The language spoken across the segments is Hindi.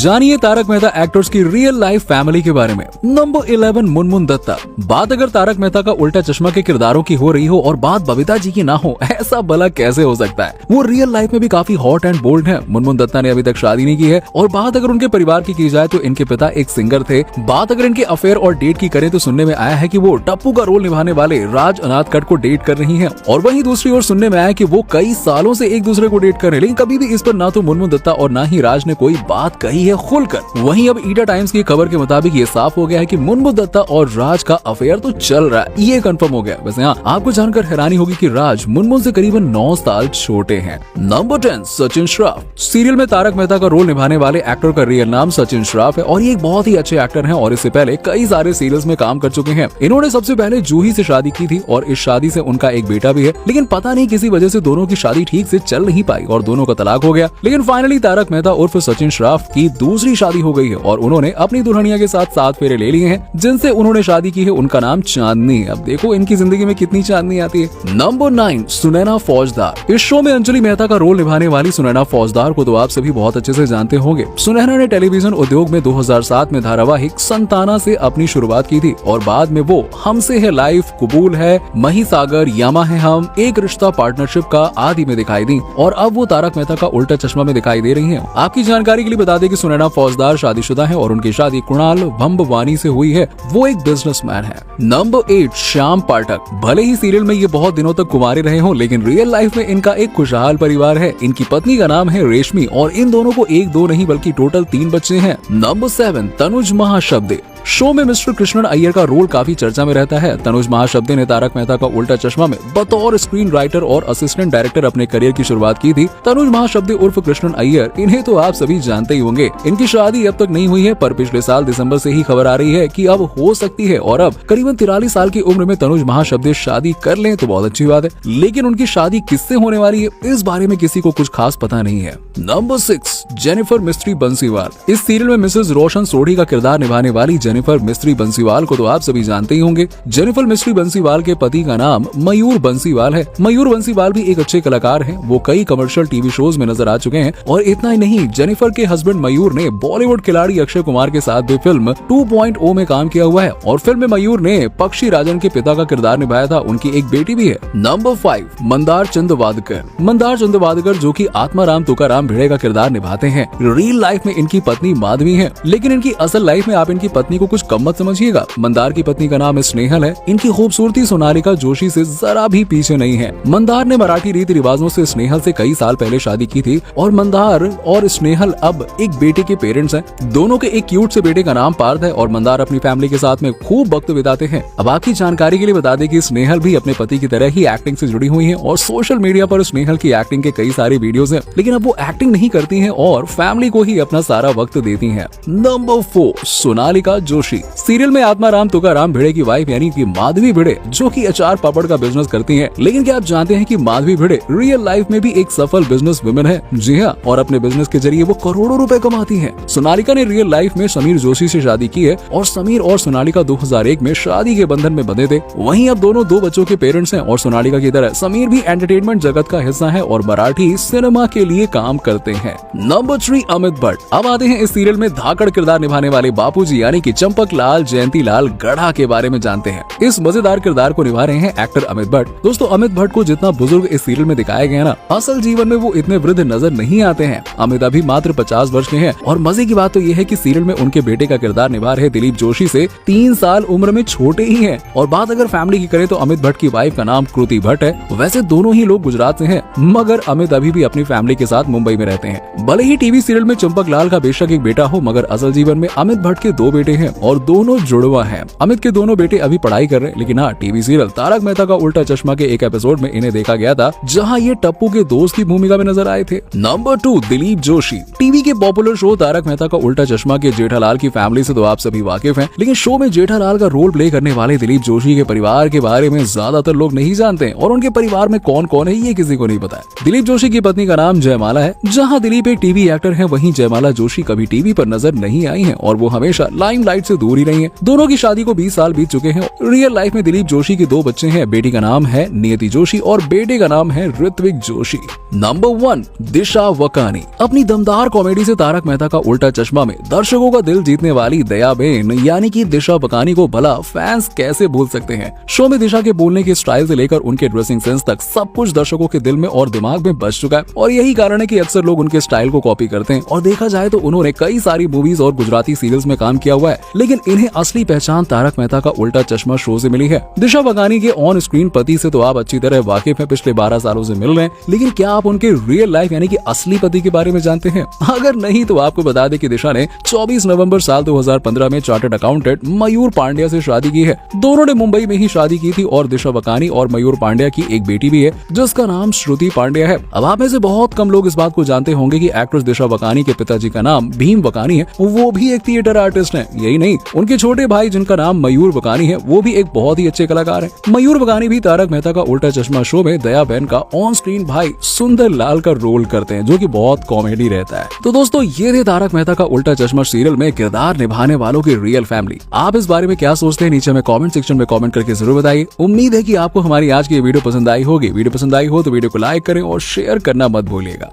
जानिए तारक मेहता एक्टर्स की रियल लाइफ फैमिली के बारे में। नंबर 11 मुनमुन दत्ता। बात अगर तारक मेहता का उल्टा चश्मा के किरदारों की हो रही हो और बात बबीता जी की ना हो, ऐसा भला कैसे हो सकता है। वो रियल लाइफ में भी काफी हॉट एंड बोल्ड है। मुनमुन दत्ता ने अभी तक शादी नहीं की है और बात अगर उनके परिवार की जाए तो इनके पिता एक सिंगर थे। बात अगर इनके अफेयर और डेट की करें तो सुनने में आया है कि वो टप्पू का रोल निभाने वाले राज अनाथकट को डेट कर रही है और वहीं दूसरी ओर सुनने में आया कि वो कई सालों से एक दूसरे को डेट कर रहे हैं, लेकिन कभी भी इस पर ना तो मुनमुन दत्ता और ना ही राज ने कोई बात कही है खुलकर। वहीं अब ईटा टाइम्स की खबर के मुताबिक ये साफ हो गया है कि मुनमुन दत्ता और राज का अफेयर तो चल रहा है, ये कंफर्म हो गया। वैसे हाँ, आपको जानकर हैरानी होगी कि राज मुनमुन से करीबन 9 साल छोटे हैं। नंबर 10 सचिन श्रॉफ। सीरियल में तारक मेहता का रोल निभाने वाले एक्टर का रियल नाम सचिन श्रॉफ है और ये एक बहुत ही अच्छे एक्टर हैं और इससे पहले कई सारे सीरियल्स में काम कर चुके हैं। इन्होंने सबसे पहले जूही से शादी की थी और इस शादी से उनका एक बेटा भी है, लेकिन पता नहीं किसी वजह से दोनों की शादी ठीक से चल नहीं पाई और दोनों का तलाक हो गया। लेकिन फाइनली तारक मेहता उर्फ सचिन श्रॉफ की दूसरी शादी हो गई है और उन्होंने अपनी दुल्हनिया के साथ 7 फेरे ले लिए हैं, जिनसे उन्होंने शादी की है। उनका नाम चांदनी। अब देखो इनकी जिंदगी में कितनी चांदनी आती है। नंबर 9 सुनैना फौजदार। इस शो में अंजलि मेहता का रोल निभाने वाली सुनैना फौजदार को तो आप सभी बहुत अच्छे से जानते होंगे। सुनैना ने टेलीविजन उद्योग में 2007 में धारावाहिक संताना से अपनी शुरुआत की थी और बाद में वो हमसे है लाइफ, कबूल है, महिसागर, यामा है हम, एक रिश्ता, पार्टनरशिप का आदि में दिखाई दी और अब वो तारक मेहता का उल्टा चश्मा में दिखाई दे रही हैं। आपकी जानकारी के लिए बता दें कि सुनैना फौजदार शादीशुदा है और उनकी शादी कुणाल भंबवानी से हुई है। वो एक बिजनेसमैन है। नंबर 8 श्याम पाठक। भले ही सीरियल में ये बहुत दिनों तक कुंवारे रहे हों, लेकिन रियल लाइफ में इनका एक खुशहाल परिवार है। इनकी पत्नी का नाम है रेशमी और इन दोनों को 1-2 नहीं बल्कि टोटल 3 बच्चे हैं। नंबर 7 तनुज महाशब्दे। शो में मिस्टर कृष्णन अय्यर का रोल काफी चर्चा में रहता है। तनुज महाशब्दे ने तारक मेहता का उल्टा चश्मा में बतौर स्क्रीन राइटर और असिस्टेंट डायरेक्टर अपने करियर की शुरुआत की थी। तनुज महाशब्दे उर्फ कृष्णन अय्यर, इन्हें तो आप सभी जानते ही होंगे। इनकी शादी अब तक नहीं हुई है, पर पिछले साल दिसंबर से ही खबर आ रही है कि अब हो सकती है और अब करीबन 43 साल की उम्र में तनुज महाशब्दे शादी कर लें तो बहुत अच्छी बात है, लेकिन उनकी शादी किससे होने वाली है इस बारे में किसी को कुछ खास पता नहीं है। Number 6 Jennifer mystery Bansiwal. इस सीरियल में मिसेस रोशन सोढ़ी का किरदार निभाने वाली जेनिफर मिस्ट्री बंसीवाल को तो आप सभी जानते ही होंगे। जेनिफर मिस्ट्री बंसीवाल के पति का नाम मयूर बंसीवाल है। मयूर बंसीवाल भी एक अच्छे कलाकार हैं। वो कई कमर्शियल टीवी शोज में नजर आ चुके हैं और इतना ही नहीं, जेनिफर के हस्बैंड मयूर ने बॉलीवुड खिलाड़ी अक्षय कुमार के साथ भी फिल्म 2.0 में काम किया हुआ है और फिल्म में मयूर ने पक्षी राजन के पिता का किरदार निभाया था। उनकी एक बेटी भी है। नंबर 5 मंदार चंद वादकर। मंदार चंद वादकर जो कि आत्माराम तुकाराम भिड़े का किरदार निभाते हैं। रियल लाइफ में इनकी पत्नी माधवी है, लेकिन इनकी असल लाइफ में आप इनकी पत्नी को कुछ कम मत समझिएगा। मंदार की पत्नी का नाम स्नेहल है। इनकी खूबसूरती सोनालिका जोशी से जरा भी पीछे नहीं है। मंदार ने मराठी रीति रिवाजों से स्नेहल से कई साल पहले शादी की थी और मंदार और स्नेहल अब एक बेटे के पेरेंट्स हैं। दोनों के एक क्यूट से बेटे का नाम पार्थ है और मंदार अपनी फैमिली के साथ में खूब वक्त बिताते हैं। अब आपकी जानकारी के लिए बता दें कि स्नेहल भी अपने पति की तरह ही एक्टिंग से जुड़ी हुई है और सोशल मीडिया पर स्नेहल की एक्टिंग के कई सारे वीडियोस हैं, लेकिन अब वो एक्टिंग नहीं करती हैं और फैमिली को ही अपना सारा वक्त देती हैं। नंबर 4 सोनालिका जोशी। सीरियल में आत्माराम तुकाराम भिड़े की वाइफ यानी कि माधवी भिड़े जो कि अचार पापड़ का बिजनेस करती हैं, लेकिन क्या आप जानते हैं कि माधवी भिड़े रियल लाइफ में भी एक सफल बिजनेस वुमेन है। जी हाँ, और अपने बिजनेस के जरिए वो करोड़ों रुपए कमाती हैं। सोनालिका ने रियल लाइफ में समीर जोशी से शादी की है और समीर और सोनालिका 2001 में शादी के बंधन में बंधे थे। वहीं अब दोनों 2 बच्चों के पेरेंट्स हैं और सोनालिका की तरह समीर भी एंटरटेनमेंट जगत का हिस्सा है और मराठी सिनेमा के लिए काम करते हैं। नंबर 3 अमित भट्ट। अब आते हैं इस सीरियल में धाकड़ किरदार निभाने वाले बापूजी यानी कि चंपक लाल जयंती लाल गढ़ा के बारे में जानते हैं। इस मजेदार किरदार को निभा रहे हैं एक्टर अमित भट्ट। दोस्तों अमित भट्ट को जितना बुजुर्ग इस सीरियल में दिखाया गया ना, असल जीवन में वो इतने वृद्ध नजर नहीं आते हैं। अमित अभी मात्र 50 वर्ष के हैं और मजे की बात तो ये है कि सीरियल में उनके बेटे का किरदार निभा रहे दिलीप जोशी से 3 साल उम्र में छोटे ही हैं। और बात अगर फैमिली की करें तो अमित भट्ट की वाइफ का नाम कृति भट्ट है। वैसे दोनों ही लोग गुजरात से हैं, मगर अमित अभी भी अपनी फैमिली के साथ मुंबई में रहते हैं। भले ही टीवी सीरियल में चंपक लाल का बेशक एक बेटा हो, मगर असल जीवन में अमित भट्ट के 2 बेटे हैं और दोनों जुड़वा हैं। अमित के दोनों बेटे अभी पढ़ाई कर रहे हैं, लेकिन हाँ, टीवी सीरियल तारक मेहता का उल्टा चश्मा के एक एपिसोड में इन्हें देखा गया था, जहां ये टप्पू के दोस्त की भूमिका में नजर आए थे। नंबर 2 दिलीप जोशी। टीवी के पॉपुलर शो तारक मेहता का उल्टा चश्मा के जेठालाल की फैमिली से तो आप सभी वाकिफ हैं, लेकिन शो में जेठालाल का रोल प्ले करने वाले दिलीप जोशी के परिवार के बारे में ज्यादातर लोग नहीं जानते और उनके परिवार में कौन कौन है ये किसी को नहीं पता है। दिलीप जोशी की पत्नी का नाम जयमाला है। जहां दिलीप एक टीवी एक्टर है, वहीं जयमाला जोशी कभी टीवी पर नजर नहीं आई है और वो हमेशा लाइमलाइट लाइमलाइट से दूर ही रही हैं। दोनों की शादी को 20 साल बीत चुके हैं। रियल लाइफ में दिलीप जोशी के 2 बच्चे हैं। बेटी का नाम है नियति जोशी और बेटे का नाम है ऋत्विक जोशी। नंबर 1, दिशा वकानी। अपनी दमदार कॉमेडी से तारक मेहता का उल्टा चश्मा में दर्शकों का दिल जीतने वाली दयाबेन यानी कि दिशा वकानी को भला फैंस कैसे भूल सकते हैं। शो में दिशा के बोलने के स्टाइल से लेकर उनके ड्रेसिंग सेंस तक सब कुछ दर्शकों के दिल में और दिमाग में बस चुका है और यही कारण है कि अक्सर लोग उनके स्टाइल को कॉपी करते हैं। और देखा जाए तो उन्होंने कई सारी मूवीज और गुजराती सीरियल्स में काम किया हुआ है, लेकिन इन्हें असली पहचान तारक मेहता का उल्टा चश्मा शो से मिली है। दिशा वकानी के ऑन स्क्रीन पति से तो आप अच्छी तरह वाकिफ हैं, पिछले 12 सालों से मिल रहे हैं, लेकिन क्या आप उनके रियल लाइफ यानी कि असली पति के बारे में जानते हैं? अगर नहीं तो आपको बता दें कि दिशा ने 24 नवंबर साल 2015 में चार्टर्ड अकाउंटेंट मयूर पांड्या से शादी की है। दोनों ने मुंबई में ही शादी की थी और दिशा वकानी और मयूर पांड्या की एक बेटी भी है जिसका नाम श्रुति पांड्या है। अब आप में से बहुत कम लोग इस बात को जानते होंगे कि एक्ट्रेस दिशा वकानी के पिताजी का नाम भीम वकानी है, वो भी एक थिएटर आर्टिस्ट हैं। यही नहीं, उनके छोटे भाई जिनका नाम मयूर वकानी है वो भी एक बहुत ही अच्छे कलाकार हैं। मयूर वकानी भी तारक मेहता का उल्टा चश्मा शो में दया बहन का ऑन स्क्रीन भाई सुंदर लाल का रोल करते हैं, जो कि बहुत कॉमेडी रहता है। तो दोस्तों, ये थे तारक मेहता का उल्टा चश्मा सीरियल में किरदार निभाने वालों की रियल फैमिली। आप इस बारे में क्या सोचते हैं? नीचे में कमेंट सेक्शन में कमेंट करके जरूर बताइए। उम्मीद है कि आपको हमारी आज की वीडियो पसंद आई होगी। वीडियो पसंद आई हो तो वीडियो को लाइक करें और शेयर करना मत भूलिएगा।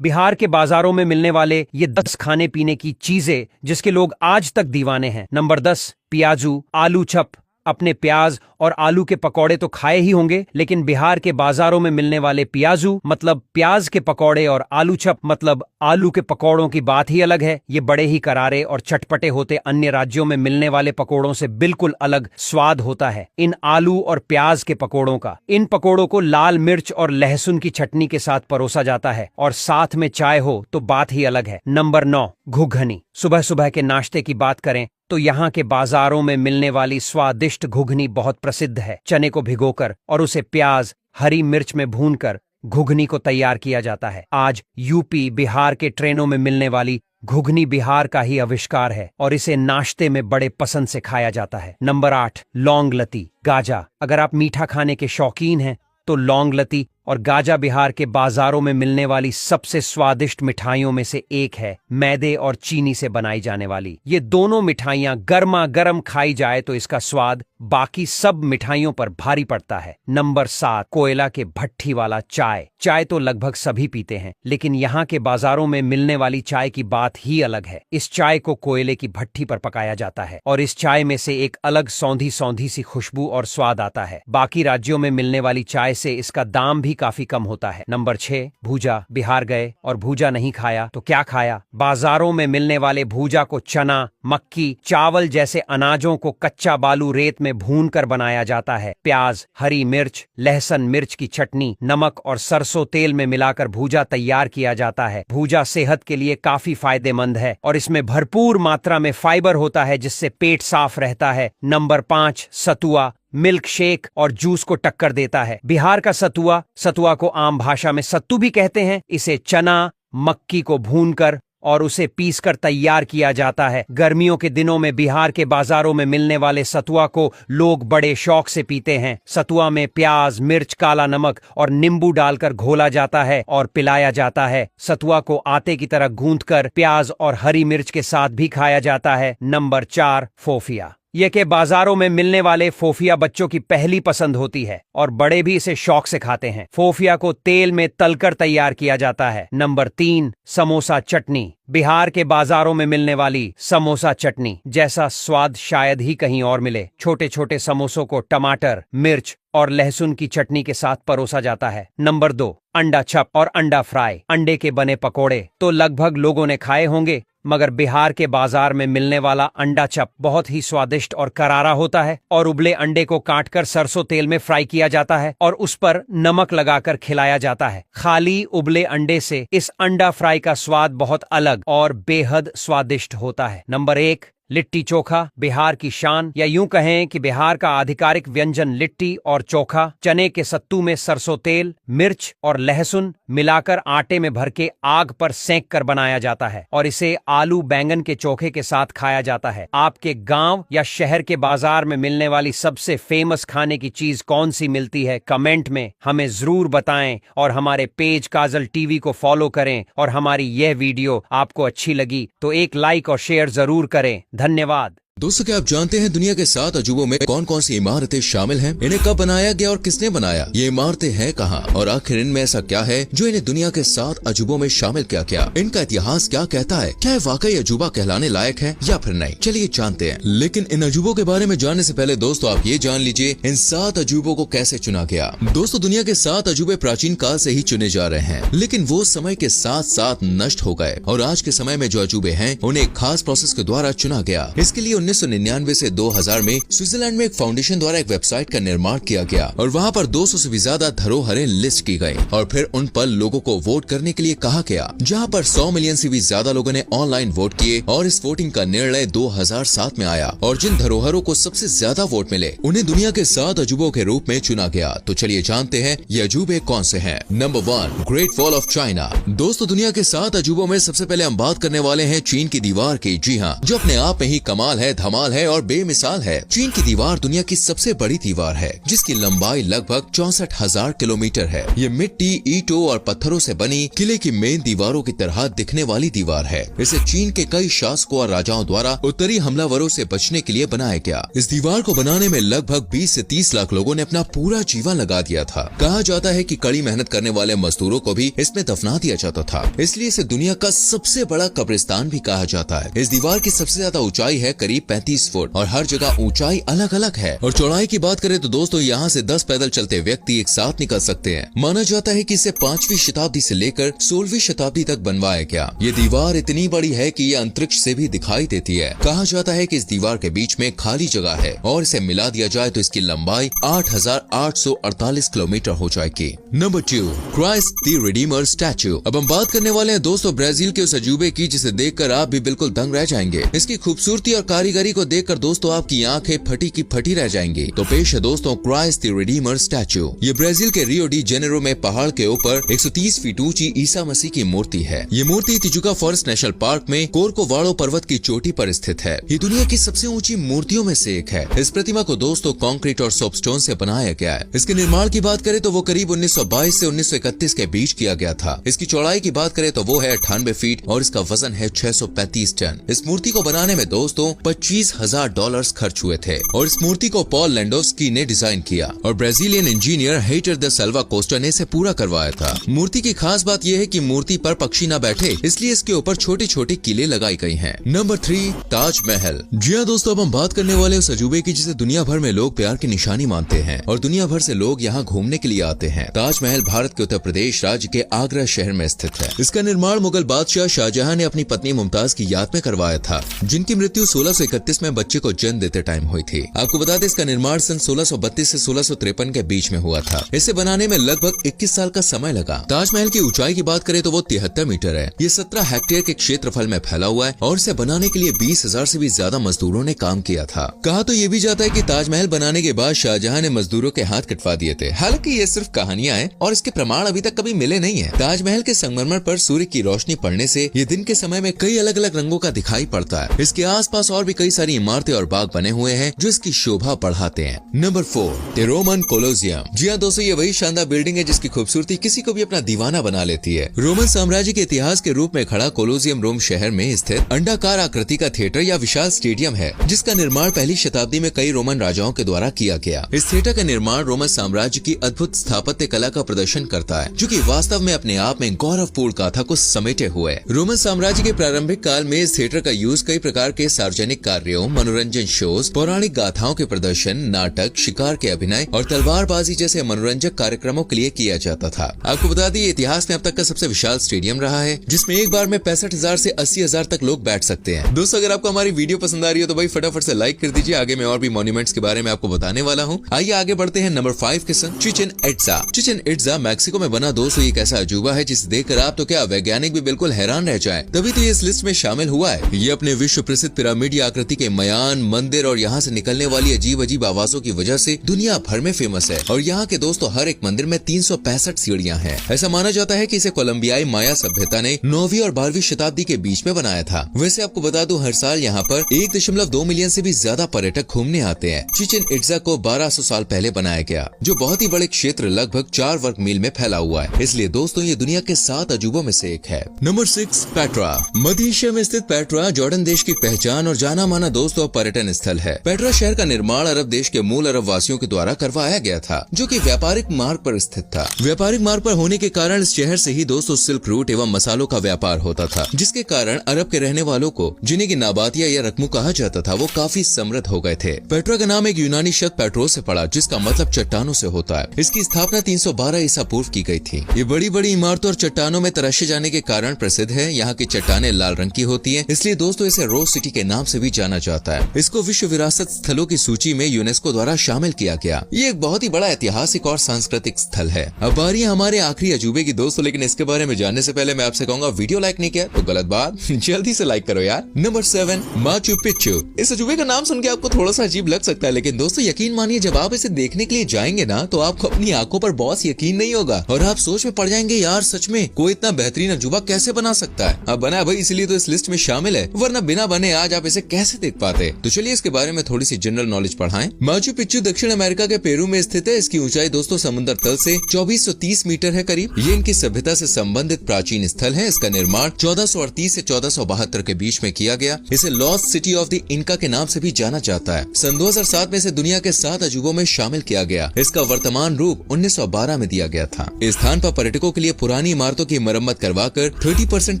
बिहार के बाजारों में मिलने वाले ये 10 खाने पीने की चीजें जिसके लोग आज तक दीवाने हैं। नंबर 10, प्याजू आलू चप। अपने प्याज और आलू के पकौड़े तो खाए ही होंगे, लेकिन बिहार के बाजारों में मिलने वाले प्याजू मतलब प्याज के पकौड़े और आलू चप मतलब आलू के पकौड़ों की बात ही अलग है। ये बड़े ही करारे और चटपटे होते अन्य राज्यों में मिलने वाले पकौड़ों से बिल्कुल अलग स्वाद होता है इन आलू और प्याज के पकौड़ों का। इन पकौड़ों को लाल मिर्च और लहसुन की चटनी के साथ परोसा जाता है और साथ में चाय हो तो बात ही अलग है। नंबर 9, घुघनी। सुबह सुबह के नाश्ते की बात करें तो यहाँ के बाजारों में मिलने वाली स्वादिष्ट घुघनी बहुत प्रसिद्ध है। चने को भिगोकर और उसे प्याज हरी मिर्च में भूनकर घुघनी को तैयार किया जाता है। आज यूपी बिहार के ट्रेनों में मिलने वाली घुघनी बिहार का ही आविष्कार है और इसे नाश्ते में बड़े पसंद से खाया जाता है। नंबर 8, लौंग लती गाजा। अगर आप मीठा खाने के शौकीन हैं तो लौंग लती और गाजा बिहार के बाजारों में मिलने वाली सबसे स्वादिष्ट मिठाइयों में से एक है। मैदे और चीनी से बनाई जाने वाली ये दोनों मिठाइयां गर्मा गर्म खाई जाए तो इसका स्वाद बाकी सब मिठाइयों पर भारी पड़ता है। नंबर 7, कोयला के भट्ठी वाला चाय। चाय तो लगभग सभी पीते हैं, लेकिन यहाँ के बाजारों में मिलने वाली चाय की बात ही अलग है। इस चाय को कोयले की भट्ठी पर पकाया जाता है और इस चाय में से एक अलग सौंधी सौंधी सी खुशबू और स्वाद आता है। बाकी राज्यों में मिलने वाली चाय से इसका दाम भी काफी कम होता है। नंबर 6, भूजा। बिहार गए और भूजा नहीं खाया तो क्या खाया? बाजारों में मिलने वाले भूजा को चना, मक्की, चावल जैसे अनाजों को कच्चा बालू रेत में भूनकर बनाया जाता है। प्याज, हरी मिर्च, लहसुन मिर्च की चटनी, नमक और सरसों तेल में मिलाकर भूजा तैयार किया जाता है। भूजा सेहत के लिए काफी फायदेमंद है और इसमें भरपूर मात्रा में फाइबर होता है जिससे पेट साफ रहता है। नंबर 5, सतुआ। मिल्क शेक और जूस को टक्कर देता है। बिहार का सतुआ को आम भाषा में सत्तू भी कहते हैं। इसे चना, मक्की को भूनकर और उसे पीसकर तैयार किया जाता है। गर्मियों के दिनों में बिहार के बाजारों में मिलने वाले सतुआ को लोग बड़े शौक से पीते हैं। सतुआ में प्याज, मिर्च, काला नमक और नींबू डालकर घोला जाता है और पिलाया जाता है। सतुआ को आटे की तरह गूंथकर प्याज और हरी मिर्च के साथ भी खाया जाता है। नंबर 4, फोफिया। ये के बाजारों में मिलने वाले फोफिया बच्चों की पहली पसंद होती है और बड़े भी इसे शौक से खाते हैं। फोफिया को तेल में तलकर तैयार किया जाता है। नंबर 3, समोसा चटनी। बिहार के बाजारों में मिलने वाली समोसा चटनी जैसा स्वाद शायद ही कहीं और मिले। छोटे छोटे समोसों को टमाटर, मिर्च और लहसुन की चटनी के साथ परोसा जाता है। नंबर 2, अंडा चप और अंडा फ्राई। अंडे के बने पकोड़े तो लगभग लोगों ने खाए होंगे, मगर बिहार के बाजार में मिलने वाला अंडा चप बहुत ही स्वादिष्ट और करारा होता है और उबले अंडे को काटकर सरसों तेल में फ्राई किया जाता है और उस पर नमक लगाकर खिलाया जाता है। खाली उबले अंडे से इस अंडा फ्राई का स्वाद बहुत अलग और बेहद स्वादिष्ट होता है। नंबर 1, लिट्टी चोखा बिहार की शान, या यूं कहें कि बिहार का आधिकारिक व्यंजन लिट्टी और चोखा चने के सत्तू में सरसों तेल, मिर्च और लहसुन मिलाकर आटे में भर के आग पर सेंक कर बनाया जाता है और इसे आलू बैंगन के चोखे के साथ खाया जाता है। आपके गांव या शहर के बाजार में मिलने वाली सबसे फेमस खाने की चीज कौन सी मिलती है, कमेंट में हमें जरूर बताएं और हमारे पेज काजल टीवी को फॉलो करें। और हमारी यह वीडियो आपको अच्छी लगी तो एक लाइक और शेयर जरूर करें। धन्यवाद। दोस्तों, क्या आप जानते हैं दुनिया के 7 अजूबों में कौन कौन सी इमारतें शामिल हैं? इन्हें कब बनाया गया और किसने बनाया? ये इमारतें हैं कहाँ और आखिर इनमें ऐसा क्या है जो इन्हें दुनिया के 7 अजूबों में शामिल किया गया? इनका इतिहास क्या कहता है? क्या ये वाकई अजूबा कहलाने लायक है या फिर नहीं? चलिए जानते हैं। लेकिन इन अजूबों के बारे में जानने से पहले दोस्तों आप ये जान लीजिए इन 7 अजूबों को कैसे चुना गया। दोस्तों, दुनिया के 7 अजूबे प्राचीन काल से ही चुने जा रहे हैं, लेकिन वो समय के साथ साथ नष्ट हो गए और आज के समय में जो अजूबे हैं उन्हें एक खास प्रोसेस के द्वारा चुना गया। इसके लिए 1999 से 2000 में स्विट्जरलैंड में एक फाउंडेशन द्वारा एक वेबसाइट का निर्माण किया गया और वहां पर 200 से भी ज्यादा धरोहरें लिस्ट की गई और फिर उन पर लोगों को वोट करने के लिए कहा गया, जहां पर 100 मिलियन से भी ज्यादा लोगों ने ऑनलाइन वोट किए और इस वोटिंग का निर्णय 2007 में आया और जिन धरोहरों को सबसे ज्यादा वोट मिले उन्हें दुनिया के 7 अजूबों के रूप में चुना गया। तो चलिए जानते हैं ये अजूबे कौन से हैं। Number 1, great wall of China. दोस्तों, दुनिया के 7 अजूबों में सबसे पहले हम बात करने वाले हैं चीन की दीवार की। जी हाँ, जो अपने आप में ही कमाल है, धमाल है और बेमिसाल है। चीन की दीवार दुनिया की सबसे बड़ी दीवार है जिसकी लंबाई लगभग 64,000 किलोमीटर है। ये मिट्टी, ईंटों और पत्थरों से बनी किले की मेन दीवारों की तरह दिखने वाली दीवार है। इसे चीन के कई शासकों और राजाओं द्वारा उत्तरी हमलावरों से बचने के लिए बनाया गया। इस दीवार को बनाने में लगभग 20 से 30 लाख लोगों ने अपना पूरा जीवन लगा दिया था। कहा जाता है कि कड़ी मेहनत करने वाले मजदूरों को भी इसमें दफना दिया जाता था, इसलिए इसे दुनिया का सबसे बड़ा कब्रिस्तान भी कहा जाता है। इस दीवार की सबसे ज्यादा ऊंचाई है करीब 35 फुट और हर जगह ऊंचाई अलग अलग है। और चौड़ाई की बात करें तो दोस्तों यहाँ से 10 पैदल चलते व्यक्ति एक साथ निकल सकते हैं। माना जाता है कि इसे 5वीं शताब्दी से लेकर 16वीं शताब्दी तक बनवाया गया। ये दीवार इतनी बड़ी है कि ये अंतरिक्ष से भी दिखाई देती है। कहा जाता है कि इस दीवार के बीच में खाली जगह है और इसे मिला दिया जाए तो इसकी लंबाई 8,848 किलोमीटर हो जाएगी। Number 2, Christ the Redeemer statue. अब हम बात करने वाले हैं दोस्तों ब्राजील के उस अजूबे की जिसे देखकर आप भी बिल्कुल दंग रह जाएंगे। इसकी खूबसूरती और कारीगरी को देखकर दोस्तों आपकी आंखें फटी की फटी रह जाएंगी। तो पेश है दोस्तों क्राइस्ट द रिडीमर स्टैचू। ये ब्राजील के रियो डी जेनेरो में पहाड़ के ऊपर 130 फीट ऊंची ईसा मसीह की मूर्ति है। ये मूर्ति तिजुका फॉरेस्ट नेशनल पार्क में कोरकोवाड़ो पर्वत की चोटी पर स्थित है। ये दुनिया की सबसे ऊंची मूर्तियों में से एक है। इस प्रतिमा को दोस्तों कंक्रीट और सोपस्टोन से बनाया गया है। इसके निर्माण की बात करें तो वो करीब 1922 से 1931 के बीच किया गया था। इसकी चौड़ाई की बात करें तो वो है 98 फीट और इसका वजन है 635 टन। इस मूर्ति को बनाने में दोस्तों $25,000 खर्च हुए थे और इस मूर्ति को पॉल लैंडोव्स्की ने डिजाइन किया और Brazilian engineer Heitor da Silva Costa ने इसे पूरा करवाया था। मूर्ति की खास बात यह है कि मूर्ति पर पक्षी न बैठे, इसलिए इसके ऊपर छोटे छोटे किले लगाई गई हैं। नंबर 3, ताजमहल। जी हाँ दोस्तों, अब हम बात करने वाले उस अजूबे की जिसे दुनिया भर में लोग प्यार की निशानी मानते हैं और दुनिया भर से लोग यहाँ घूमने के लिए आते हैं। ताजमहल भारत के उत्तर प्रदेश राज्य के आगरा शहर में स्थित है। इसका निर्माण मुगल बादशाह शाहजहां ने अपनी पत्नी मुमताज की याद में करवाया था, जिनकी मृत्यु 1631 में बच्चे को जन्म देते टाइम हुई थी। आपको बता दें इसका निर्माण सन 1632 से 1653 के बीच में हुआ था। इसे बनाने में लगभग 21 साल का समय लगा। ताजमहल की ऊंचाई की बात करें तो वो 73 मीटर है। ये 17 हेक्टेयर के क्षेत्रफल में फैला हुआ है और इसे बनाने के लिए 20,000 से भी ज्यादा मजदूरों ने काम किया था। कहा तो ये भी जाता है कि ताजमहल बनाने के बाद शाहजहां ने मजदूरों के हाथ कटवा दिए थे। हालांकि ये सिर्फ कहानियां हैं और इसके प्रमाण अभी तक कभी मिले नहीं है। ताजमहल के संगमरमर पर सूर्य की रोशनी पड़ने से ये दिन के समय में कई अलग अलग रंगों का दिखाई पड़ता है। इसके आसपास और भी कई सारी इमारतें और बाग बने हुए हैं जो इसकी शोभा बढ़ाते हैं। Number 4, the Roman Colosseum. जी हाँ दोस्तों, ये वही शानदार बिल्डिंग है जिसकी खूबसूरती किसी को भी अपना दीवाना बना लेती है। रोमन साम्राज्य के इतिहास के रूप में खड़ा कोलोसियम रोम शहर में स्थित अंडाकार आकृति का थिएटर या विशाल स्टेडियम है, जिसका निर्माण पहली शताब्दी में कई रोमन राजाओं के द्वारा किया गया। इस थिएटर का निर्माण रोमन साम्राज्य की अद्भुत स्थापत्य कला का प्रदर्शन करता है, जो कि वास्तव में अपने आप में गौरवपूर्ण गाथा को समेटे हुए। रोमन साम्राज्य के प्रारंभिक काल में इस थिएटर का यूज कई प्रकार के सार्वजनिक कार्यों, मनोरंजन शोज, पौराणिक गाथाओं के प्रदर्शन, नाटक, शिकार के अभिनय और तलवारबाजी जैसे मनोरंजक कार्यक्रमों के लिए किया जाता था। आपको बता दें इतिहास में अब तक का सबसे विशाल स्टेडियम रहा है, जिसमें एक बार में 65,000 से 80,000 तक लोग बैठ सकते हैं। दोस्तों, अगर आपको हमारी वीडियो पसंद आ रही हो तो भाई फटाफट से लाइक कर दीजिए। आगे मैं और भी मॉन्यूमेंट्स के बारे में आपको बताने वाला हूँ। आइए आगे बढ़ते हैं नंबर 5 के संग Chichen Itza. Chichen Itza Mexico में बना दोस्तों एक ऐसा अजूबा है जिसे देखकर आप तो क्या वैज्ञानिक भी बिल्कुल हैरान रह जाएं। तभी तो ये इस लिस्ट में शामिल हुआ है। ये अपने विश्व प्रसिद्ध पिरामिड या आकृति के मयान, मंदिर और यहाँ से निकलने वाली अजीब अजीब आवाजों की वजह से दुनिया भर में फेमस है। और यहाँ के दोस्तों हर एक मंदिर में 365 सीढ़ियाँ हैं। ऐसा माना जाता है कि इसे कोलंबियाई माया सभ्यता ने 9वीं और 12वीं शताब्दी के बीच में बनाया था। वैसे आपको बता दूं, हर साल यहाँ पर 1.2 मिलियन से भी ज्यादा पर्यटक घूमने आते हैं। चिचेन इट्जा को 1200 साल पहले बनाया गया, जो बहुत ही बड़े क्षेत्र लगभग 4 वर्ग मील में फैला हुआ है। इसलिए दोस्तों ये दुनिया के 7 अजूबों में से एक है। Number 6, Petra. मध्य एशिया में स्थित पेट्रा जॉर्डन देश की पहचान और जाना माना दोस्तों पर्यटन स्थल है। पेट्रा शहर का निर्माण अरब देश के मूल अरब वासियों के द्वारा करवाया गया था, जो कि व्यापारिक मार्ग पर स्थित था। व्यापारिक मार्ग पर होने के कारण इस शहर से ही दोस्तों सिल्क रूट एवं मसालों का व्यापार होता था, जिसके कारण अरब के रहने वालों को, जिन्हें की नाबातिया या रकमू कहा जाता था, वो काफी समृद्ध हो गए थे। पेट्रा का नाम एक यूनानी शब्द पेट्रोस से पड़ा, जिसका मतलब चट्टानों से होता है। इसकी स्थापना 312 ईसा पूर्व की गई थी। ये बड़ी बड़ी इमारतों और चट्टानों में तराशे जाने के कारण प्रसिद्ध है। यहाँ की चट्टानें लाल रंग की होती हैं, इसलिए दोस्तों इसे रोज सिटी के नाम से भी जाना जाता है। इसको विश्व विरासत स्थलों की सूची में यूनेस्को द्वारा शामिल किया गया। ये एक बहुत ही बड़ा ऐतिहासिक और सांस्कृतिक स्थल है। अब बारी है हमारे आखिरी अजूबे की दोस्तों, लेकिन इसके बारे में जानने से पहले मैं आपसे कहूंगा, वीडियो लाइक नहीं किया तो गलत बात, जल्दी से लाइक करो यार। Number 7, Machu Picchu. इस अजूबे का नाम सुन के आपको थोड़ा सा अजीब लग सकता है, लेकिन दोस्तों यकीन मानिए जब आप इसे देखने के लिए जाएंगे ना, तो आपको अपनी आंखों पर बॉस यकीन नहीं होगा और आप सोच में पड़ जाएंगे, यार सच में कोई इतना बेहतरीन अजूबा कैसे बना सकता है। अब बना भाई इसलिए तो इस लिस्ट में शामिल है, वरना बिना बने आज आप इसे कैसे देख पाते। तो चलिए इसके बारे में थोड़ी सी जनरल नॉलेज पढ़ाएं। माचू पिच्चू दक्षिण अमेरिका के पेरू में स्थित है। इसकी ऊंचाई दोस्तों समुद्र तल से 2430 मीटर है करीब। ये इनकी सभ्यता से संबंधित प्राचीन स्थल है। इसका निर्माण 1438 से 1472 के बीच में किया गया। इसे लॉस्ट सिटी ऑफ द इनका के नाम से भी जाना जाता है। सन 2007 में इसे दुनिया के 7 अजूबों में शामिल किया गया। इसका वर्तमान रूप 1912 में दिया गया था। इस स्थान पर पर्यटकों के लिए पुरानी इमारतों की मरम्मत करवाकर 30%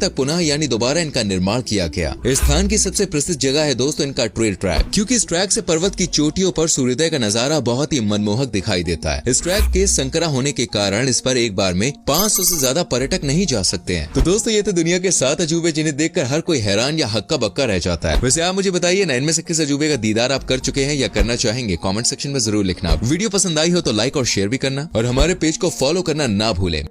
तक पुनः यानी दोबारा इनका निर्माण किया गया। इस स्थान की सबसे प्रसिद्ध जगह है दोस्तों इनका ट्रेल ट्रैक, क्योंकि इस ट्रैक से पर्वत की चोटियों पर सूर्योदय का नजारा बहुत ही मनमोहक दिखाई देता है। इस ट्रैक के संकरा होने के कारण इस पर एक बार में 500 से ज्यादा पर्यटक नहीं जा सकते हैं। तो दोस्तों ये तो दुनिया के 7 अजूबे जिन्हें देखकर हर कोई हैरान या हक्का बक्का रह जाता है। वैसे आप मुझे बताइए ना, इनमें से किस अजूबे का दीदार आप कर चुके हैं या करना चाहेंगे? कमेंट सेक्शन में जरूर लिखना। वीडियो पसंद आई हो तो लाइक और शेयर भी करना और हमारे पेज को फॉलो करना ना भूलें।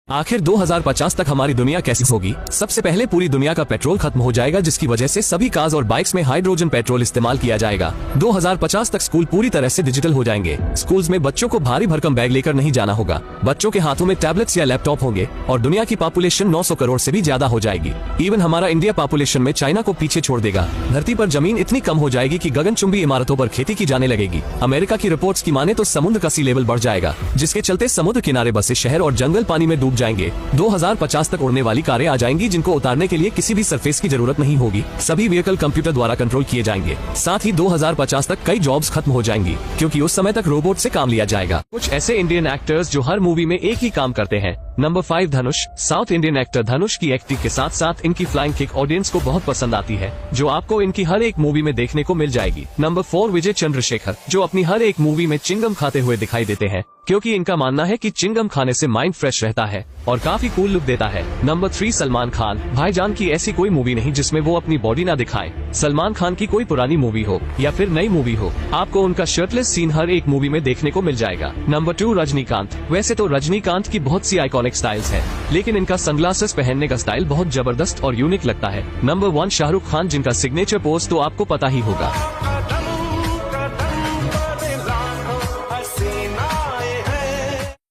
आखिर 2050 तक हमारी दुनिया कैसी होगी? सबसे पहले पूरी दुनिया का पेट्रोल खत्म हो जाएगा, जिसकी वजह से सभी कार्स और बाइक्स में हाइड्रोजन पेट्रोल इस्तेमाल किया जाएगा। 2050 तक स्कूल पूरी तरह से डिजिटल हो जाएंगे। स्कूल्स में बच्चों को भारी भरकम बैग लेकर नहीं जाना होगा। बच्चों के हाथों में टैबलेट्स या लैपटॉप होंगे और दुनिया की पॉपुलेशन 900 करोड़ से भी ज्यादा हो जाएगी। इवन हमारा इंडिया पॉपुलेशन में चाइना को पीछे छोड़ देगा। धरती पर जमीन इतनी कम हो जाएगी कि गगनचुंबी इमारतों पर खेती की जाने लगेगी। अमेरिका की रिपोर्ट्स की माने तो समुद्र का सी लेवल बढ़ जाएगा, जिसके चलते समुद्र किनारे बसे शहर और जंगल पानी में डूब जाएंगे। 2050 तक उड़ने वाली कारें आ जाएंगी, जिनको उतारने के लिए किसी भी सरफेस की जरूरत नहीं होगी। सभी व्हीकल कंप्यूटर द्वारा कंट्रोल किए जाएंगे। साथ ही 2050 तक कई जॉब्स खत्म हो जाएंगी, क्योंकि उस समय तक रोबोट से काम लिया जाएगा। कुछ ऐसे इंडियन एक्टर्स जो हर मूवी में एक ही काम करते हैं। नंबर 5, धनुष। साउथ इंडियन एक्टर धनुष की एक्टिंग के साथ साथ इनकी फ्लाइंग किक ऑडियंस को बहुत पसंद आती है, जो आपको इनकी हर एक मूवी में देखने को मिल जाएगी। नंबर 4, विजय चंद्रशेखर, जो अपनी हर एक मूवी में चिंगम खाते हुए दिखाई देते हैं, क्योंकि इनका मानना है कि चिंगम खाने से माइंड फ्रेश रहता है और काफी कूल लुक देता है। नंबर 3, सलमान खान। भाईजान की ऐसी कोई मूवी नहीं जिसमें वो अपनी बॉडी ना दिखाए। सलमान खान की कोई पुरानी मूवी हो या फिर नई मूवी हो, आपको उनका शर्टलेस सीन हर एक मूवी में देखने को मिल जाएगा। नंबर 2, रजनीकांत। वैसे तो रजनीकांत की बहुत सी आइकॉनिक स्टाइल्स हैं, लेकिन इनका सनग्लासेस पहनने का स्टाइल बहुत जबरदस्त और यूनिक लगता है। नंबर 1, शाहरुख खान, जिनका सिग्नेचर पोज तो आपको पता ही होगा।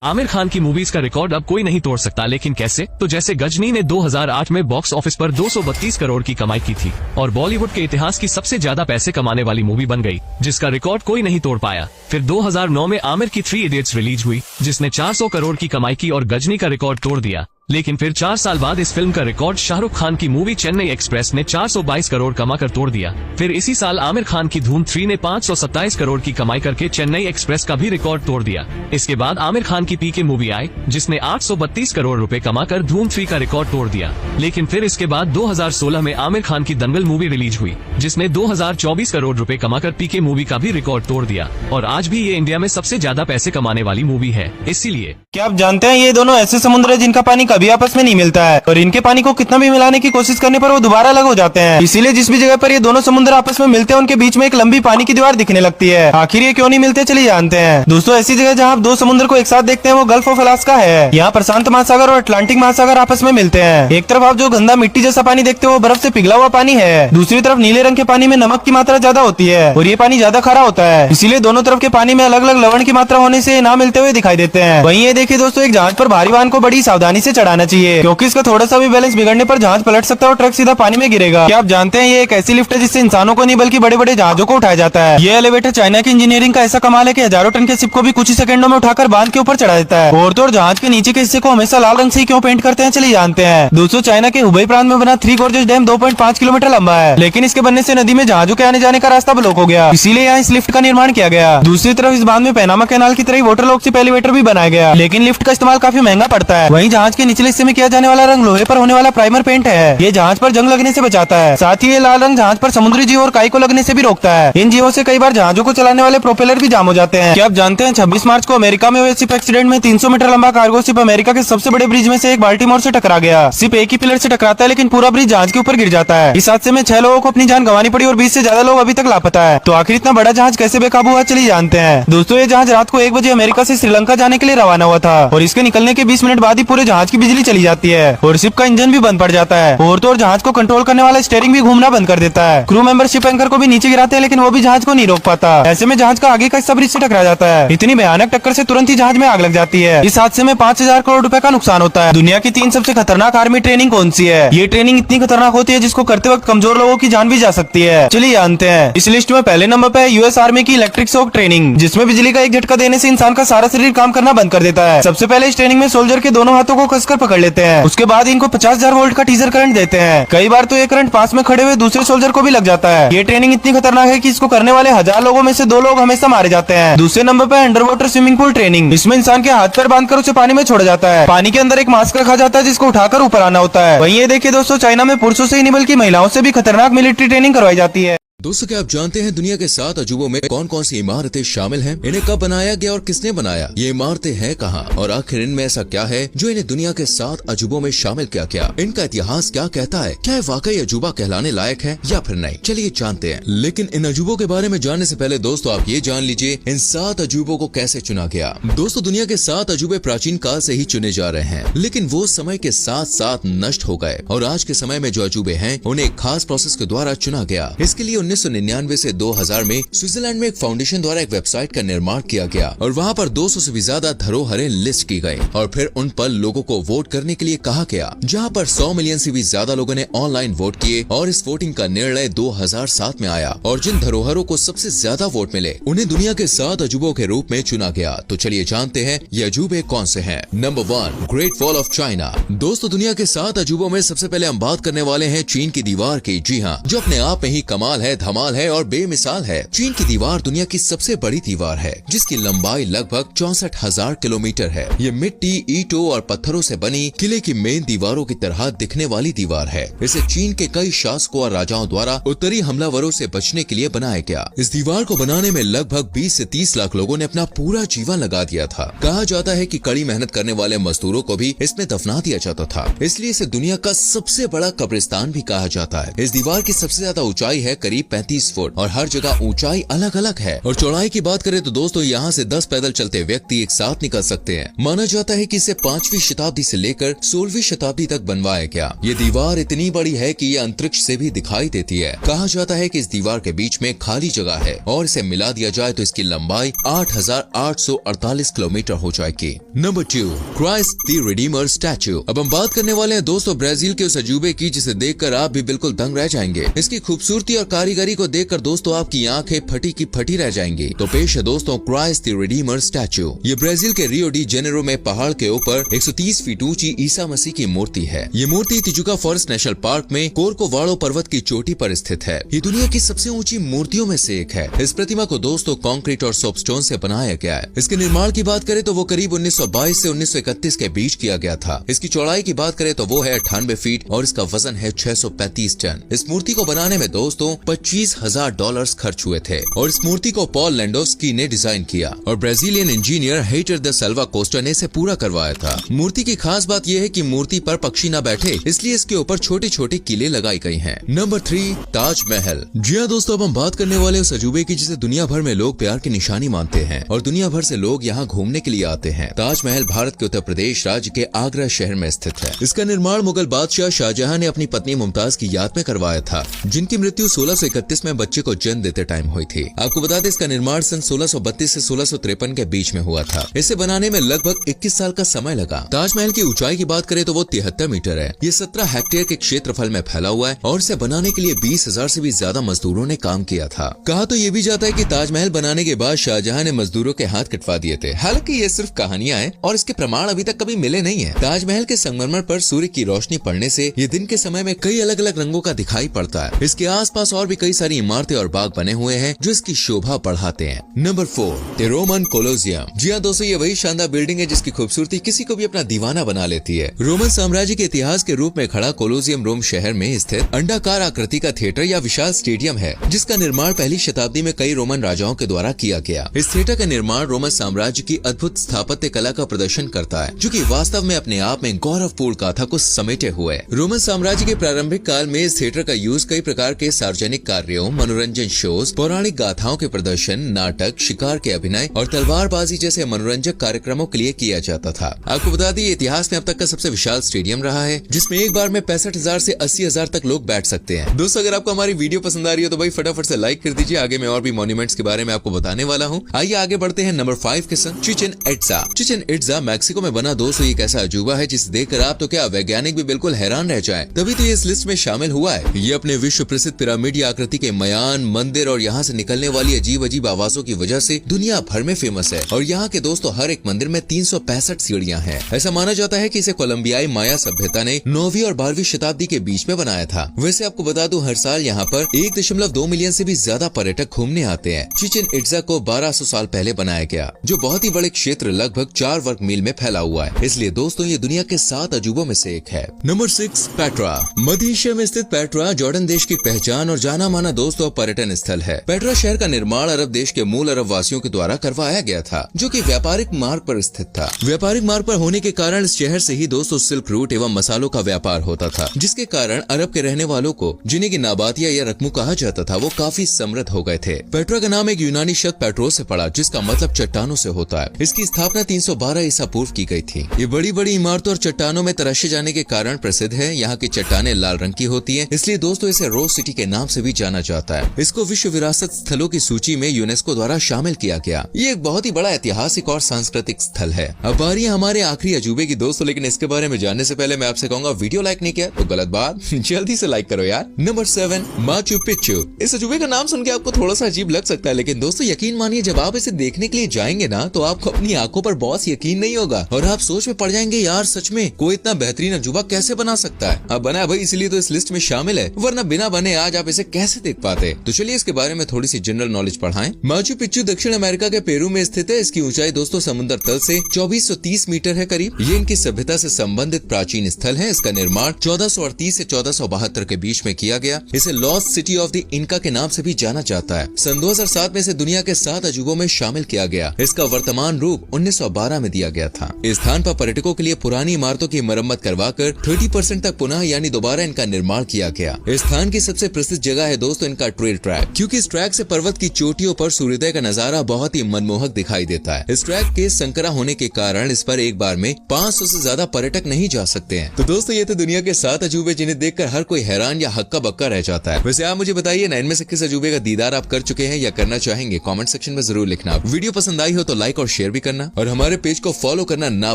आमिर खान की मूवीज का रिकॉर्ड अब कोई नहीं तोड़ सकता, लेकिन कैसे? तो जैसे गजनी ने 2008 में बॉक्स ऑफिस पर 232 करोड़ की कमाई की थी और बॉलीवुड के इतिहास की सबसे ज्यादा पैसे कमाने वाली मूवी बन गई, जिसका रिकॉर्ड कोई नहीं तोड़ पाया। फिर 2009 में आमिर की 3 इडियट्स रिलीज हुई, जिसने 400 करोड़ की कमाई की और गजनी का रिकॉर्ड तोड़ दिया। लेकिन फिर 4 साल बाद इस फिल्म का रिकॉर्ड शाहरुख खान की मूवी चेन्नई एक्सप्रेस ने 422 करोड़ कमाकर तोड़ दिया। फिर इसी साल आमिर खान की धूम 3 ने 527 करोड़ की कमाई करके चेन्नई एक्सप्रेस का भी रिकॉर्ड तोड़ दिया। इसके बाद आमिर खान की पीके मूवी आई, जिसने 832 करोड़ रुपए कमाकर धूम 3 का रिकॉर्ड तोड़ दिया। लेकिन फिर इसके बाद 2016 में आमिर खान की दंगल मूवी रिलीज हुई, जिसने 2024 करोड़ रुपए कमाकर पीके मूवी का भी रिकॉर्ड तोड़ दिया और आज भी ये इंडिया में सबसे ज्यादा पैसे कमाने वाली मूवी है। इसीलिए क्या आप जानते हैं ये दोनों ऐसे समुद्र है जिनका पानी कभी कभी आपस में नहीं मिलता है और इनके पानी को कितना भी मिलाने की कोशिश करने पर वो दोबारा अलग हो जाते हैं। इसीलिए जिस भी जगह पर ये दोनों समुद्र आपस में मिलते हैं उनके बीच में एक लंबी पानी की दीवार दिखने लगती है। आखिर ये क्यों नहीं मिलते चलिए जानते हैं। दोस्तों ऐसी जगह जहाँ आप दो समुद्र को एक साथ देखते हैं वो गल्फ ऑफ अलास्का है। यहाँ प्रशांत महासागर और अटलांटिक महासागर आपस में मिलते हैं। एक तरफ आप जो गंदा मिट्टी जैसा पानी देखते हो वो बर्फ से पिघला हुआ पानी है, दूसरी तरफ नीले रंग के पानी में नमक की मात्रा ज्यादा होती है और ये पानी ज्यादा खारा होता है। इसीलिए दोनों तरफ के पानी में अलग अलग लवण की मात्रा होने से ना मिलते हुए दिखाई देते हैं। वहीं ये देखिए दोस्तों, एक जहाज पर भारी वाहन को बड़ी सावधानी से चढ़ाना चाहिए क्योंकि इसका थोड़ा सा भी बैलेंस बिगड़ने पर जहाज पलट सकता है और ट्रक सीधा पानी में गिरेगा। क्या आप जानते हैं ये एक ऐसी लिफ्ट है जिससे इंसानों को नहीं बल्कि बड़े बड़े जहाजों को उठाया जाता है। ये एलिवेटर चाइना की इंजीनियरिंग का ऐसा कमाल है कि हजारों टन के शिप को भी कुछ ही सेकंडों में उठाकर बांध के ऊपर चढ़ा देता है। और तो और जहाज के नीचे के हिस्से को हमेशा लाल रंग से ही क्यों पेंट करते हैं चलिए जानते हैं। दोस्तों चाइना के हुबई प्रांत में बना थ्री गॉर्जेस डैम 2.5 किलोमीटर लंबा है, लेकिन इसके बनने से नदी में जहाजों के आने जाने का रास्ता ब्लॉक हो गया, इसीलिए यहाँ इस लिफ्ट का निर्माण किया गया। दूसरी तरफ इस बांध में पैनामा कैनाल की तरह वाटर लॉक से एलिवेटर भी बनाया गया, लेकिन लिफ्ट का इस्तेमाल काफी महंगा पड़ता है। वहीं जहाज के निचले हिस्से में किया जाने वाला रंग लोहे पर होने वाला प्राइमर पेंट है। ये जहाज पर जंग लगने से बचाता है, साथ ही ये लाल रंग जहाज पर समुद्री जीव और काई को लगने से भी रोकता है। इन जीवों से कई बार जहाजों को चलाने वाले प्रोपेलर भी जाम हो जाते हैं। क्या आप जानते हैं 26 मार्च को अमेरिका में हुए शिप एक्सीडेंट में 300 मीटर लंबा कार्गो शिप अमेरिका के सबसे बड़े ब्रिज में से एक बाल्टीमोर से टकरा गया। शिप एक ही पिलर से टकराता है लेकिन पूरा ब्रिज जहाज के ऊपर गिर जाता है। इस हादसे में 6 लोगों को अपनी जान गंवानी पड़ी और 20 से ज्यादा लोग अभी तक लापता है। तो आखिर इतना बड़ा जहाज कैसे बेकाबू हुआ चलिए जानते हैं। दोस्तों ये जहाज रात को 1 बजे अमेरिका से श्रीलंका जाने के लिए रवाना हुआ था और इसके निकलने के 20 मिनट बाद ही पूरे जहाज की बिजली चली जाती है और शिप का इंजन भी बंद पड़ जाता है। और तो और जहाज को कंट्रोल करने वाला स्टीयरिंग भी घूमना बंद कर देता है। क्रू मेंबर शिप एंकर को भी नीचे गिराते हैं लेकिन वो भी जहाज को नहीं रोक पाता। ऐसे में जहाज का आगे का हिस्सा ब्रिज से टकरा जाता है। इतनी भयानक टक्कर से तुरंत ही जहाज में आग लग जाती है। इस हादसे में 5000 करोड़ रुपए का नुकसान होता है। दुनिया की 3 सबसे खतरनाक आर्मी ट्रेनिंग कौन सी है? ये ट्रेनिंग इतनी खतरनाक होती है जिसको करते वक्त कमजोर लोगों की जान भी जा सकती है। चलिए जानते हैं। इस लिस्ट में पहले नंबर पे है यूएस आर्मी की इलेक्ट्रिक शॉक ट्रेनिंग, जिसमें बिजली का एक झटका देने से इंसान का सारा शरीर काम करना बंद कर देता है। सबसे पहले इस ट्रेनिंग में सोल्जर के दोनों हाथों को कसकर पकड़ लेते हैं। उसके बाद इनको 50,000 वोल्ट का टीजर करंट देते हैं। कई बार तो ये करंट पास में खड़े हुए दूसरे सोल्जर को भी लग जाता है। ये ट्रेनिंग इतनी खतरनाक है कि इसको करने वाले 1000 लोगों में से 2 लोग हमेशा मारे जाते हैं। दूसरे नंबर पे under water swimming pool training. इसमें इंसान के हाथ पैर बांधकर उसे पानी में छोड़ा जाता है। पानी के अंदर एक मास्क रखा जाता है जिसको उठाकर ऊपर आना होता है। वहीं ये देखिए दोस्तों, चाइना में पुरुषों से ही नहीं बल्कि महिलाओं से भी खतरनाक मिलिट्री ट्रेनिंग करवाई जाती है। दोस्तों क्या आप जानते हैं दुनिया के 7 अजूबों में कौन कौन सी इमारतें शामिल हैं? इन्हें कब बनाया गया और किसने बनाया? ये इमारतें हैं कहाँ और आखिर इनमें ऐसा क्या है जो इन्हें दुनिया के 7 अजूबों में शामिल किया गया? इनका इतिहास क्या कहता है? क्या ये वाकई अजूबा कहलाने लायक है या फिर नहीं? चलिए जानते हैं। लेकिन इन अजूबों के बारे में जानने से पहले दोस्तों आप ये जान लीजिए इन 7 अजूबों को कैसे चुना गया। दोस्तों दुनिया के 7 अजूबे प्राचीन काल से ही चुने जा रहे हैं, लेकिन वो समय के साथ साथ नष्ट हो गए और आज के समय में जो अजूबे हैं उन्हें एक खास प्रोसेस के द्वारा चुना गया। इसके लिए 1999 से 2000 में स्विट्जरलैंड में एक फाउंडेशन द्वारा एक वेबसाइट का निर्माण किया गया और वहाँ पर 200 से भी ज्यादा धरोहरें लिस्ट की गई और फिर उन पर लोगों को वोट करने के लिए कहा गया, जहाँ पर 100 मिलियन से भी ज्यादा लोगों ने ऑनलाइन वोट किए और इस वोटिंग का निर्णय 2007 में आया और जिन धरोहरों को सबसे ज्यादा वोट मिले उन्हें दुनिया के 7 अजूबों के रूप में चुना गया। तो चलिए जानते हैं ये अजूबे कौन से हैं। Number 1, great wall of China. दोस्तों दुनिया के 7 अजूबों में सबसे पहले हम बात करने वाले हैं चीन की दीवार की। जी हाँ, जो अपने आप में ही कमाल है, धमाल है और बेमिसाल है। चीन की दीवार दुनिया की सबसे बड़ी दीवार है जिसकी लंबाई लगभग 64,000 किलोमीटर है। ये मिट्टी, ईंटों और पत्थरों से बनी किले की मेन दीवारों की तरह दिखने वाली दीवार है। इसे चीन के कई शासकों और राजाओं द्वारा उत्तरी हमलावरों से बचने के लिए बनाया गया। इस दीवार को बनाने में लगभग 20 से 30 लाख लोगों ने अपना पूरा जीवन लगा दिया था। कहा जाता है कि कड़ी मेहनत करने वाले मजदूरों को भी इसमें दफना दिया जाता था, इसलिए इसे दुनिया का सबसे बड़ा कब्रिस्तान भी कहा जाता है। इस दीवार की सबसे ज्यादा ऊंचाई है करीब 35 फुट और हर जगह ऊंचाई अलग अलग है। और चौड़ाई की बात करें तो दोस्तों यहाँ से 10 पैदल चलते व्यक्ति एक साथ निकल सकते हैं। माना जाता है कि इसे 5वीं शताब्दी से लेकर 16वीं शताब्दी तक बनवाया गया। ये दीवार इतनी बड़ी है कि ये अंतरिक्ष से भी दिखाई देती है। कहा जाता है कि इस दीवार के बीच में खाली जगह है और इसे मिला दिया जाए तो इसकी लंबाई 8,848 किलोमीटर हो जाएगी। Number 2, Christ the Redeemer statue. अब हम बात करने वाले हैं दोस्तों ब्राजील के उस अजूबे की जिसे देखकर आप भी बिल्कुल दंग रह जाएंगे। इसकी खूबसूरती और कारीगरी को देखकर दोस्तों आपकी आंखें फटी की फटी रह जाएंगी। तो पेश है दोस्तों क्राइस्ट द रिडीमर स्टैचू। ये ब्राजील के रियो डी जेनेरो में पहाड़ के ऊपर 130 फीट ऊंची ईसा मसीह की मूर्ति है। ये मूर्ति तिजुका फॉरेस्ट नेशनल पार्क में कोरकोवाड़ो पर्वत की चोटी पर स्थित है। ये दुनिया की सबसे ऊंची मूर्तियों में से एक है। इस प्रतिमा को दोस्तों कंक्रीट और सोपस्टोन से बनाया गया है। इसके निर्माण की बात करें तो वो करीब 1922 से 1931 के बीच किया गया था। इसकी चौड़ाई की बात करें तो वो है 98 फीट और इसका वजन है 635 टन। इस मूर्ति को बनाने में दोस्तों $25,000 खर्च हुए थे और इस मूर्ति को पॉल लैंडोव्स्की ने डिजाइन किया और Brazilian engineer Hector the Silva Costa ने इसे पूरा करवाया था। मूर्ति की खास बात यह है कि मूर्ति पर पक्षी न बैठे, इसलिए इसके ऊपर छोटे छोटे किले लगाई गई हैं। नंबर 3, ताजमहल। जी हाँ दोस्तों, अब हम बात करने वाले उस अजूबे की जिसे दुनिया भर में लोग प्यार की निशानी मानते हैं और दुनिया भर से लोग यहाँ घूमने के लिए आते हैं। ताजमहल भारत के उत्तर प्रदेश राज्य के आगरा शहर में स्थित है। इसका निर्माण मुगल बादशाह शाहजहां ने अपनी पत्नी मुमताज की याद में करवाया था, जिनकी मृत्यु 1631 में बच्चे को जन्म देते टाइम हुई थी। आपको बता दें, इसका निर्माण सन 1632 से 1653 के बीच में हुआ था। इसे बनाने में लगभग 21 साल का समय लगा। ताजमहल की ऊंचाई की बात करें तो वो 73 मीटर है। ये 17 हेक्टेयर के क्षेत्रफल में फैला हुआ है और इसे बनाने के लिए 20,000 से भी ज्यादा मजदूरों ने काम किया था। कहा तो ये भी जाता है कि ताजमहल बनाने के बाद शाहजहां ने मजदूरों के हाथ कटवा दिए थे। हालांकि ये सिर्फ कहानियां हैं और इसके प्रमाण अभी तक कभी मिले नहीं है। ताजमहल के संगमरमर पर सूर्य की रोशनी पड़ने से ये दिन के समय में कई अलग अलग रंगों का दिखाई पड़ता है। इसके आसपास और भी कई सारी इमारतें और बाग बने हुए हैं जो इसकी शोभा बढ़ाते हैं। Number 4, the Roman Colosseum. जी हाँ दोस्तों, ये वही शानदार बिल्डिंग है जिसकी खूबसूरती किसी को भी अपना दीवाना बना लेती है। रोमन साम्राज्य के इतिहास के रूप में खड़ा कोलोसियम रोम शहर में स्थित अंडाकार आकृति का थिएटर या विशाल स्टेडियम है, जिसका निर्माण पहली शताब्दी में कई रोमन राजाओं के द्वारा किया गया। इस थिएटर का निर्माण रोमन साम्राज्य की अद्भुत स्थापत्य कला का प्रदर्शन करता है, जो कि वास्तव में अपने आप में गौरवपूर्ण गाथा को समेटे हुए। रोमन साम्राज्य के प्रारंभिक काल में इस थिएटर का यूज कई प्रकार के सार्वजनिक कार्यों, मनोरंजन शोज, पौराणिक गाथाओं के प्रदर्शन, नाटक, शिकार के अभिनय और तलवारबाजी जैसे मनोरंजक कार्यक्रमों के लिए किया जाता था। आपको बता दें, इतिहास में अब तक का सबसे विशाल स्टेडियम रहा है, जिसमें एक बार में 65,000 से 80,000 तक लोग बैठ सकते हैं। दोस्तों, अगर आपको हमारी वीडियो पसंद आ रही हो तो भाई फटाफट से लाइक कर दीजिए। आगे मैं और भी मॉन्यूमेंट्स के बारे में आपको बताने वाला हूँ। आइए आगे बढ़ते हैं नंबर 5 के संग Chichen Itza. Chichen Itza Mexico में बना दोस्तों एक ऐसा अजूबा है जिसे देखकर आप तो क्या वैज्ञानिक भी बिल्कुल हैरान रह जाएं। तभी तो ये इस लिस्ट में शामिल हुआ है। ये अपने विश्व प्रसिद्ध पिरामिड आकृति के मयान, मंदिर और यहाँ से निकलने वाली अजीब अजीब आवाजों की वजह से दुनिया भर में फेमस है। और यहाँ के दोस्तों हर एक मंदिर में 365 सीढ़ियाँ हैं। ऐसा माना जाता है कि इसे कोलंबियाई माया सभ्यता ने 9वीं और 12वीं शताब्दी के बीच में बनाया था। वैसे आपको बता दूं, हर साल यहाँ पर 1.2 मिलियन से भी ज्यादा पर्यटक घूमने आते हैं। चिचेन इट्जा को 1200 साल पहले बनाया गया, जो बहुत ही बड़े क्षेत्र लगभग 4 वर्ग मील में फैला हुआ है। इसलिए दोस्तों ये दुनिया के 7 अजूबों में से एक है। Number 6, Petra. मध्य एशिया में स्थित पेट्रा जॉर्डन देश की पहचान और जाना माना दोस्तों पर्यटन स्थल है। पेट्रा शहर का निर्माण अरब देश के मूल अरब वासियों के द्वारा करवाया गया था, जो कि व्यापारिक मार्ग पर स्थित था। व्यापारिक मार्ग पर होने के कारण इस शहर से ही दोस्तों सिल्क रूट एवं मसालों का व्यापार होता था, जिसके कारण अरब के रहने वालों को, जिन्हें की नाबातिया या रकमू कहा जाता था, वो काफी समृद्ध हो गए थे। पेट्रा का नाम एक यूनानी शब्द पेट्रोस से पड़ा, जिसका मतलब चट्टानों से होता है। इसकी स्थापना 312 ईसा पूर्व की गई थी। ये बड़ी बड़ी इमारतों और चट्टानों में तराशे जाने के कारण प्रसिद्ध है। यहाँ की चट्टानें लाल रंग की होती है, इसलिए दोस्तों इसे रोज सिटी के नाम से भी जाना जाता है। इसको विश्व विरासत स्थलों की सूची में यूनेस्को द्वारा शामिल किया गया। ये एक बहुत ही बड़ा ऐतिहासिक और सांस्कृतिक स्थल है। अब बारी है हमारे आखिरी अजूबे की दोस्तों, लेकिन इसके बारे में जानने से पहले मैं आपसे कहूंगा, वीडियो लाइक नहीं किया तो गलत बात, जल्दी से लाइक करो यार। Number 7, Machu Picchu. इस अजूबे का नाम सुन के आपको थोड़ा सा अजीब लग सकता है, लेकिन दोस्तों यकीन मानिए, जब आप इसे देखने के लिए जाएंगे ना, तो आपको अपनी आंखों पर बहुत यकीन नहीं होगा और आप सोच में पड़ जाएंगे, यार सच में कोई इतना बेहतरीन अजूबा कैसे बना सकता है। अब बना भाई, इसीलिए तो इस लिस्ट में शामिल है, वरना बिना बने आज आप इसे कैसे देख पाते। तो चलिए इसके बारे में थोड़ी सी जनरल नॉलेज पढ़ाएं। माचू पिच्चू दक्षिण अमेरिका के पेरू में स्थित है। इसकी ऊंचाई दोस्तों समुद्र तल से 2430 मीटर है करीब। ये इनकी सभ्यता से संबंधित प्राचीन स्थल है। इसका निर्माण 1438 से 1472 के बीच में किया गया। इसे लॉस्ट सिटी ऑफ द इनका के नाम से भी जाना जाता है। सन 2007 में इसे दुनिया के 7 अजूबों में शामिल किया गया। इसका वर्तमान रूप 1912 में दिया गया था। इस स्थान पर पर्यटकों के लिए पुरानी इमारतों की मरम्मत करवाकर 30% तक पुनः यानी दोबारा इनका निर्माण किया गया। इस स्थान की सबसे प्रसिद्ध जगह है दोस्तों इनका ट्रेल ट्रैक, क्योंकि इस ट्रैक से पर्वत की चोटियों पर सूर्योदय का नजारा बहुत ही मनमोहक दिखाई देता है। इस ट्रैक के संकरा होने के कारण इस पर एक बार में 500 से ज्यादा पर्यटक नहीं जा सकते हैं। तो दोस्तों ये थे दुनिया के 7 अजूबे, जिन्हें देखकर हर कोई हैरान या हक्का बक्का रह जाता है। वैसे आप मुझे बताइए ना, इनमें से किस अजूबे का दीदार आप कर चुके हैं या करना चाहेंगे? कमेंट सेक्शन में जरूर लिखना। वीडियो पसंद आई हो तो लाइक और शेयर भी करना और हमारे पेज को फॉलो करना ना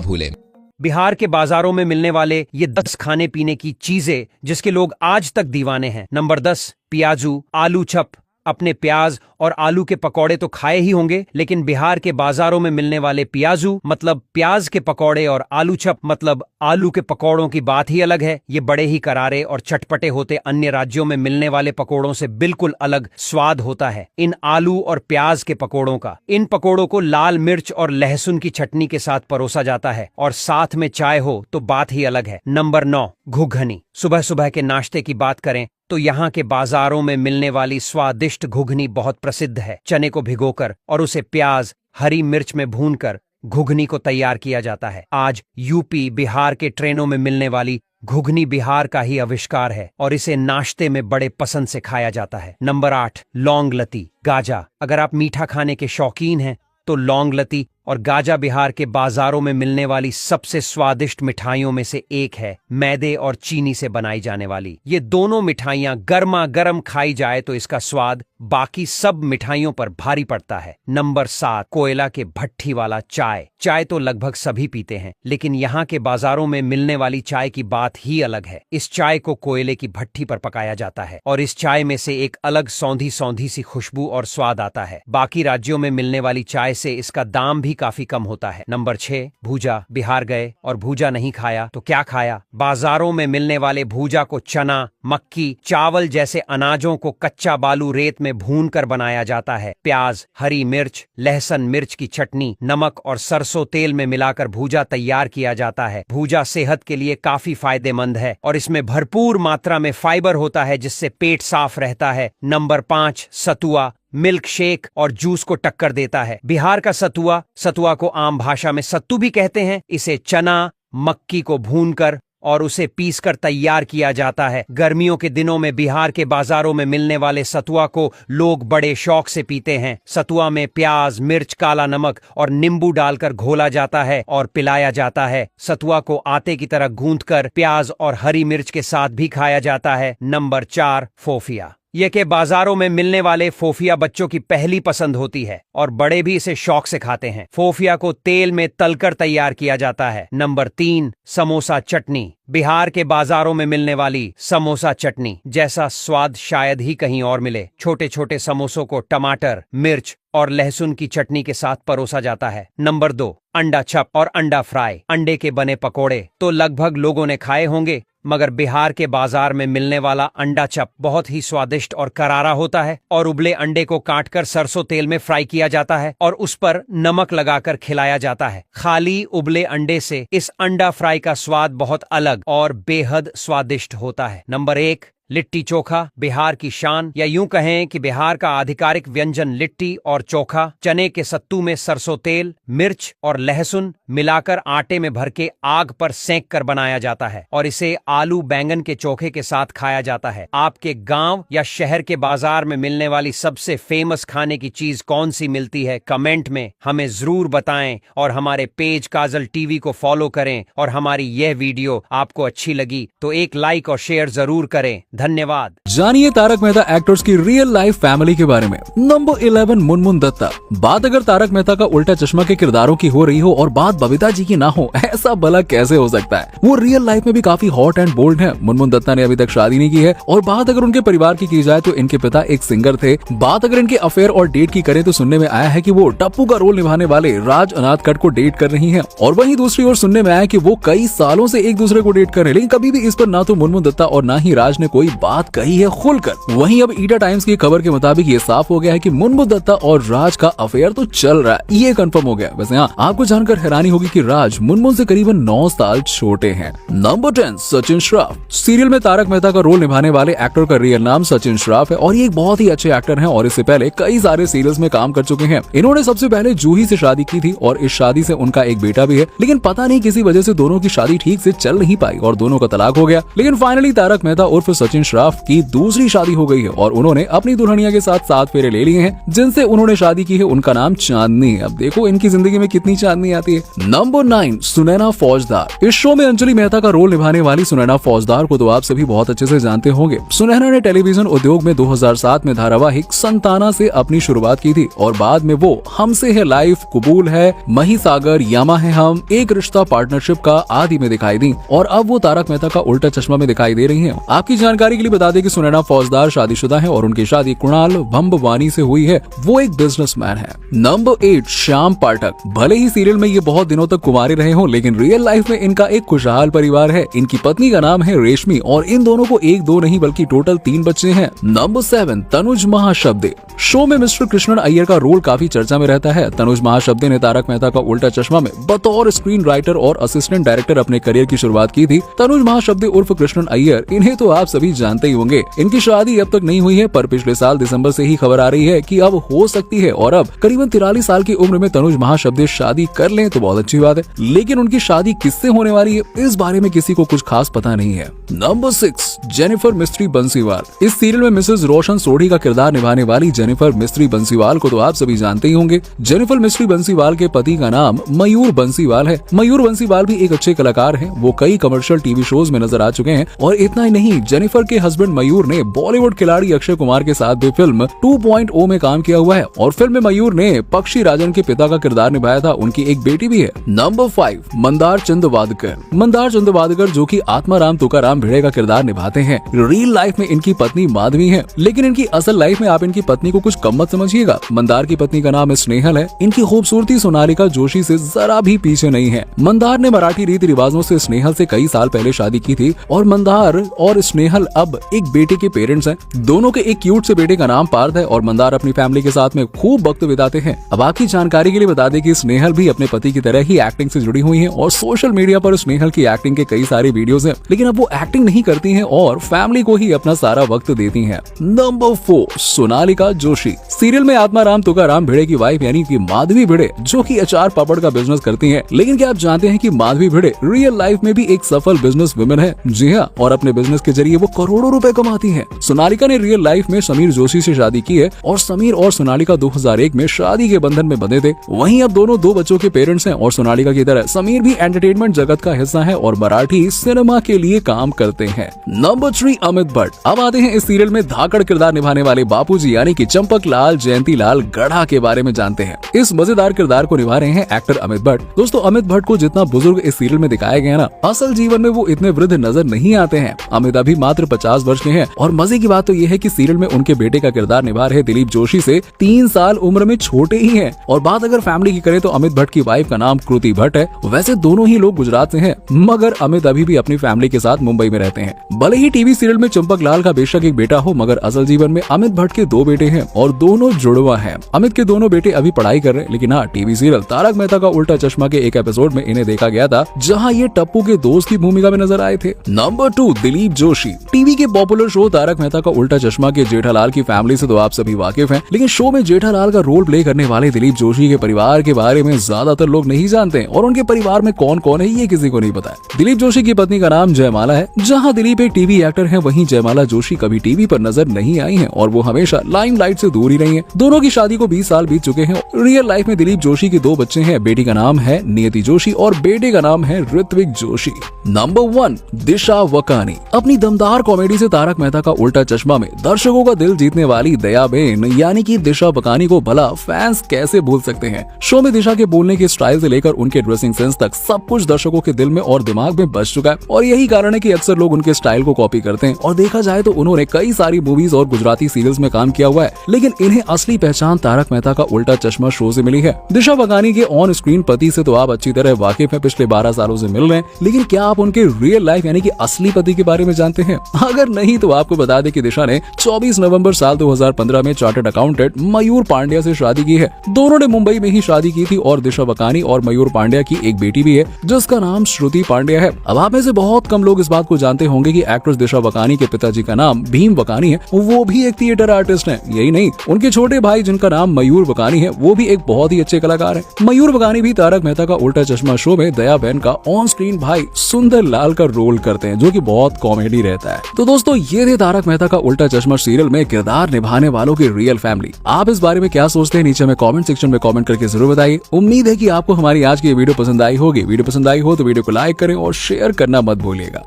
भूलें। बिहार के बाजारों में मिलने वाले ये 10 खाने पीने की चीजें जिसके लोग आज तक दीवाने हैं। नंबर 10, प्याजू, आलू चप। अपने प्याज और आलू के पकौड़े तो खाए ही होंगे, लेकिन बिहार के बाजारों में मिलने वाले प्याजू मतलब प्याज के पकौड़े और आलू चप मतलब आलू के पकौड़ों की बात ही अलग है। ये बड़े ही करारे और चटपटे होते अन्य राज्यों में मिलने वाले पकौड़ों से बिल्कुल अलग स्वाद होता है इन आलू और प्याज के पकौड़ों का। इन पकौड़ों को लाल मिर्च और लहसुन की चटनी के साथ परोसा जाता है और साथ में चाय हो तो बात ही अलग है। नंबर 9, घुघनी। सुबह सुबह के नाश्ते की बात करें तो यहाँ के बाजारों में मिलने वाली स्वादिष्ट घुघनी बहुत प्रसिद्ध है। चने को भिगोकर और उसे प्याज, हरी मिर्च में भूनकर घुघनी को तैयार किया जाता है। आज यूपी, बिहार के ट्रेनों में मिलने वाली घुघनी बिहार का ही आविष्कार है और इसे नाश्ते में बड़े पसंद से खाया जाता है। नंबर 8, लौंग लती, गाजा। अगर आप मीठा खाने के शौकीन हैं तो लौंग लती और गाजा बिहार के बाजारों में मिलने वाली सबसे स्वादिष्ट मिठाइयों में से एक है। मैदे और चीनी से बनाई जाने वाली ये दोनों मिठाइयां गर्मा गर्म खाई जाए तो इसका स्वाद बाकी सब मिठाइयों पर भारी पड़ता है। नंबर 7, कोयला के भट्ठी वाला चाय। चाय तो लगभग सभी पीते हैं, लेकिन यहाँ के बाजारों में मिलने वाली चाय की बात ही अलग है। इस चाय को कोयले की भट्ठी पर पकाया जाता है और इस चाय में से एक अलग सौंधी सौंधी सी खुशबू और स्वाद आता है। बाकी राज्यों में मिलने वाली चाय से इसका दाम भी काफी कम होता है। नंबर 6, भूजा। बिहार गए और भूजा नहीं खाया तो क्या खाया? बाजारों में मिलने वाले भूजा को चना, मक्की, चावल जैसे अनाजों को कच्चा बालू रेत में भूनकर बनाया जाता है। प्याज, हरी मिर्च, लहसुन मिर्च की चटनी, नमक और सरसों तेल में मिलाकर भूजा तैयार किया जाता है। भूजा सेहत के लिए काफी फायदेमंद है और इसमें भरपूर मात्रा में फाइबर होता है जिससे पेट साफ रहता है। नंबर 5, सतुआ। मिल्क शेक और जूस को टक्कर देता है। बिहार का सतुआ को आम भाषा में सत्तू भी कहते हैं। इसे चना, मक्की को भूनकर और उसे पीसकर तैयार किया जाता है। गर्मियों के दिनों में बिहार के बाजारों में मिलने वाले सतुआ को लोग बड़े शौक से पीते हैं। सतुआ में प्याज, मिर्च, काला नमक और नींबू डालकर घोला जाता है और पिलाया जाता है। सतुआ को आटे की तरह गूंथकर प्याज और हरी मिर्च के साथ भी खाया जाता है। नंबर 4, फोफिया। ये के बाजारों में मिलने वाले फोफिया बच्चों की पहली पसंद होती है और बड़े भी इसे शौक से खाते हैं। फोफिया को तेल में तलकर तैयार किया जाता है। नंबर 3, समोसा चटनी। बिहार के बाजारों में मिलने वाली समोसा चटनी जैसा स्वाद शायद ही कहीं और मिले। छोटे छोटे समोसों को टमाटर, मिर्च और लहसुन की चटनी के साथ परोसा जाता है। नंबर 2, अंडा चप और अंडा फ्राई। अंडे के बने पकोड़े तो लगभग लोगों ने खाए होंगे, मगर बिहार के बाजार में मिलने वाला अंडा चप बहुत ही स्वादिष्ट और करारा होता है और उबले अंडे को काटकर सरसों तेल में फ्राई किया जाता है और उस पर नमक लगाकर खिलाया जाता है। खाली उबले अंडे से इस अंडा फ्राई का स्वाद बहुत अलग और बेहद स्वादिष्ट होता है। नंबर 1, लिट्टी चोखा। बिहार की शान, या यूं कहें कि बिहार का आधिकारिक व्यंजन लिट्टी और चोखा चने के सत्तू में सरसों तेल, मिर्च और लहसुन मिलाकर आटे में भर के आग पर सेंक कर बनाया जाता है और इसे आलू बैंगन के चोखे के साथ खाया जाता है। आपके गांव या शहर के बाजार में मिलने वाली सबसे फेमस खाने की चीज कौन सी मिलती है? कमेंट में हमें जरूर बताएं और हमारे पेज काजल टीवी को फॉलो करें। और हमारी यह वीडियो आपको अच्छी लगी तो एक लाइक और शेयर जरूर करें। धन्यवाद। जानिए तारक मेहता एक्टर्स की रियल लाइफ फैमिली के बारे में। नंबर 11, मुनमुन दत्ता। बात अगर तारक मेहता का उल्टा चश्मा के किरदारों की हो रही हो और बात बबीता जी की ना हो, ऐसा भला कैसे हो सकता है? वो रियल लाइफ में भी काफी हॉट एंड बोल्ड है। मुनमुन दत्ता ने अभी तक शादी नहीं की है और बात अगर उनके परिवार की जाए तो इनके पिता एक सिंगर थे। बात अगर इनके अफेयर और डेट की करें तो सुनने में आया है कि वो टप्पू का रोल निभाने वाले राज अनाथकट को डेट कर रही है और वहीं दूसरी ओर सुनने में आया कि वो कई सालों से एक दूसरे को डेट कर रहे हैं, लेकिन कभी भी इस पर ना तो मुनमुन दत्ता और ना ही राज ने कोई बात कही है खुलकर। वहीं अब ईटा टाइम्स की खबर के मुताबिक ये साफ हो गया है कि मुनमुन दत्ता और राज का अफेयर तो चल रहा है, ये कंफर्म हो गया। वैसे हाँ, आपको जानकर हैरानी होगी कि राज मुनमुन से करीबन 9 साल छोटे हैं। नंबर 10, सचिन श्रॉफ। सीरियल में तारक मेहता का रोल निभाने वाले एक्टर का रियल नाम सचिन श्रॉफ है और ये एक बहुत ही अच्छे एक्टर हैं और इससे पहले कई सारे सीरियल्स में काम कर चुके हैं। इन्होंने सबसे पहले जूही से शादी की थी और इस शादी से उनका एक बेटा भी है, लेकिन पता नहीं किसी वजह से दोनों की शादी ठीक से चल नहीं पाई और दोनों का तलाक हो गया। लेकिन फाइनली तारक मेहता उर्फ सचिन श्रॉफ की दूसरी शादी हो गई है और उन्होंने अपनी दुल्हनिया के साथ 7 फेरे ले लिए हैं जिनसे उन्होंने शादी की है। उनका नाम चांदनी है। अब देखो इनकी जिंदगी में कितनी चांदनी आती है। नंबर 9, सुनैना फौजदार। इस शो में अंजलि मेहता का रोल निभाने वाली सुनैना फौजदार को तो आप सभी बहुत अच्छे से जानते होंगे। सुनैना ने टेलीविजन उद्योग में 2007 में धारावाहिक संताना से अपनी शुरुआत की थी और बाद में वो हमसे है लाइफ, कबूल है, महिसागर, यामा है हम, एक रिश्ता, पार्टनरशिप का आदि में दिखाई दी और अब वो तारक मेहता का उल्टा चश्मा में दिखाई दे रही है। आपकी जानकारी के लिए बता दें कि सुनैना फौजदार शादीशुदा है और उनकी शादी कुणाल भंबवानी से हुई है। वो एक बिजनेसमैन है। नंबर 8, श्याम पाठक। भले ही सीरियल में ये बहुत दिनों तक कुंवारे रहे हो, लेकिन रियल लाइफ में इनका एक खुशहाल परिवार है। इनकी पत्नी का नाम है रेशमी और इन दोनों को 1-2 नहीं बल्कि टोटल 3 बच्चे हैं। नंबर 7, तनुज महाशब्दे। शो में मिस्टर कृष्णन अय्यर का रोल काफी चर्चा में रहता है। तनुज महाशब्दे ने तारक मेहता का उल्टा चश्मा में बतौर स्क्रीन राइटर और असिस्टेंट डायरेक्टर अपने करियर की शुरुआत की थी। तनुज महाशब्दे उर्फ कृष्णन अय्यर, इन्हें तो आप सभी सभी जानते ही होंगे। इनकी शादी अब तक नहीं हुई है, पर पिछले साल दिसंबर से ही खबर आ रही है कि अब हो सकती है और अब करीबन 43 साल की उम्र में तनुज महाशब्दे शादी कर लें तो बहुत अच्छी बात है। लेकिन उनकी शादी किससे होने वाली है, इस बारे में किसी को कुछ खास पता नहीं है। Number 6, Jennifer mystery Bansiwal. इस सीरियल में मिसेस रोशन सोढ़ी का किरदार निभाने वाली जेनिफर मिस्ट्री बंसीवाल को तो आप सभी जानते ही होंगे। जेनिफर मिस्ट्री बंसीवाल के पति का नाम मयूर बंसीवाल है। मयूर बंसीवाल भी एक अच्छे कलाकार हैं। वो कई कमर्शियल टीवी शोज में नजर आ चुके हैं और इतना ही नहीं, जेनिफर के हस्बैंड मयूर ने बॉलीवुड खिलाड़ी अक्षय कुमार के साथ भी फिल्म 2.0 में काम किया हुआ है और फिल्म में मयूर ने पक्षी राजन के पिता का किरदार निभाया था। उनकी एक बेटी भी है। नंबर 5, मंदार चंद वादकर। मंदार चंद वादकर जो कि आत्माराम तुकाराम भिड़े का किरदार निभाते हैं। रियल लाइफ में इनकी पत्नी माधवी है, लेकिन इनकी असल लाइफ में आप इनकी पत्नी को कुछ कम मत समझिएगा। मंदार की पत्नी का नाम स्नेहल है। इनकी खूबसूरती सोनालिका जोशी से जरा भी पीछे नहीं है। मंदार ने मराठी रीति रिवाजों से स्नेहल से कई साल पहले शादी की थी और मंदार और स्नेहल अब एक बेटे के पेरेंट्स हैं। दोनों के एक क्यूट से बेटे का नाम पार्थ है और मंदार अपनी फैमिली के साथ में खूब वक्त बिताते हैं। अब आपकी जानकारी के लिए बता दें कि स्नेहल भी अपने पति की तरह ही एक्टिंग से जुड़ी हुई हैं और सोशल मीडिया पर स्नेहल की एक्टिंग के कई सारे वीडियोस हैं, लेकिन अब वो एक्टिंग नहीं करती हैं और फैमिली को ही अपना सारा वक्त देती हैं। नंबर 4, सोनालिका जोशी। सीरियल में आत्माराम तुकाराम भिड़े की वाइफ यानी कि माधवी भिड़े जो कि अचार पापड़ का बिजनेस करती हैं। लेकिन क्या आप जानते हैं कि माधवी भिड़े रियल लाइफ में भी एक सफल बिजनेस वुमेन है? जी हाँ, और अपने बिजनेस के जरिए वो करोड़ों रुपए कमाती हैं। सोनालिका ने रियल लाइफ में समीर जोशी से शादी की है और समीर और सोनालिका 2001 में शादी के बंधन में बंधे थे। वहीं अब दोनों 2 बच्चों के पेरेंट्स हैं और सोनालिका की तरह समीर भी एंटरटेनमेंट जगत का हिस्सा है और मराठी सिनेमा के लिए काम करते हैं। नंबर 3, अमित भट्ट। अब आते हैं इस सीरियल में धाकड़ किरदार निभाने वाले बापूजी यानी कि चंपक लाल जयंती लाल गढ़ा के बारे में जानते हैं। इस मजेदार किरदार को निभा रहे हैं एक्टर अमित भट्ट। दोस्तों, अमित भट्ट को जितना बुजुर्ग इस सीरियल में दिखाया गया ना, असल जीवन में वो इतने वृद्ध नजर नहीं आते हैं। अमित अभी मात्र 50 वर्ष के हैं और मजे की बात तो ये है कि सीरियल में उनके बेटे का किरदार निभा रहे दिलीप जोशी से 3 साल उम्र में छोटे ही हैं। और बात अगर फैमिली की करें तो अमित भट्ट की वाइफ का नाम कृति भट्ट है। वैसे दोनों ही लोग गुजरात से हैं, मगर अमित अभी भी अपनी फैमिली के साथ मुंबई में रहते हैं। भले ही टीवी सीरियल में चंपक लाल का बेशक एक बेटा हो, मगर असल जीवन में अमित भट्ट के 2 बेटे हैं और दोनों जुड़वा हैं। अमित के दोनों बेटे अभी पढ़ाई कर रहे हैं, लेकिन हाँ, टीवी सीरियल तारक मेहता का उल्टा चश्मा के एक एपिसोड में इन्हें देखा गया था, जहाँ ये टप्पू के दोस्त की भूमिका में नजर आए थे। नंबर 2, दिलीप जोशी। टीवी के पॉपुलर शो तारक मेहता का उल्टा चश्मा के जेठालाल की फैमिली से तो आप सभी वाकिफ हैं, लेकिन शो में जेठालाल का रोल प्ले करने वाले दिलीप जोशी के परिवार के बारे में ज्यादातर लोग नहीं जानते और उनके परिवार में कौन कौन है ये किसी को नहीं पता है। दिलीप जोशी की पत्नी का नाम जयमाला है। जहाँ दिलीप एक टीवी एक्टर है, वहीं जयमाला जोशी कभी टीवी पर नजर नहीं आई हैं और वो हमेशा लाइमलाइट से दूर ही रही हैं। दोनों की शादी को 20 साल बीत चुके हैं। रियल लाइफ में दिलीप जोशी के 2 बच्चे हैं। बेटी का नाम है नियति जोशी और बेटे का नाम है ऋत्विक जोशी। नंबर 1, दिशा वकानी। अपनी दमदार कॉमेडी से तारक मेहता का उल्टा चश्मा में दर्शकों का दिल जीतने वाली दयाबेन यानी कि दिशा वकानी को भला फैंस कैसे भूल सकते हैं। शो में दिशा के बोलने के स्टाइल से लेकर उनके ड्रेसिंग सेंस तक सब कुछ दर्शकों के दिल में और दिमाग में बस चुका है और यही कारण है कि अक्सर लोग उनके स्टाइल को कॉपी करते हैं। और देखा जाए तो उन्होंने कई सारी मूवीज और गुजराती सीरियल्स में काम किया हुआ है, लेकिन इन्हें असली पहचान तारक मेहता का उल्टा चश्मा शो से मिली है। दिशा वकानी के ऑन स्क्रीन पति से तो आप अच्छी तरह वाकिफ हैं, पिछले 12 सालों से मिल रहे हैं, लेकिन क्या आप उनके रियल लाइफ यानी कि असली पति के बारे में जानते हैं? अगर नहीं तो आपको बता दें कि दिशा ने 24 नवंबर साल 2015 में चार्टर्ड अकाउंटेंट मयूर पांड्या से शादी की है। दोनों ने मुंबई में ही शादी की थी और दिशा वकानी और मयूर पांड्या की एक बेटी भी है जिसका नाम श्रुति पांड्या है। अब आप में से बहुत कम लोग इस बात को जानते होंगे कि एक्ट्रेस दिशा वकानी के पिताजी का नाम भीम वकानी है, वो भी एक थिएटर आर्टिस्ट हैं। यही नहीं, उनके छोटे भाई जिनका नाम मयूर वकानी है वो भी एक बहुत ही अच्छे कलाकार हैं। मयूर वकानी भी तारक मेहता का उल्टा चश्मा शो में दया बहन का ऑन स्क्रीन भाई सुंदर लाल का रोल करते हैं, जो कि बहुत कॉमेडी रहता है। तो दोस्तों, ये थे तारक मेहता का उल्टा चश्मा सीरियल में किरदार निभाने वालों की रियल फैमिली। आप इस बारे में क्या सोचते हैं? नीचे में कमेंट सेक्शन में कमेंट करके जरूर बताइए। उम्मीद है कि आपको हमारी आज की वीडियो पसंद आई होगी। वीडियो पसंद आई हो तो वीडियो को लाइक करें और शेयर करना मत भूलिएगा।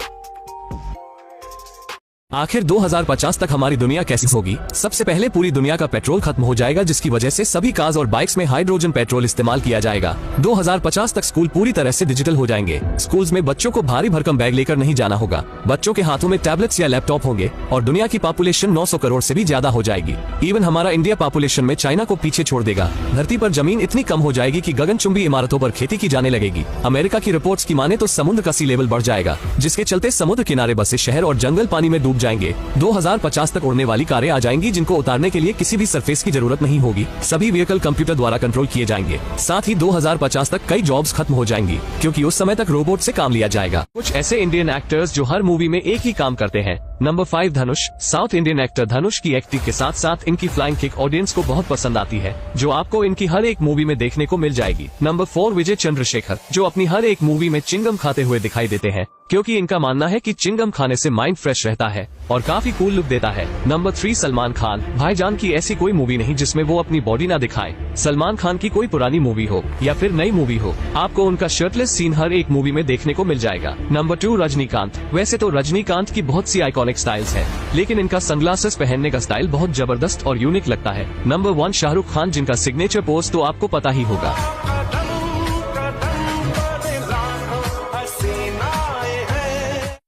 आखिर 2050 तक हमारी दुनिया कैसी होगी? सबसे पहले पूरी दुनिया का पेट्रोल खत्म हो जाएगा, जिसकी वजह से सभी कार्स और बाइक्स में हाइड्रोजन पेट्रोल इस्तेमाल किया जाएगा। 2050 तक स्कूल पूरी तरह से डिजिटल हो जाएंगे। स्कूल्स में बच्चों को भारी भरकम बैग लेकर नहीं जाना होगा। बच्चों के हाथों में टैबलेट्स या लैपटॉप होंगे और दुनिया की पॉपुलेशन 900 करोड़ से भी ज्यादा हो जाएगी। इवन हमारा इंडिया पॉपुलेशन में चाइना को पीछे छोड़ देगा। धरती पर जमीन इतनी कम हो जाएगी कि गगनचुंबी इमारतों पर खेती की जाने लगेगी। अमेरिका की रिपोर्ट्स की माने तो समुद्र का सी लेवल बढ़ जाएगा, जिसके चलते समुद्र किनारे बसे शहर और जंगल पानी में डूब जाएंगे। 2050 तक उड़ने वाली कारें आ जाएंगी, जिनको उतारने के लिए किसी भी सरफेस की जरूरत नहीं होगी। सभी व्हीकल कंप्यूटर द्वारा कंट्रोल किए जाएंगे। साथ ही 2050 तक कई जॉब्स खत्म हो जाएंगी, क्योंकि उस समय तक रोबोट से काम लिया जाएगा। कुछ ऐसे इंडियन एक्टर्स जो हर मूवी में एक ही काम करते हैं, नंबर 5 धनुष। साउथ इंडियन एक्टर धनुष की एक्टिंग के साथ साथ इनकी फ्लाइंग किक ऑडियंस को बहुत पसंद आती है, जो आपको इनकी हर एक मूवी में देखने को मिल जाएगी। नंबर 4 विजय चंद्रशेखर, जो अपनी हर एक मूवी में चिंगम खाते हुए दिखाई देते हैं, क्योंकि इनका मानना है कि चिंगम खाने से माइंड फ्रेश रहता है और काफी कूल लुक देता है। नंबर 3 सलमान खान। भाईजान की ऐसी कोई मूवी नहीं जिसमें वो अपनी बॉडी ना दिखाए। सलमान खान की कोई पुरानी मूवी हो या फिर नई मूवी हो, आपको उनका शर्टलेस सीन हर एक मूवी में देखने को मिल जाएगा। नंबर 2 रजनीकांत। वैसे तो रजनीकांत की बहुत सी आइकॉनिक स्टाइल्स है, लेकिन इनका सनग्लासेस पहनने का स्टाइल बहुत जबरदस्त और यूनिक लगता है। नंबर 1 शाहरुख खान, जिनका सिग्नेचर पोज तो आपको पता ही होगा।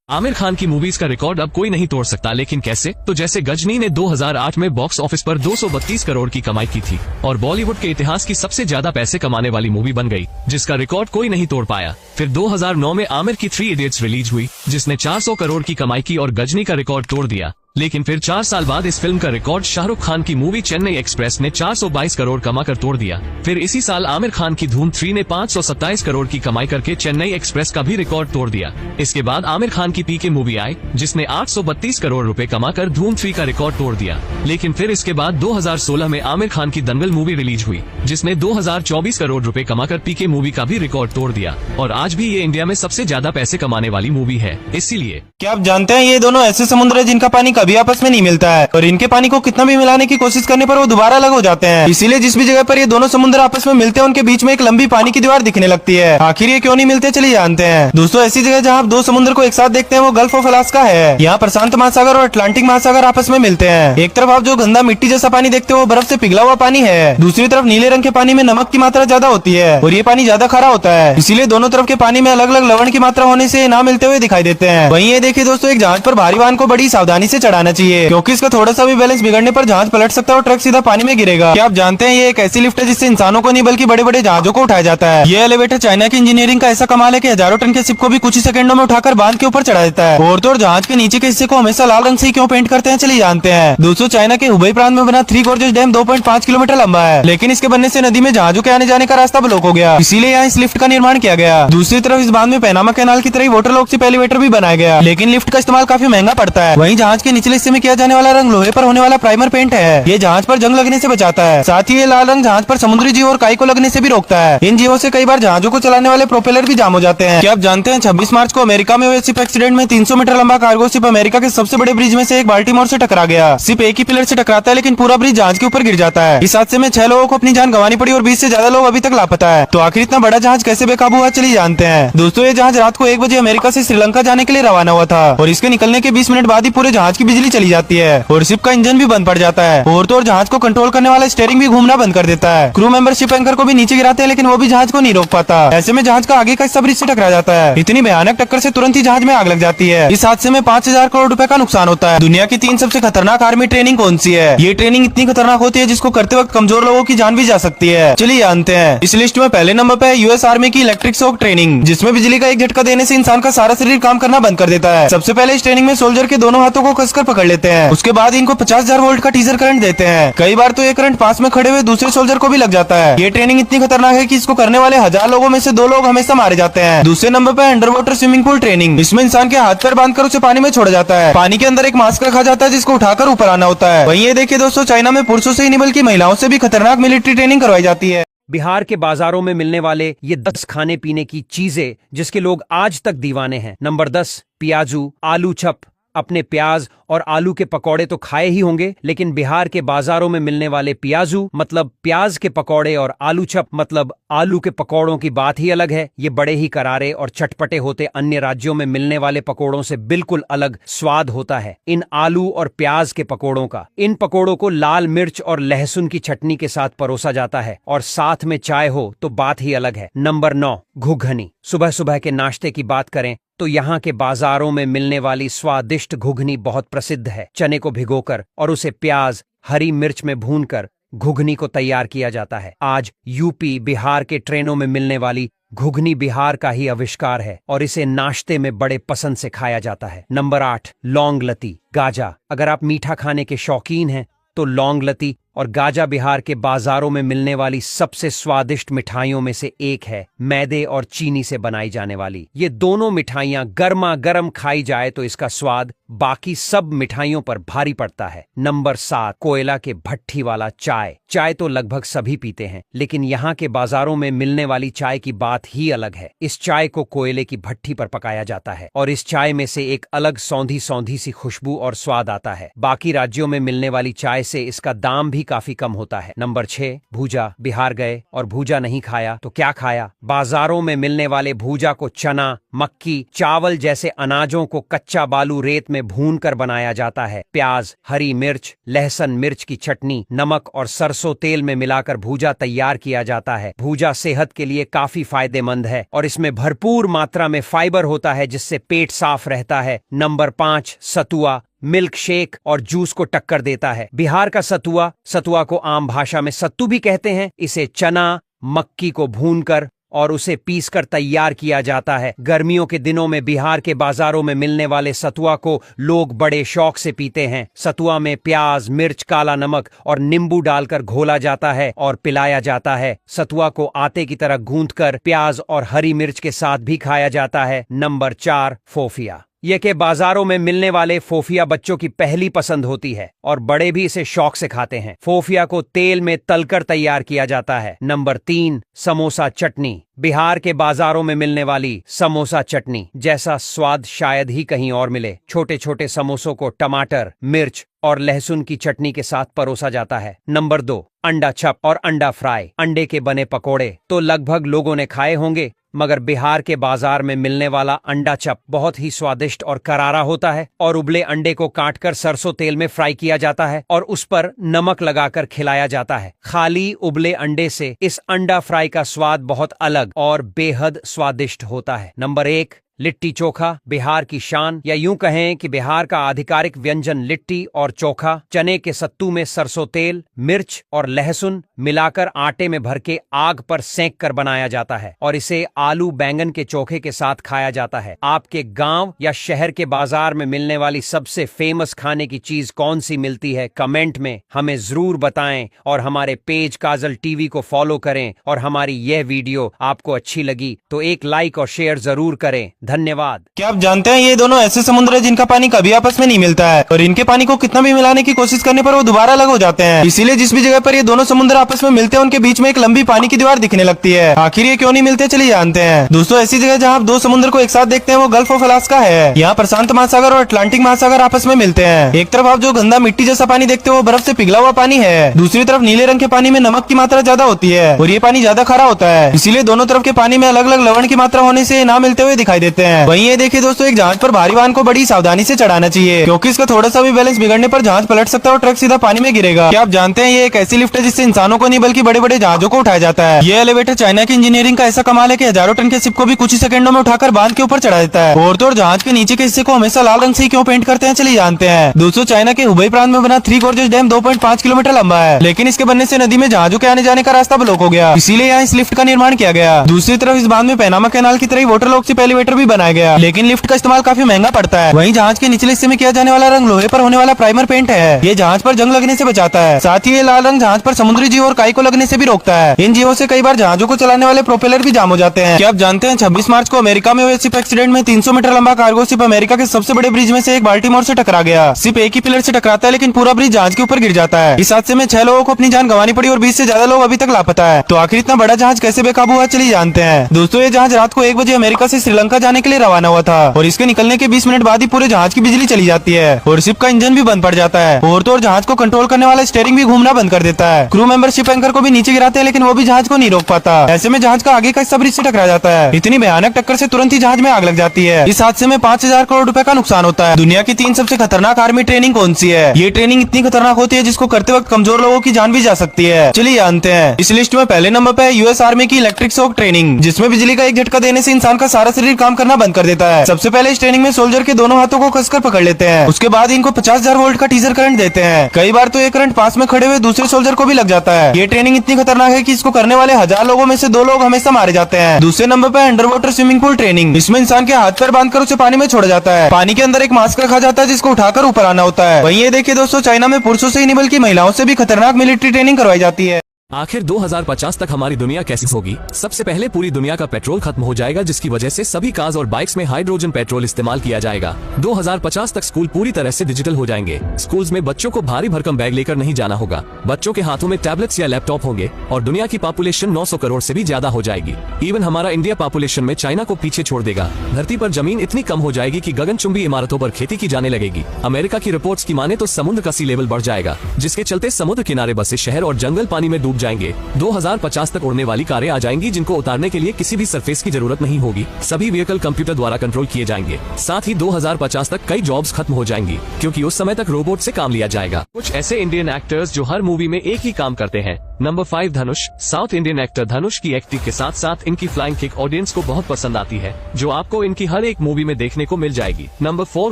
आमिर खान की मूवीज का रिकॉर्ड अब कोई नहीं तोड़ सकता, लेकिन कैसे? तो जैसे गजनी ने 2008 में बॉक्स ऑफिस पर 232 करोड़ की कमाई की थी और बॉलीवुड के इतिहास की सबसे ज्यादा पैसे कमाने वाली मूवी बन गई, जिसका रिकॉर्ड कोई नहीं तोड़ पाया। फिर 2009 में आमिर की 3 इडियट्स रिलीज हुई, जिसने 400 करोड़ की कमाई की और गजनी का रिकॉर्ड तोड़ दिया। लेकिन फिर 4 साल बाद इस फिल्म का रिकॉर्ड शाहरुख खान की मूवी चेन्नई एक्सप्रेस ने 422 करोड़ कमाकर तोड़ दिया। फिर इसी साल आमिर खान की धूम 3 ने 527 करोड़ की कमाई करके चेन्नई एक्सप्रेस का भी रिकॉर्ड तोड़ दिया। इसके बाद आमिर खान की पीके मूवी आई, जिसने 832 करोड़ रुपए कमाकर धूम 3 का रिकॉर्ड तोड़ दिया। लेकिन फिर इसके बाद 2016 में आमिर खान की दंगल मूवी रिलीज हुई, जिसने 2024 करोड़ रुपए कमाकर पीके मूवी का भी रिकॉर्ड तोड़ दिया और आज भी ये इंडिया में सबसे ज्यादा पैसे कमाने वाली मूवी है। इसीलिए क्या आप जानते हैं ये दोनों ऐसे समुद्र है जिनका पानी कभी आपस में नहीं मिलता है और इनके पानी को कितना भी मिलाने की कोशिश करने पर वो दोबारा अलग हो जाते हैं। इसीलिए जिस भी जगह पर ये दोनों समुद्र आपस में मिलते हैं उनके बीच में एक लंबी पानी की दीवार दिखने लगती है। आखिर ये क्यों नहीं मिलते, चलिए जानते हैं। दोस्तों, ऐसी जगह जहाँ आप 2 समुद्र को एक साथ देखते हैं वो गल्फ ऑफ अलास्का है। यहाँ प्रशांत महासागर और अटलांटिक महासागर आपस में मिलते हैं। एक तरफ आप जो गंदा मिट्टी जैसा पानी देखते हो वो बर्फ से पिघला हुआ पानी है, दूसरी तरफ नीले रंग के पानी में नमक की मात्रा ज्यादा होती है और ये पानी ज्यादा खारा होता है। इसीलिए दोनों तरफ के पानी में अलग अलग लवण की मात्रा होने से ना मिलते हुए दिखाई देते हैं। वहीं ये देखिए दोस्तों, एक जहाज पर भारी वाहन को बड़ी सावधानी से चढ़ाना चाहिए, क्योंकि इसका थोड़ा सा भी बैलेंस बिगड़ने पर जहाज पलट सकता है और ट्रक सीधा पानी में गिरेगा। क्या आप जानते हैं ये एक ऐसी लिफ्ट है जिससे इंसानों को नहीं बल्कि बड़े बड़े जहाजों को उठाया जाता है। ये एलिवेटर चाइना की इंजीनियरिंग का ऐसा कमाल है कि हजारों टन के शिप को भी कुछ ही सेकंडों में उठाकर बांध के ऊपर चढ़ा देता है। और तो और जहाज के नीचे के हिस्से को हमेशा लाल रंग से क्यों पेंट करते हैं, चलिए जानते हैं। दोस्तों, चाइना के हुबई प्रांत में बना 3 गॉर्जेस डैम 2.5 किलोमीटर लंबा है, लेकिन इसके बनने से नदी में जहाजों के आने जाने का रास्ता ब्लॉक हो गया, इसीलिए यहाँ इस लिफ्ट का निर्माण किया गया। दूसरी तरफ इस बांध में पैनामा कैनाल की तरह वाटर लॉक से एलिवेटर भी बनाया गया, लेकिन लिफ्ट का इस्तेमाल काफी महंगा पड़ता है। वहीं जहाज के निचले हिस्से में किया जाने वाला रंग लोहे पर होने वाला प्राइमर पेंट है। ये जहाज पर जंग लगने से बचाता है। साथ ही ये लाल रंग जहाज पर समुद्री जीव और काई को लगने से भी रोकता है। इन जीवों से कई बार जहाजों को चलाने वाले प्रोपेलर भी जाम हो जाते हैं। क्या आप जानते हैं 26 मार्च को अमेरिका में हुए शिप एक्सीडेंट में 300 मीटर लंबा कार्गो शिप अमेरिका के सबसे बड़े ब्रिज में से एक बाल्टीमोर से टकरा गया। शिप एक ही पिलर से टकराता है, लेकिन पूरा ब्रिज जहाज के ऊपर गिर जाता है। इस हादसे में 6 लोगों को अपनी जान गंवानी पड़ी और 20 से ज्यादा लोग अभी तक लापता है। तो आखिर इतना बड़ा जहाज कैसे बेकाबू हुआ, चलिए जानते हैं। दोस्तों, ये जहाज रात को 1 बजे अमेरिका से श्रीलंका जाने के लिए रवाना हुआ था और इसके निकलने के 20 मिनट बाद ही पूरे जहाज की बिजली चली जाती है और शिप का इंजन भी बंद पड़ जाता है और तो और जहाज को कंट्रोल करने वाला स्टीयरिंग भी घूमना बंद कर देता है। क्रू मेंबर शिप एंकर को भी नीचे गिराते हैं, लेकिन वो भी जहाज को नहीं रोक पाता। ऐसे में जहाज का आगे का हिस्सा ब्रिज से टकरा जाता है। इतनी भयानक टक्कर से तुरंत ही जहाज में आग लग जाती है। इस हादसे में 5000 करोड़ रुपए का नुकसान होता है। दुनिया की 3 सबसे खतरनाक आर्मी ट्रेनिंग कौन सी है? ये ट्रेनिंग इतनी खतरनाक होती है जिसको करते वक्त कमजोर लोगों की जान भी जा सकती है। चलिए जानते हैं। इस लिस्ट में पहले नंबर पे है यूएस आर्मी की इलेक्ट्रिक शॉक ट्रेनिंग, जिसमें बिजली का एक झटका देने से इंसान का सारा शरीर काम करना बंद कर देता है। सबसे पहले इस ट्रेनिंग में सोल्जर के दोनों हाथों को कसकर पकड़ लेते हैं। उसके बाद इनको 50,000 वोल्ट का टीजर करंट देते हैं। कई बार तो ये करंट पास में खड़े हुए दूसरे सोल्जर को भी लग जाता है। ये ट्रेनिंग इतनी खतरनाक है कि इसको करने वाले 1000 लोगों में से 2 लोग हमेशा मारे जाते हैं। दूसरे नंबर पे under water swimming pool training. इसमें इंसान के हाथ पैर बांधकर उसे पानी में छोड़ा जाता है। पानी के अंदर एक मास्क रखा जाता है जिसको उठाकर ऊपर आना होता है। वहीं ये देखिए दोस्तों, चाइना में पुरुषों से ही नहीं बल्कि महिलाओं से भी खतरनाक मिलिट्री ट्रेनिंग करवाई जाती है। बिहार के बाजारों में मिलने वाले ये 10 खाने पीने की चीजें जिसके लोग आज तक दीवाने हैं। नंबर 10 प्याजू आलू चप। अपने प्याज और आलू के पकौड़े तो खाए ही होंगे, लेकिन बिहार के बाजारों में मिलने वाले प्याजू मतलब प्याज के पकौड़े और आलू चप मतलब आलू के पकौड़ों की बात ही अलग है। ये बड़े ही करारे और चटपटे होते अन्य राज्यों में मिलने वाले पकौड़ों से बिल्कुल अलग स्वाद होता है इन आलू और प्याज के पकौड़ों का। इन पकौड़ों को लाल मिर्च और लहसुन की चटनी के साथ परोसा जाता है और साथ में चाय हो तो बात ही अलग है। नंबर 9 घुघनी। सुबह सुबह के नाश्ते की बात करें तो यहाँ के बाजारों में मिलने वाली स्वादिष्ट घुघनी बहुत प्रसिद्ध है। चने को भिगोकर और उसे प्याज हरी मिर्च में भूनकर घुघनी को तैयार किया जाता है। आज यूपी बिहार के ट्रेनों में मिलने वाली घुघनी बिहार का ही आविष्कार है और इसे नाश्ते में बड़े पसंद से खाया जाता है। नंबर 8 लौंग लती गाजा। अगर आप मीठा खाने के शौकीन हैं तो लौंग लती और गाजा बिहार के बाजारों में मिलने वाली सबसे स्वादिष्ट मिठाइयों में से एक है। मैदे और चीनी से बनाई जाने वाली ये दोनों मिठाइयां गर्मा गर्म खाई जाए तो इसका स्वाद बाकी सब मिठाइयों पर भारी पड़ता है। नंबर 7, कोयला के भट्ठी वाला चाय। चाय तो लगभग सभी पीते हैं, लेकिन यहाँ के बाजारों में मिलने वाली चाय की बात ही अलग है। इस चाय को कोयले की भट्ठी पर पकाया जाता है और इस चाय में से एक अलग सौंधी सौंधी सी खुशबू और स्वाद आता है। बाकी राज्यों में मिलने वाली चाय से इसका दाम भी काफी कम होता है। नंबर 6, भूजा। बिहार गए और भूजा नहीं खाया तो क्या खाया? बाजारों में मिलने वाले भूजा को चना, मक्की, चावल जैसे अनाजों को कच्चा बालू रेत में भून कर बनाया जाता है। प्याज, हरी मिर्च, लहसुन मिर्च की चटनी, नमक और सरसों तेल में मिलाकर भूजा तैयार किया जाता है। भूजा सेहत के लिए काफी फायदेमंद है और इसमें भरपूर मात्रा में फाइबर होता है जिससे पेट साफ रहता है। नंबर 5, सतुआ। मिल्क शेक और जूस को टक्कर देता है। बिहार का सतुआ को आम भाषा में सत्तू भी कहते हैं। इसे चना, मक्की को भूनकर और उसे पीसकर तैयार किया जाता है। गर्मियों के दिनों में बिहार के बाजारों में मिलने वाले सतुआ को लोग बड़े शौक से पीते हैं। सतुआ में प्याज, मिर्च, काला नमक और नींबू डालकर घोला जाता है और पिलाया जाता है। सतुआ को आटे की तरह गूंथकर प्याज और हरी मिर्च के साथ भी खाया जाता है। नंबर 4, फोफिया। ये के बाजारों में मिलने वाले फोफिया बच्चों की पहली पसंद होती है और बड़े भी इसे शौक से खाते हैं। फोफिया को तेल में तलकर तैयार किया जाता है। नंबर 3, समोसा चटनी। बिहार के बाजारों में मिलने वाली समोसा चटनी जैसा स्वाद शायद ही कहीं और मिले। छोटे छोटे समोसों को टमाटर, मिर्च और लहसुन की चटनी के साथ परोसा जाता है। नंबर 2, अंडा चप और अंडा फ्राई। अंडे के बने पकोड़े तो लगभग लोगों ने खाए होंगे, मगर बिहार के बाजार में मिलने वाला अंडा चप बहुत ही स्वादिष्ट और करारा होता है और उबले अंडे को काटकर सरसों तेल में फ्राई किया जाता है और उस पर नमक लगाकर खिलाया जाता है। खाली उबले अंडे से इस अंडा फ्राई का स्वाद बहुत अलग और बेहद स्वादिष्ट होता है। नंबर 1, लिट्टी चोखा। बिहार की शान, या यूं कहें कि बिहार का आधिकारिक व्यंजन लिट्टी और चोखा चने के सत्तू में सरसों तेल, मिर्च और लहसुन मिलाकर आटे में भर के आग पर सेंक कर बनाया जाता है और इसे आलू बैंगन के चोखे के साथ खाया जाता है। आपके गांव या शहर के बाजार में मिलने वाली सबसे फेमस खाने की चीज कौन सी मिलती है? कमेंट में हमें जरूर बताएं और हमारे पेज काजल टीवी को फॉलो करें। और हमारी यह वीडियो आपको अच्छी लगी तो एक लाइक और शेयर जरूर करें। धन्यवाद। क्या आप जानते हैं ये दोनों ऐसे समुद्र है जिनका पानी कभी आपस में नहीं मिलता है और इनके पानी को कितना भी मिलाने की कोशिश करने पर वो दोबारा अलग हो जाते हैं। इसीलिए जिस भी जगह पर ये दोनों समुद्र आपस में मिलते हैं उनके बीच में एक लंबी पानी की दीवार दिखने लगती है। आखिर ये क्यों नहीं मिलते, चलिए जानते हैं। दोस्तों, ऐसी जगह जहाँ आप दो समुद्र को एक साथ देखते हैं वो गल्फ ऑफ अलास्का है। यहाँ प्रशांत महासागर और अटलांटिक महासागर आपस में मिलते हैं। एक तरफ आप जो गंदा मिट्टी जैसा पानी देखते हो वो बर्फ से पिघला हुआ पानी है। दूसरी तरफ नीले रंग के पानी में नमक की मात्रा ज्यादा होती है और ये पानी ज्यादा खारा होता है। इसीलिए दोनों तरफ के पानी में अलग अलग लवण की मात्रा होने से ना मिलते हुए दिखाई देते हैं। वहीं ये देखिए दोस्तों, एक जहाज पर भारी वाहन को बड़ी सावधानी से चढ़ाना चाहिए क्योंकि इसका थोड़ा सा भी बैलेंस बिगड़ने पर जहाज पलट सकता है और ट्रक सीधा पानी में गिरेगा। क्या आप जानते हैं ये एक ऐसी लिफ्ट है जिससे इंसानों को नहीं बल्कि बड़े बड़े जहाजों को उठाया जाता है। ये एलिवेटर चाइना की इंजीनियरिंग का ऐसा कमाल है कि हजारों टन के शिप को भी कुछ ही सेकंडों में उठाकर बांध के ऊपर चढ़ा देता है। और तो और जहाज के नीचे के हिस्से को हमेशा लाल रंग से क्यों पेंट करते हैं, चलिए जानते हैं। दोस्तों, चाइना के हुबई प्रांत में बना थ्री गॉर्जेस डैम 2.5 किलोमीटर लंबा है, लेकिन इसके बनने से नदी में जहाजों के आने जाने का रास्ता ब्लॉक हो गया। इसीलिए यहाँ इस लिफ्ट का निर्माण किया गया। दूसरी तरफ इस बांध में पैनामा कैनाल की तरह वाटर लॉक से एलिवेटर भी बनाया गया, लेकिन लिफ्ट का इस्तेमाल काफी महंगा पड़ता है। वहीं जहाज के निचले हिस्से में किया जाने वाला रंग लोहे पर होने वाला प्राइमर पेंट है। ये जहाज पर जंग लगने से बचाता है। साथ ही ये लाल रंग जहाज पर समुद्री जीव और काई को लगने से भी रोकता है। इन जीवों से कई बार जहाजों को चलाने वाले प्रोपेलर भी जाम हो जाते हैं। क्या आप जानते हैं 26 मार्च को अमेरिका में हुए शिप एक्सीडेंट में 300 मीटर लंबा कार्गो शिप अमेरिका के सबसे बड़े ब्रिज में से एक बाल्टीमोर से टकरा गया। शिप एक ही पिलर से टकराता है लेकिन पूरा ब्रिज जहाज के ऊपर गिर जाता है। इस हादसे में 6 लोगों को अपनी जान गंवानी पड़ी और 20 से ज्यादा लोग अभी तक लापता है। तो आखिर इतना बड़ा जहाज कैसे बेकाबू हुआ, चलिए जानते हैं। दोस्तों, ये जहाज रात को 1 बजे अमेरिका से श्रीलंका जाने के लिए रवाना हुआ था और इसके निकलने के 20 मिनट बाद ही पूरे जहाज की बिजली चली जाती है और शिप का इंजन भी बंद पड़ जाता है। और तो और जहाज को कंट्रोल करने वाला स्टीयरिंग भी घूमना बंद कर देता है। क्रू मेंबर शिप एंकर को भी नीचे गिराते हैं लेकिन वो भी जहाज को नहीं रोक पाता। ऐसे में जहाज का आगे का हिस्सा ब्रिज से टकरा जाता है। इतनी भयानक टक्कर से तुरंत ही जहाज में आग लग जाती है। इस हादसे में 5000 करोड़ रुपए का नुकसान होता है। दुनिया की 3 सबसे खतरनाक आर्मी ट्रेनिंग कौन सी है? ये ट्रेनिंग इतनी खतरनाक होती है जिसको करते वक्त कमजोर लोगों की जान भी जा सकती है। चलिए जानते हैं। इस लिस्ट में पहले नंबर पे है यूएस आर्मी की इलेक्ट्रिक शॉक ट्रेनिंग, जिसमें बिजली का एक झटका देने से इंसान का सारा शरीर काम करना बंद कर देता है। सबसे पहले इस ट्रेनिंग में सोल्जर के दोनों हाथों को कसकर पकड़ लेते हैं। उसके बाद इनको 50,000 वोल्ट का टीजर करंट देते हैं। कई बार तो ये करंट पास में खड़े हुए दूसरे सोल्जर को भी लग जाता है। ये ट्रेनिंग इतनी खतरनाक है कि इसको करने वाले 1000 लोगों में से 2 लोग हमेशा मारे जाते हैं। दूसरे नंबर पर under water swimming pool training. इसमें इंसान के हाथ पैर बांधकर उसे पानी में छोड़ा जाता है। पानी के अंदर एक मास्क रखा जाता है जिसको उठाकर ऊपर आना होता है। वहीं ये देखिए दोस्तों, चाइना में पुरुषों से ही नहीं बल्कि महिलाओं से भी खतरनाक मिलिट्री ट्रेनिंग करवाई जाती है। आखिर 2050 तक हमारी दुनिया कैसी होगी? सबसे पहले पूरी दुनिया का पेट्रोल खत्म हो जाएगा, जिसकी वजह से सभी कार्स और बाइक्स में हाइड्रोजन पेट्रोल इस्तेमाल किया जाएगा। 2050 तक स्कूल पूरी तरह से डिजिटल हो जाएंगे। स्कूल्स में बच्चों को भारी भरकम बैग लेकर नहीं जाना होगा। बच्चों के हाथों में टैबलेट्स या लैपटॉप होंगे और दुनिया की पॉपुलेशन 900 करोड़ से भी ज्यादा हो जाएगी। इवन हमारा इंडिया पॉपुलेशन में चाइना को पीछे छोड़ देगा। धरती पर जमीन इतनी कम हो जाएगी कि गगनचुंबी इमारतों पर खेती की जाने लगेगी। अमेरिका की रिपोर्ट्स की माने तो समुद्र का सी लेवल बढ़ जाएगा, जिसके चलते समुद्र किनारे बसे शहर और जंगल पानी में डूब जाएंगे। 2050 तक उड़ने वाली कारें आ जाएंगी, जिनको उतारने के लिए किसी भी सरफेस की जरूरत नहीं होगी। सभी व्हीकल कंप्यूटर द्वारा कंट्रोल किए जाएंगे। साथ ही 2050 तक कई जॉब्स खत्म हो जाएंगी, क्योंकि उस समय तक रोबोट से काम लिया जाएगा। कुछ ऐसे इंडियन एक्टर्स जो हर मूवी में एक ही काम करते हैं। नंबर 5 धनुष। साउथ इंडियन एक्टर धनुष की एक्टिंग के साथ साथ इनकी फ्लाइंग किक ऑडियंस को बहुत पसंद आती है, जो आपको इनकी हर एक मूवी में देखने को मिल जाएगी। नंबर 4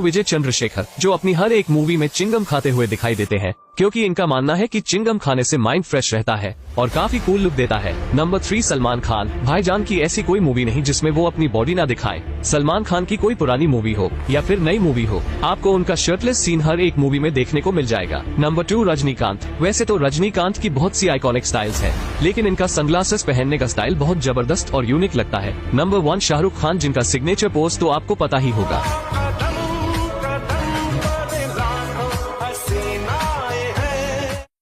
विजय चंद्रशेखर, जो अपनी हर एक मूवी में चिंगम खाते हुए दिखाई देते हैं, क्योंकि इनका मानना है कि चिंगम खाने से माइंड फ्रेश रहता है और काफी कूल लुक देता है। नंबर 3 सलमान खान। भाईजान की ऐसी कोई मूवी नहीं जिसमें वो अपनी बॉडी ना दिखाए। सलमान खान की कोई पुरानी मूवी हो या फिर नई मूवी हो, आपको उनका शर्टलेस सीन हर एक मूवी में देखने को मिल जाएगा। नंबर 2 रजनीकांत। वैसे तो रजनीकांत की बहुत सी आइकॉनिक स्टाइल्स हैं, लेकिन इनका सनग्लासेस पहनने का स्टाइल बहुत जबरदस्त और यूनिक लगता है। नंबर 1 शाहरुख खान, जिनका सिग्नेचर पोज तो आपको पता ही होगा।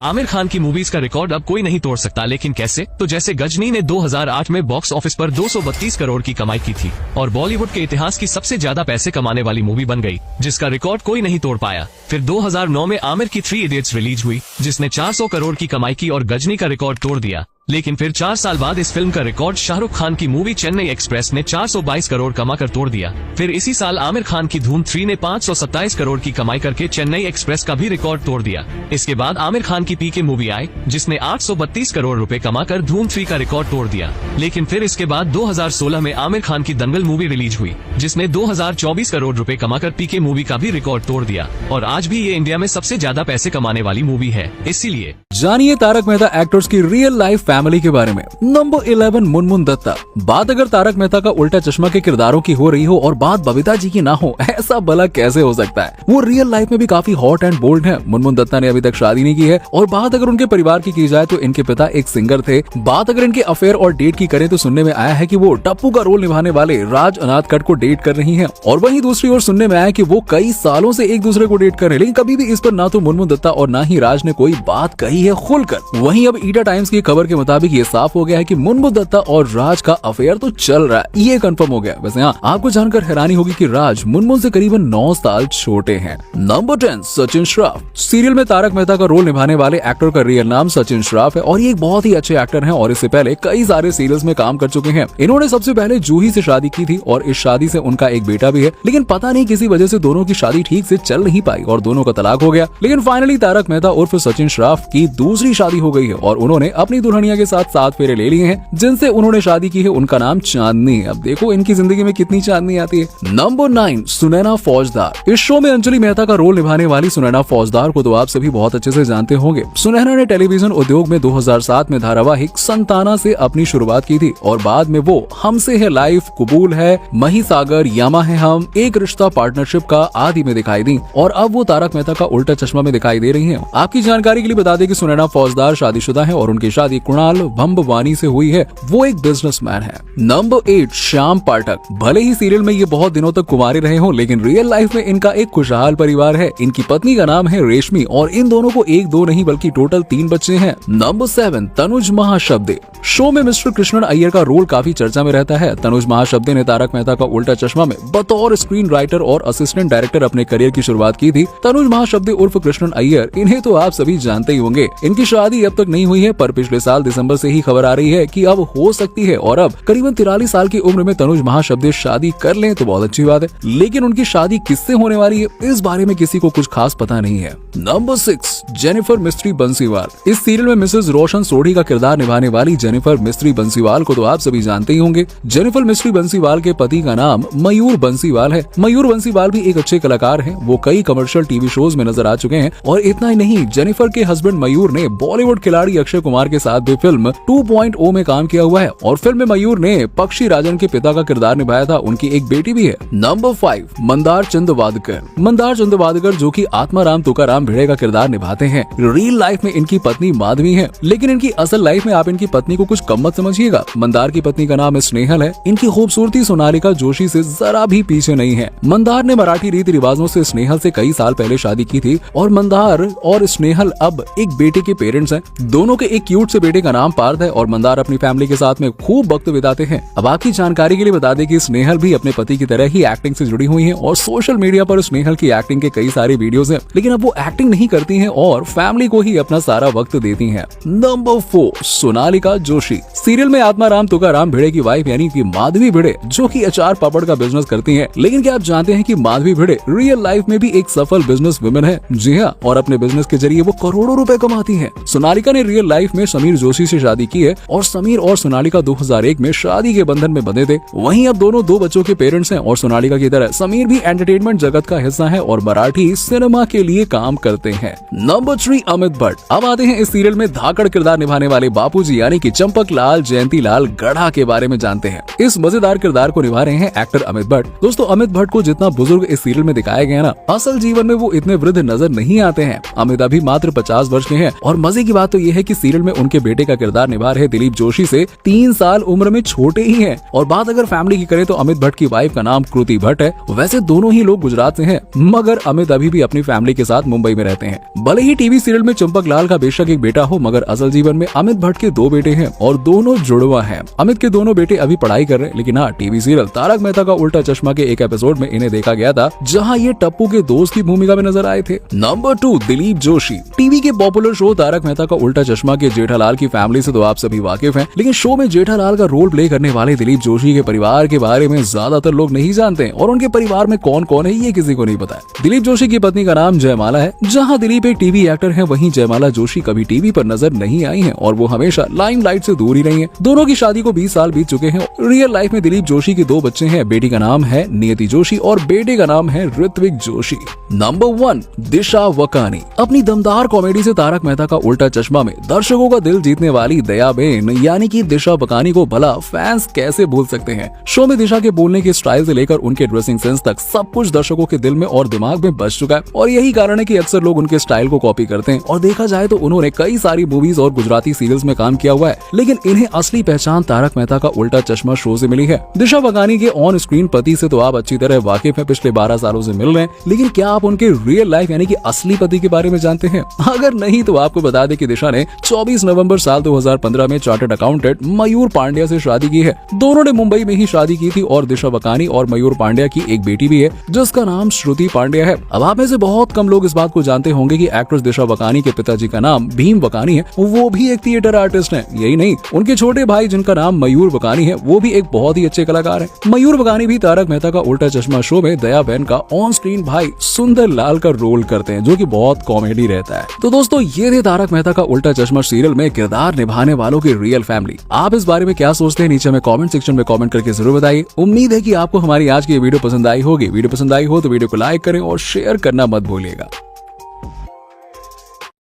आमिर खान की मूवीज का रिकॉर्ड अब कोई नहीं तोड़ सकता, लेकिन कैसे? तो जैसे गजनी ने 2008 में बॉक्स ऑफिस पर 232 करोड़ की कमाई की थी और बॉलीवुड के इतिहास की सबसे ज्यादा पैसे कमाने वाली मूवी बन गई, जिसका रिकॉर्ड कोई नहीं तोड़ पाया। फिर 2009 में आमिर की 3 इडियट्स रिलीज हुई, जिसने 400 करोड़ की कमाई की और गजनी का रिकॉर्ड तोड़ दिया। लेकिन फिर 4 साल बाद इस फिल्म का रिकॉर्ड शाहरुख खान की मूवी चेन्नई एक्सप्रेस ने 422 करोड़ कमाकर तोड़ दिया। फिर इसी साल आमिर खान की धूम 3 ने 527 करोड़ की कमाई करके चेन्नई एक्सप्रेस का भी रिकॉर्ड तोड़ दिया। इसके बाद आमिर खान की पीके मूवी आई, जिसने 832 करोड़ रुपए कमाकर धूम 3 का रिकॉर्ड तोड़ दिया। लेकिन फिर इसके बाद 2016 में आमिर खान की दंगल मूवी रिलीज हुई, जिसने 2024 करोड़ रुपए कमाकर पीके मूवी का भी रिकॉर्ड तोड़ दिया और आज भी ये इंडिया में सबसे ज्यादा पैसे कमाने वाली मूवी है। इसीलिए जानिए तारक मेहता एक्टर्स की रियल लाइफ फैमिली के बारे में। नंबर 11 मुनमुन दत्ता। बात अगर तारक मेहता का उल्टा चश्मा के किरदारों की हो रही हो और बात बबीता जी की ना हो, ऐसा भला कैसे हो सकता है? वो रियल लाइफ में भी काफी हॉट एंड बोल्ड है। मुनमुन दत्ता ने अभी तक शादी नहीं की है और बात अगर उनके परिवार की जाए तो इनके पिता एक सिंगर थे। बात अगर इनके अफेयर और डेट की करें तो सुनने में आया है कि वो टप्पू का रोल निभाने वाले राज अनाथकट को डेट कर रही है, और वहीं दूसरी ओर सुनने में आया कि वो कई सालों से एक दूसरे को डेट कर रहे हैं, लेकिन कभी भी इस पर ना तो मुनमुन दत्ता और ना ही राज ने कोई बात कही है खुलकर। वहीं अब ईटा टाइम्स की खबर के मुताबिक ये साफ हो गया है कि मुनमुन दत्ता और राज का अफेयर तो चल रहा है, ये कंफर्म हो गया। वैसे हाँ, आपको जानकर हैरानी होगी कि राज मुनमुन से करीबन 9 साल छोटे हैं। नंबर 10 सचिन श्रॉफ। सीरियल में तारक मेहता का रोल निभाने वाले एक्टर का रियल नाम सचिन श्रॉफ है और ये एक बहुत ही अच्छे एक्टर हैं और इससे पहले कई सारे सीरियल्स में काम कर चुके हैं। इन्होंने सबसे पहले जूही से शादी की थी और इस शादी से उनका एक बेटा भी है, लेकिन पता नहीं किसी वजह से दोनों की शादी ठीक से चल नहीं पाई और दोनों का तलाक हो गया। लेकिन फाइनली तारक मेहता उर्फ सचिन श्रॉफ की दूसरी शादी हो गई है और उन्होंने अपनी दुल्हनिया के साथ 7 फेरे ले लिए हैं, जिनसे उन्होंने शादी की है। उनका नाम चांदनी। अब देखो इनकी जिंदगी में कितनी चांदनी आती है। नंबर 9 सुनैना फौजदार। इस शो में अंजलि मेहता का रोल निभाने वाली सुनैना फौजदार को तो आप सभी बहुत अच्छे से जानते होंगे। सुनैना ने टेलीविजन उद्योग में 2007 में धारावाहिक संताना से अपनी शुरुआत की थी और बाद में वो हमसे है लाइफ, कबूल है, महिसागर, यामा है हम, एक रिश्ता, पार्टनरशिप का आदि में दिखाई दी और अब वो तारक मेहता का उल्टा चश्मा में दिखाई दे रही हैं। आपकी जानकारी के लिए बता दें कि सुनैना फौजदार शादीशुदा है और उनकी शादी कुणाल भंबवानी से हुई है। वो एक बिजनेसमैन है। नंबर 8 श्याम पाठक। भले ही सीरियल में ये बहुत दिनों तक कुंवारे रहे हों, लेकिन रियल लाइफ में इनका एक खुशहाल परिवार है। इनकी पत्नी का नाम है रेशमी और इन दोनों को 1-2 नहीं बल्कि टोटल 3 बच्चे हैं। नंबर 7 तनुज महाशब्दे। शो में मिस्टर कृष्णन अय्यर का रोल काफी चर्चा में रहता है। तनुज महाशब्दे ने तारक मेहता का उल्टा चश्मा में बतौर स्क्रीन राइटर और असिस्टेंट डायरेक्टर अपने करियर की शुरुआत की थी। तनुज महाशब्दे उर्फ कृष्णन अय्यर, इन्हें तो आप सभी जानते ही होंगे। इनकी शादी अब तक नहीं हुई है, पर पिछले साल दिसंबर से ही खबर आ रही है कि अब हो सकती है और अब करीबन 43 साल की उम्र में तनुज महाशब्दे शादी कर लें तो बहुत अच्छी बात है, लेकिन उनकी शादी किससे होने वाली है इस बारे में किसी को कुछ खास पता नहीं है। Number 6, Jennifer mystery Bansiwal. इस सीरियल में मिसेस रोशन सोढ़ी का किरदार निभाने वाली जेनिफर मिस्ट्री बंसीवाल को तो आप सभी जानते ही होंगे। जेनिफर मिस्ट्री बंसीवाल के पति का नाम मयूर बंसीवाल है। मयूर बंसीवाल भी एक अच्छे कलाकार हैं। वो कई कमर्शियल टीवी शोज में नजर आ चुके हैं और इतना ही नहीं, जेनिफर के हस्बैंड मयूर ने बॉलीवुड खिलाड़ी अक्षय कुमार के साथ भी फिल्म 2.0 में काम किया हुआ है और फिल्म में मयूर ने पक्षी राजन के पिता का किरदार निभाया था। उनकी एक बेटी भी है। नंबर 5, मंदार चंद्रवादकर। मंदार चंद्रवादकर जो कि आत्माराम तुकाराम भिड़े का किरदार निभाते हैं। रियल लाइफ में इनकी पत्नी माधवी है, लेकिन इनकी असल लाइफ में आप इनकी पत्नी को कुछ कम मत समझिएगा। मंदार की पत्नी का नाम स्नेहल है। इनकी खूबसूरती सोनालिका जोशी से जरा भी पीछे नहीं है। मंदार ने मराठी रीति रिवाजों से स्नेहल से कई साल पहले शादी की थी और मंदार और स्नेहल अब एक बेटे के पेरेंट्स हैं। दोनों के एक क्यूट से बेटे का नाम पार्थ है और मंदार अपनी फैमिली के साथ में खूब वक्त बिताते हैं। अब आपकी जानकारी के लिए बता दें कि स्नेहल भी अपने पति की तरह ही एक्टिंग से जुड़ी हुई हैं और सोशल मीडिया पर स्नेहल की एक्टिंग के कई सारे वीडियोस हैं, लेकिन अब वो एक्टिंग नहीं करती हैं और फैमिली को ही अपना सारा वक्त देती हैं। नंबर 4, सोनालिका जोशी। सीरियल में आत्माराम तुकाराम भिड़े की वाइफ यानी कि माधवी भिड़े जो कि अचार पापड़ का बिजनेस करती हैं, लेकिन क्या आप जानते हैं कि माधवी भिड़े रियल लाइफ में भी एक सफल बिजनेस वुमेन है। जी हाँ, और अपने बिजनेस के जरिए वो करोड़ों रुपए कमाती हैं। सोनालिका ने रियल लाइफ में समीर जोशी से शादी की है और समीर और सोनालिका 2001 में शादी के बंधन में बंधे थे। वहीं अब दोनों 2 बच्चों के पेरेंट्स हैं और सोनालिका की तरह समीर भी एंटरटेनमेंट जगत का हिस्सा है और मराठी सिनेमा के लिए काम करते हैं। नंबर 3, अमित भट्ट। अब आते हैं इस सीरियल में धाकड़ किरदार निभाने वाले बापूजी यानी कि चंपक लाल जयंती लाल गढ़ा के बारे में जानते हैं। इस मजेदार किरदार को निभा रहे हैं एक्टर अमित भट्ट। दोस्तों, अमित भट्ट को जितना बुजुर्ग इस सीरियल में दिखाया गया ना, असल जीवन में वो इतने वृद्ध नजर नहीं आते हैं। अमित अभी मात्र 50 वर्ष के हैं और मजे की बात तो ये है कि सीरियल में उनके बेटे का किरदार निभा रहे दिलीप जोशी से 3 साल उम्र में छोटे ही हैं। और बात अगर फैमिली की करें तो अमित भट्ट की वाइफ का नाम कृति भट्ट है। वैसे दोनों ही लोग गुजरात से हैं, मगर अमित अभी भी अपनी फैमिली के साथ मुंबई में रहते हैं। भले ही टीवी सीरियल में चंपक लाल का बेशक एक बेटा हो, मगर असल जीवन में अमित भट्ट के 2 बेटे हैं और दोनों जुड़वा हैं। अमित के दोनों बेटे अभी पढ़ाई कर रहे हैं, लेकिन हाँ, टीवी सीरियल तारक मेहता का उल्टा चश्मा के एक एपिसोड में इन्हें देखा गया था, जहाँ ये टप्पू के दोस्त की भूमिका में नजर आए थे। नंबर 2, दिलीप जोशी। टीवी के पॉपुलर शो तारक मेहता का उल्टा चश्मा के जेठालाल की फैमिली से तो आप सभी वाकिफ हैं, लेकिन शो में जेठालाल का रोल प्ले करने वाले दिलीप जोशी के परिवार के बारे में ज्यादातर लोग नहीं जानते और उनके परिवार में कौन कौन है ये किसी को नहीं पता है। दिलीप जोशी की पत्नी का नाम जयमाला है। जहां दिलीप एक टीवी एक्टर है, वहीं जयमाला जोशी कभी टीवी पर नजर नहीं आई हैं और वो हमेशा लाइमलाइट से दूर ही रही हैं। दोनों की शादी को 20 साल बीत चुके हैं। रियल लाइफ में दिलीप जोशी के 2 बच्चे हैं। बेटी का नाम है नियति जोशी और बेटे का नाम है ऋत्विक जोशी। नंबर 1, दिशा वकानी। अपनी दमदार कॉमेडी से तारक मेहता का उल्टा चश्मा में दर्शकों का दिल जीतने वाली दयाबेन यानी कि दिशा वकानी को भला फैंस कैसे भूल सकते हैं। शो में दिशा के बोलने के स्टाइल से लेकर उनके ड्रेसिंग सेंस तक सब कुछ दर्शकों के दिल में और दिमाग में बस चुका है और यही कारण है कि अक्सर लोग उनके स्टाइल को कॉपी करते हैं। और देखा जाए तो उन्होंने कई सारी मूवीज और गुजराती सीरियल्स में काम किया हुआ है, लेकिन इन्हें असली पहचान तारक मेहता का उल्टा चश्मा शो से मिली है। दिशा वकानी के ऑन स्क्रीन पति से तो आप अच्छी तरह वाकिफ हैं, पिछले 12 सालों से मिल रहे हैं, लेकिन क्या आप उनके रियल लाइफ यानी कि असली पति के बारे में जानते हैं? अगर नहीं तो आपको बता दें कि दिशा ने 24 नवंबर साल 2015 में चार्टर्ड अकाउंटेंट मयूर पांड्या से शादी की है। दोनों ने मुंबई में ही शादी की थी और दिशा वकानी और मयूर पांड्या की एक बेटी भी है जिसका नाम श्रुति पांड्या है। अब आप में से बहुत कम लोग इस बात को जानते होंगे कि एक्ट्रेस दिशा वकानी के पिताजी का नाम भीम वकानी है, वो भी एक थिएटर आर्टिस्ट हैं। यही नहीं, उनके छोटे भाई जिनका नाम मयूर वकानी है वो भी एक बहुत ही अच्छे कलाकार हैं। मयूर वकानी भी तारक मेहता का उल्टा चश्मा शो में दया बहन का ऑन स्क्रीन भाई सुंदर लाल का रोल करते हैं, जो कि बहुत कॉमेडी रहता है। तो दोस्तों, ये थे तारक मेहता का उल्टा चश्मा सीरियल में किरदार निभाने वालों की रियल फैमिली। आप इस बारे में क्या सोचते हैं? नीचे में कमेंट सेक्शन में कमेंट करके जरूर बताइए। उम्मीद है कि आपको हमारी आज की वीडियो पसंद आई होगी। वीडियो पसंद आई हो तो वीडियो को लाइक करें और शेयर करना मत भूलिएगा।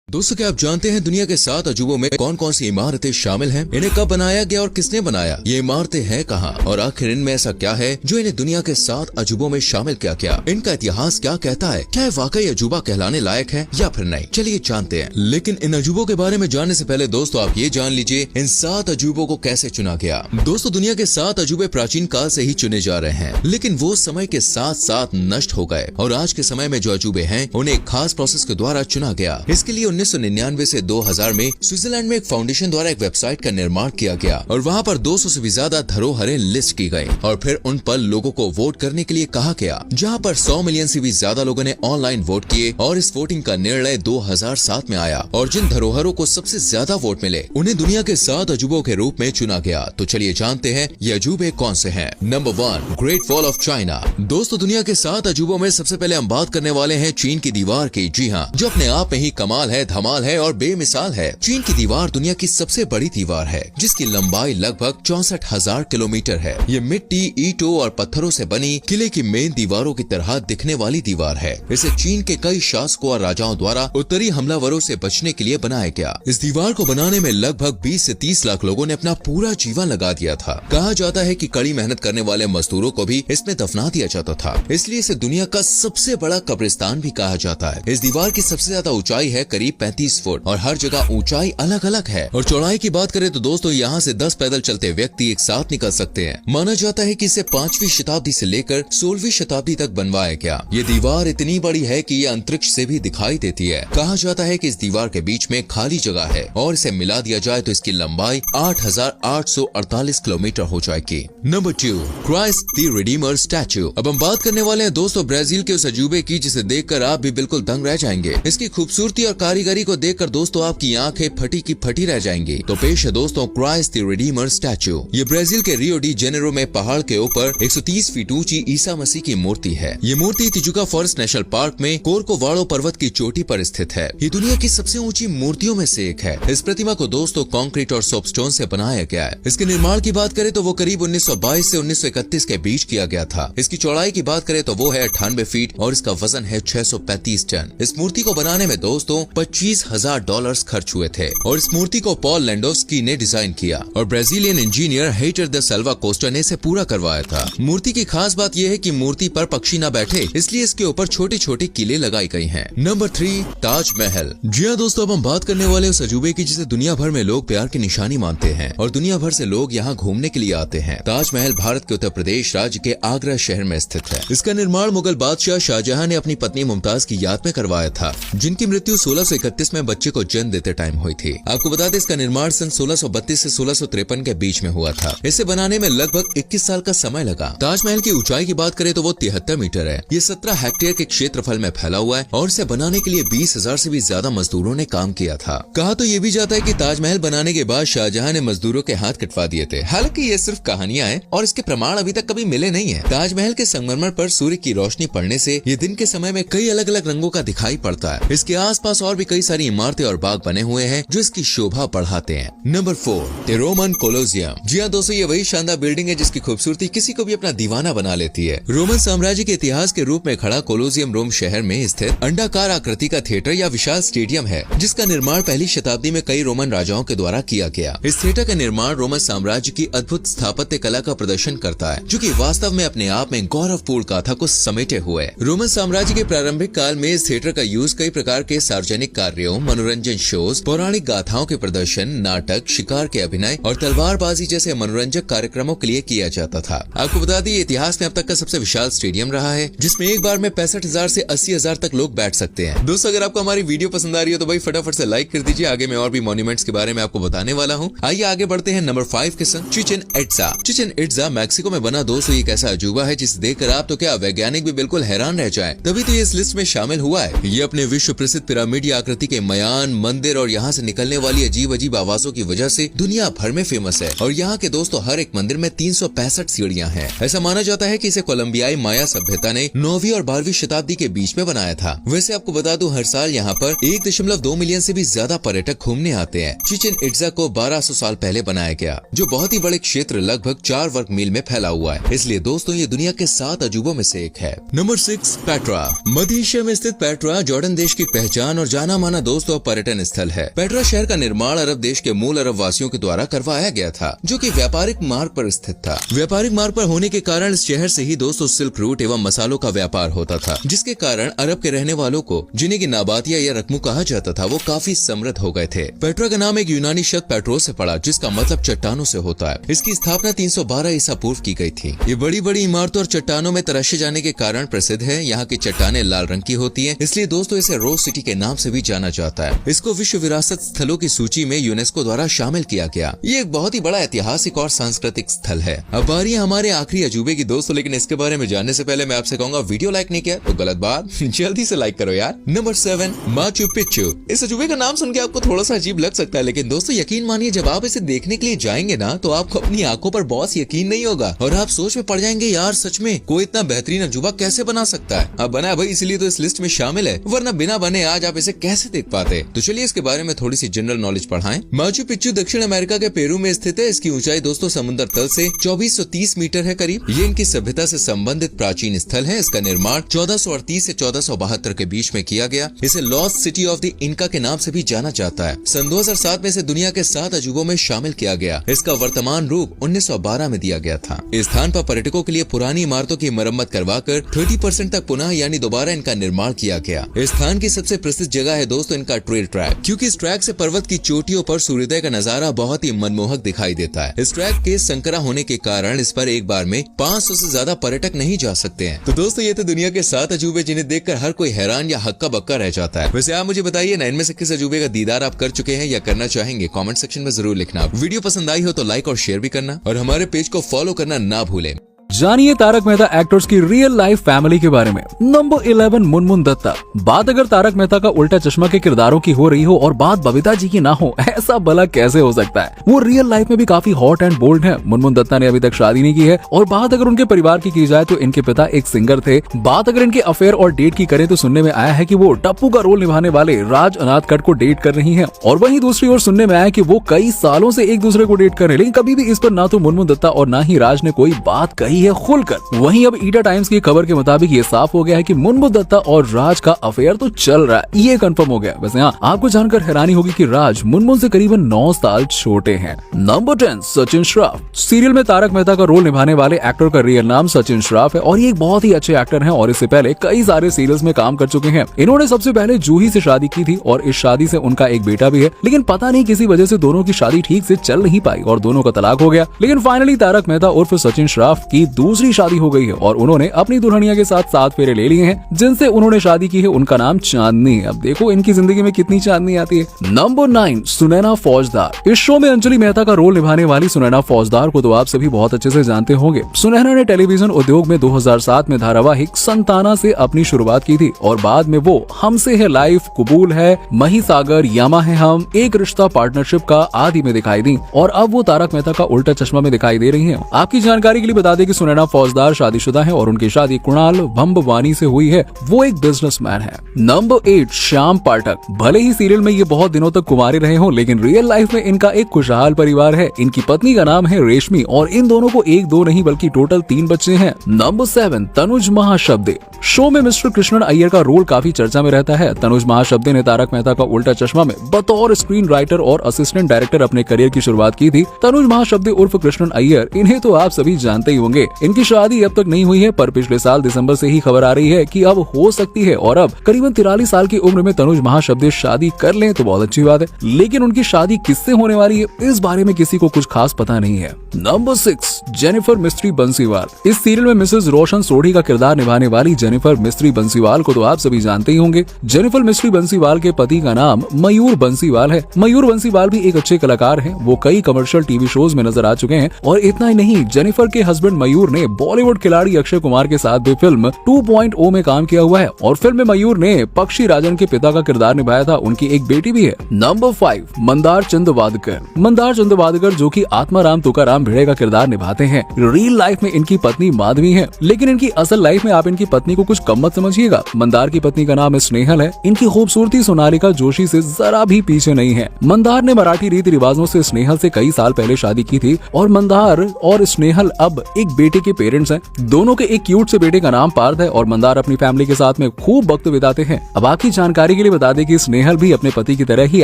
दोस्तों, क्या आप जानते हैं दुनिया के 7 अजूबों में कौन कौन सी इमारतें शामिल हैं? इन्हें कब बनाया गया और किसने बनाया? ये इमारतें हैं कहाँ और आखिर इनमें ऐसा क्या है जो इन्हें दुनिया के 7 अजूबों में शामिल किया? इनका इतिहास क्या कहता है? क्या वाकई अजूबा कहलाने लायक है या फिर नहीं? चलिए जानते हैं। लेकिन इन अजूबों के बारे में जानने से पहले दोस्तों आप ये जान लीजिए इन 7 अजूबों को कैसे चुना गया। दोस्तों, दुनिया के 7 अजूबे प्राचीन काल से ही चुने जा रहे हैं, लेकिन वो समय के साथ साथ नष्ट हो गए और आज के समय में जो अजूबे हैं उन्हें एक खास प्रोसेस के द्वारा चुना गया। इसके लिए 1999 से 2000 में स्विट्जरलैंड में एक फाउंडेशन द्वारा एक वेबसाइट का निर्माण किया गया और वहाँ पर 200 से भी ज्यादा धरोहरें लिस्ट की गयी और फिर उन पर लोगों को वोट करने के लिए कहा गया, जहाँ पर 100 मिलियन से भी ज्यादा लोगों ने ऑनलाइन वोट किए और इस वोटिंग का निर्णय 2007 में आया और जिन धरोहरों को सबसे ज्यादा वोट मिले उन्हें दुनिया के 7 अजूबों के रूप में चुना गया। तो चलिए जानते हैं ये अजूबे कौन से हैं। Number 1, great wall of China. दोस्तों, दुनिया के 7 अजूबों में सबसे पहले हम बात करने वाले हैं चीन की दीवार की। जी हाँ, जो अपने आप में ही कमाल है, धमाल है और बेमिसाल है। चीन की दीवार दुनिया की सबसे बड़ी दीवार है जिसकी लंबाई लगभग 64,000 किलोमीटर है। ये मिट्टी, ईंटों और पत्थरों से बनी किले की मेन दीवारों की तरह दिखने वाली दीवार है। इसे चीन के कई शासकों और राजाओं द्वारा उत्तरी हमलावरों से बचने के लिए बनाया गया। इस दीवार को बनाने में लगभग 20 से 30 लाख लोगों ने अपना पूरा जीवन लगा दिया था। कहा जाता है कि कड़ी मेहनत करने वाले मजदूरों को भी इसमें दफना दिया जाता था, इसलिए इसे दुनिया का सबसे बड़ा कब्रिस्तान भी कहा जाता है। इस दीवार की सबसे ज्यादा ऊंचाई है करीब 35 फुट और हर जगह ऊंचाई अलग अलग है। और चौड़ाई की बात करें तो दोस्तों, यहाँ से 10 पैदल चलते व्यक्ति एक साथ निकल सकते हैं। माना जाता है कि इसे 5वीं शताब्दी से लेकर 16वीं शताब्दी तक बनवाया गया। ये दीवार इतनी बड़ी है कि ये अंतरिक्ष से भी दिखाई देती है। कहा जाता है कि इस दीवार के बीच में खाली जगह है और इसे मिला दिया जाए तो इसकी लंबाई 8,848 किलोमीटर हो जाएगी। Number 2, Christ the Redeemer statue. अब हम बात करने वाले हैं दोस्तों ब्राजील के उस अजूबे की जिसे देखकर आप भी बिल्कुल दंग रह जाएंगे। इसकी खूबसूरती और कारीगरी को देखकर दोस्तों आपकी आंखें फटी की फटी रह जाएंगी। तो पेश है दोस्तों क्राइस्ट द रिडीमर स्टैचू। ये ब्राजील के रियो डी जेनेरो में पहाड़ के ऊपर 130 फीट ऊंची ईसा मसीह की मूर्ति है। ये मूर्ति तिजुका फॉरेस्ट नेशनल पार्क में कोरकोवाड़ो पर्वत की चोटी पर स्थित है। ये दुनिया की सबसे ऊंची मूर्तियों में से एक है। इस प्रतिमा को दोस्तों कंक्रीट और सोपस्टोन से बनाया गया है। इसके निर्माण की बात करें तो वो करीब 1922 से 1931 के बीच किया गया था। इसकी चौड़ाई की बात करें तो वो है 98 फीट और इसका वजन है 635 टन। इस मूर्ति को बनाने में दोस्तों $25,000 खर्च हुए थे और इस मूर्ति को पॉल लैंडोव्स्की ने डिजाइन किया और Brazilian engineer Heitor da Silva Costa ने इसे पूरा करवाया था। मूर्ति की खास बात यह है कि मूर्ति पर पक्षी न बैठे, इसलिए इसके ऊपर छोटे छोटे किले लगाई गई हैं। नंबर 3, ताजमहल। जी हाँ दोस्तों, अब हम बात करने वाले उस अजूबे की जिसे दुनिया भर में लोग प्यार की निशानी मानते हैं और दुनिया भर से लोग यहाँ घूमने के लिए आते हैं। ताजमहल भारत के उत्तर प्रदेश राज्य के आगरा शहर में स्थित है। इसका निर्माण मुगल बादशाह शाहजहां ने अपनी पत्नी मुमताज की याद में करवाया था, जिनकी मृत्यु 1631 में बच्चे को जन्म देते टाइम हुई थी। आपको बता दें इसका निर्माण सन 1632 से 1653 के बीच में हुआ था। इसे बनाने में लगभग 21 साल का समय लगा। ताजमहल की ऊंचाई की बात करें तो वो 73 मीटर है। ये 17 हेक्टेयर के क्षेत्रफल में फैला हुआ है और इसे बनाने के लिए 20,000 से भी ज्यादा मजदूरों ने काम किया था। कहा तो ये भी जाता है कि ताजमहल बनाने के बाद शाहजहां ने मजदूरों के हाथ कटवा दिए थे। हालांकि ये सिर्फ कहानियां हैं और इसके प्रमाण अभी तक कभी मिले नहीं है। ताजमहल के संगमरमर पर सूर्य की रोशनी पड़ने से ये दिन के समय में कई अलग अलग रंगों का दिखाई पड़ता है। इसके आसपास और भी कई सारी इमारतें और बाग बने हुए हैं जो इसकी शोभा बढ़ाते हैं। Number 4, the Roman Colosseum. जी हाँ दोस्तों, ये वही शानदार बिल्डिंग है जिसकी खूबसूरती किसी को भी अपना दीवाना बना लेती है। रोमन साम्राज्य के इतिहास के रूप में खड़ा कोलोसियम रोम शहर में स्थित अंडाकार आकृति का थिएटर या विशाल स्टेडियम है, जिसका निर्माण पहली शताब्दी में कई रोमन राजाओं के द्वारा किया गया। इस थिएटर का निर्माण रोमन साम्राज्य की अद्भुत स्थापत्य कला का प्रदर्शन करता है, जो कि वास्तव में अपने आप में गौरवपूर्ण गाथा को समेटे हुए। रोमन साम्राज्य के प्रारंभिक काल में इस थिएटर का यूज कई प्रकार के सार्वजनिक कार्यों, मनोरंजन शोज, पौराणिक गाथाओं के प्रदर्शन, नाटक, शिकार के अभिनय और तलवारबाजी जैसे मनोरंजक कार्यक्रमों के लिए किया जाता था। आपको बता दें इतिहास में अब तक का सबसे विशाल स्टेडियम रहा है, जिसमें एक बार में 65,000 से 80,000 तक लोग बैठ सकते हैं। दोस्तों, अगर आपको हमारी वीडियो पसंद आ रही हो तो भाई फटाफट से लाइक कर दीजिए। आगे मैं और भी मॉन्यूमेंट्स के बारे में आपको बताने वाला हूँ। आइए आगे बढ़ते हैं नंबर 5 के संग Chichen Itza. Chichen Itza Mexico में बना दोस्तों एक ऐसा अजूबा है जिसे देखकर आप तो क्या वैज्ञानिक भी बिल्कुल हैरान रह जाएं। तभी तो ये इस लिस्ट में शामिल हुआ है। ये अपने विश्व प्रसिद्ध पिरामिड आकृति के मयान, मंदिर और यहाँ से निकलने वाली अजीब अजीब आवाजों की वजह से दुनिया भर में फेमस है। और यहाँ के दोस्तों हर एक मंदिर में 365 सीढ़ियाँ हैं। ऐसा माना जाता है कि इसे कोलंबियाई माया सभ्यता ने 9वीं और 12वीं शताब्दी के बीच में बनाया था। वैसे आपको बता दूं हर साल यहाँ पर 1.2 मिलियन से भी ज्यादा पर्यटक घूमने आते हैं। चिचेन इट्जा को 1200 साल पहले बनाया गया, जो बहुत ही बड़े क्षेत्र लगभग 4 वर्ग मील में फैला हुआ है। इसलिए दोस्तों ये दुनिया के 7 अजूबों में से एक है। Number 6, Petra. मध्य एशिया में स्थित पेट्रा जॉर्डन देश की पहचान और जाना माना दोस्तों पर्यटन स्थल है। पेट्रा शहर का निर्माण अरब देश के मूल अरब वासियों के द्वारा करवाया गया था, जो कि व्यापारिक मार्ग पर स्थित था। व्यापारिक मार्ग पर होने के कारण इस शहर से ही दोस्तों सिल्क रूट एवं मसालों का व्यापार होता था, जिसके कारण अरब के रहने वालों को, जिन्हें की नाबातिया या रकमू कहा जाता था, वो काफी समृद्ध हो गए थे। पेट्रा का नाम एक यूनानी शब्द पेट्रोस से पड़ा, जिसका मतलब चट्टानों से होता है। इसकी स्थापना 312 ईसा पूर्व की गई थी। ये बड़ी बड़ी इमारतों और चट्टानों में तराशे जाने के कारण प्रसिद्ध है। यहाँ की चट्टानें लाल रंग की होती है, इसलिए दोस्तों इसे रोज सिटी के नाम से भी जाना जाता है। इसको विश्व विरासत स्थलों की सूची में यूनेस्को द्वारा शामिल किया गया। ये एक बहुत ही बड़ा ऐतिहासिक और सांस्कृतिक स्थल है। अब बारी हमारे आखिरी अजूबे की दोस्तों, लेकिन इसके बारे में जानने से पहले मैं आपसे कहूंगा वीडियो लाइक नहीं किया तो गलत बात, जल्दी से लाइक करो यार। Number 7, Machu Picchu. इस अजूबे का नाम सुन के आपको थोड़ा सा अजीब लग सकता है, लेकिन दोस्तों यकीन मानिए जब आप इसे देखने के लिए जाएंगे ना तो आपको अपनी आंखों पर बॉस यकीन नहीं होगा और आप सोच में पड़ जाएंगे यार सच में कोई इतना बेहतरीन अजूबा कैसे बना सकता है। अब बना है भाई इसलिए तो इस लिस्ट में शामिल है, वरना बिना बने आज आप इसे कैसे देख पाते। तो चलिए इसके बारे में थोड़ी सी जनरल नॉलेज पढ़ाएं। माचू पिच्चू दक्षिण अमेरिका के पेरू में स्थित है। इसकी ऊंचाई दोस्तों समुद्र तल से 2430 मीटर है करीब। ये इनकी सभ्यता से संबंधित प्राचीन स्थल है। इसका निर्माण 1438 से 1472 के बीच में किया गया। इसे लॉस्ट सिटी ऑफ द इनका के नाम से भी जाना जाता है। सन 2007 में इसे दुनिया के 7 अजूबों में शामिल किया गया। इसका वर्तमान रूप 1912 में दिया गया था। इस स्थान पर पर्यटकों के लिए पुरानी इमारतों की मरम्मत करवाकर 30% तक पुनः यानी दोबारा इनका निर्माण किया गया। इस स्थान की सबसे प्रसिद्ध जगह है दोस्तों इनका ट्रेल ट्रैक, क्योंकि इस ट्रैक से पर्वत की चोटियों पर सूर्योदय का नजारा बहुत ही मनमोहक दिखाई देता है। इस ट्रैक के संकरा होने के कारण इस पर एक बार में 500 से ज्यादा पर्यटक नहीं जा सकते हैं। तो दोस्तों ये थे दुनिया के 7 अजूबे जिन्हें देखकर हर कोई हैरान या हक्का बक्का रह जाता है। वैसे आप मुझे बताइए ना, इनमें से किस अजूबे का दीदार आप कर चुके हैं या करना चाहेंगे? कमेंट सेक्शन में जरूर लिखना। वीडियो पसंद आई हो तो लाइक और शेयर भी करना और हमारे पेज को फॉलो करना ना भूलें। जानिए तारक मेहता एक्टर्स की रियल लाइफ फैमिली के बारे में। नंबर 11, मुनमुन दत्ता। बात अगर तारक मेहता का उल्टा चश्मा के किरदारों की हो रही हो और बात बबीता जी की ना हो, ऐसा भला कैसे हो सकता है? वो रियल लाइफ में भी काफी हॉट एंड बोल्ड है। मुनमुन दत्ता ने अभी तक शादी नहीं की है और बात अगर उनके परिवार की जाए तो इनके पिता एक सिंगर थे। बात अगर इनके अफेयर और डेट की करें तो सुनने में आया है कि वो टप्पू का रोल निभाने वाले राज अनाथकट को डेट कर रही है। और वहीं दूसरी ओर सुनने में आया कि वो कई सालों से एक दूसरे को डेट कर रहे हैं, लेकिन कभी भी इस पर ना तो मुनमुन दत्ता और ना ही राज ने कोई बात कही है खुलकर। वहीं अब ईटा टाइम्स की खबर के मुताबिक ये साफ हो गया है कि मुनमुन दत्ता और राज का अफेयर तो चल रहा है, ये कंफर्म हो गया। वैसे हाँ, आपको जानकर हैरानी होगी कि राज मुनमुन से करीबन 9 साल छोटे हैं। नंबर 10, सचिन श्रॉफ। सीरियल में तारक मेहता का रोल निभाने वाले एक्टर का रियल नाम सचिन श्रॉफ है और ये एक बहुत ही अच्छे एक्टर हैं और इससे पहले कई सारे सीरियल्स में काम कर चुके हैं। इन्होंने सबसे पहले जूही से शादी की थी और इस शादी से उनका एक बेटा भी है, लेकिन पता नहीं किसी वजह से दोनों की शादी ठीक से चल नहीं पाई और दोनों का तलाक हो गया। लेकिन फाइनली तारक मेहता उर्फ सचिन श्रॉफ की दूसरी शादी हो गई है और उन्होंने अपनी दुल्हनिया के साथ 7 फेरे ले लिए हैं, जिनसे उन्होंने शादी की है। उनका नाम चांदनी है। अब देखो इनकी जिंदगी में कितनी चांदनी आती है। नंबर 9, सुनैना फौजदार। इस शो में अंजलि मेहता का रोल निभाने वाली सुनैना फौजदार को तो आप सभी बहुत अच्छे से जानते होंगे। सुनैना ने टेलीविजन उद्योग में 2007 में धारावाहिक संताना से अपनी शुरुआत की थी और बाद में वो हमसे है लाइफ, कबूल है, महिसागर, यामा है हम, एक रिश्ता, पार्टनरशिप का आदि में दिखाई दी और अब वो तारक मेहता का उल्टा चश्मा में दिखाई दे रही है। आपकी जानकारी के लिए बता दें कि सुनैना फौजदार शादीशुदा है और उनकी शादी कुणाल भंबवानी से हुई है। वो एक बिजनेसमैन है। नंबर 8, श्याम पाठक। भले ही सीरियल में ये बहुत दिनों तक कुंवारे रहे हो, लेकिन रियल लाइफ में इनका एक खुशहाल परिवार है। इनकी पत्नी का नाम है रेशमी और इन दोनों को 1-2 नहीं बल्कि टोटल 3 बच्चे हैं। नंबर 7, तनुज महाशब्दे। शो में मिस्टर कृष्णन अय्यर का रोल काफी चर्चा में रहता है। तनुज महाशब्दे ने तारक मेहता का उल्टा चश्मा में बतौर स्क्रीन राइटर और असिस्टेंट डायरेक्टर अपने करियर की शुरुआत की थी। तनुज महाशब्दे उर्फ कृष्णन अय्यर, इन्हें तो आप सभी जानते ही होंगे। इनकी शादी अब तक नहीं हुई है, पर पिछले साल दिसंबर से ही खबर आ रही है कि अब हो सकती है और अब करीबन 43 साल की उम्र में तनुज महाशब्दे शादी कर लें तो बहुत अच्छी बात है। लेकिन उनकी शादी किससे होने वाली है, इस बारे में किसी को कुछ खास पता नहीं है। Number 6, Jennifer mystery Bansiwal. इस सीरियल में मिसेस रोशन सोढ़ी का किरदार निभाने वाली जेनिफर मिस्ट्री बंसीवाल को तो आप सभी जानते ही होंगे। जेनिफर मिस्ट्री बंसीवाल के पति का नाम मयूर बंसीवाल है। मयूर बंसीवाल भी एक अच्छे कलाकार हैं। वो कई कमर्शियल टीवी शोज में नजर आ चुके हैं और इतना ही नहीं, जेनिफर के हस्बैंड मयूर ने बॉलीवुड खिलाड़ी अक्षय कुमार के साथ भी फिल्म 2.0 में काम किया हुआ है और फिल्म में मयूर ने पक्षी राजन के पिता का किरदार निभाया था। उनकी एक बेटी भी है। नंबर 5, मंदार चंद वादकर। मंदार चंद वादकर जो कि आत्माराम तुकाराम भिड़े का किरदार निभाते हैं। रियल लाइफ में इनकी पत्नी माधवी है, लेकिन इनकी असल लाइफ में आप इनकी पत्नी को कुछ कम मत समझिएगा। मंदार की पत्नी का नाम स्नेहल है। इनकी खूबसूरती सोनालिका जोशी से जरा भी पीछे नहीं है। मंदार ने मराठी रीति रिवाजों से स्नेहल से कई साल पहले शादी की थी और मंदार और स्नेहल अब एक बेटे के पेरेंट्स हैं। दोनों के एक क्यूट से बेटे का नाम पार्थ है और मंदार अपनी फैमिली के साथ में खूब वक्त बिताते हैं। अब आपकी जानकारी के लिए बता दें कि स्नेहल भी अपने पति की तरह ही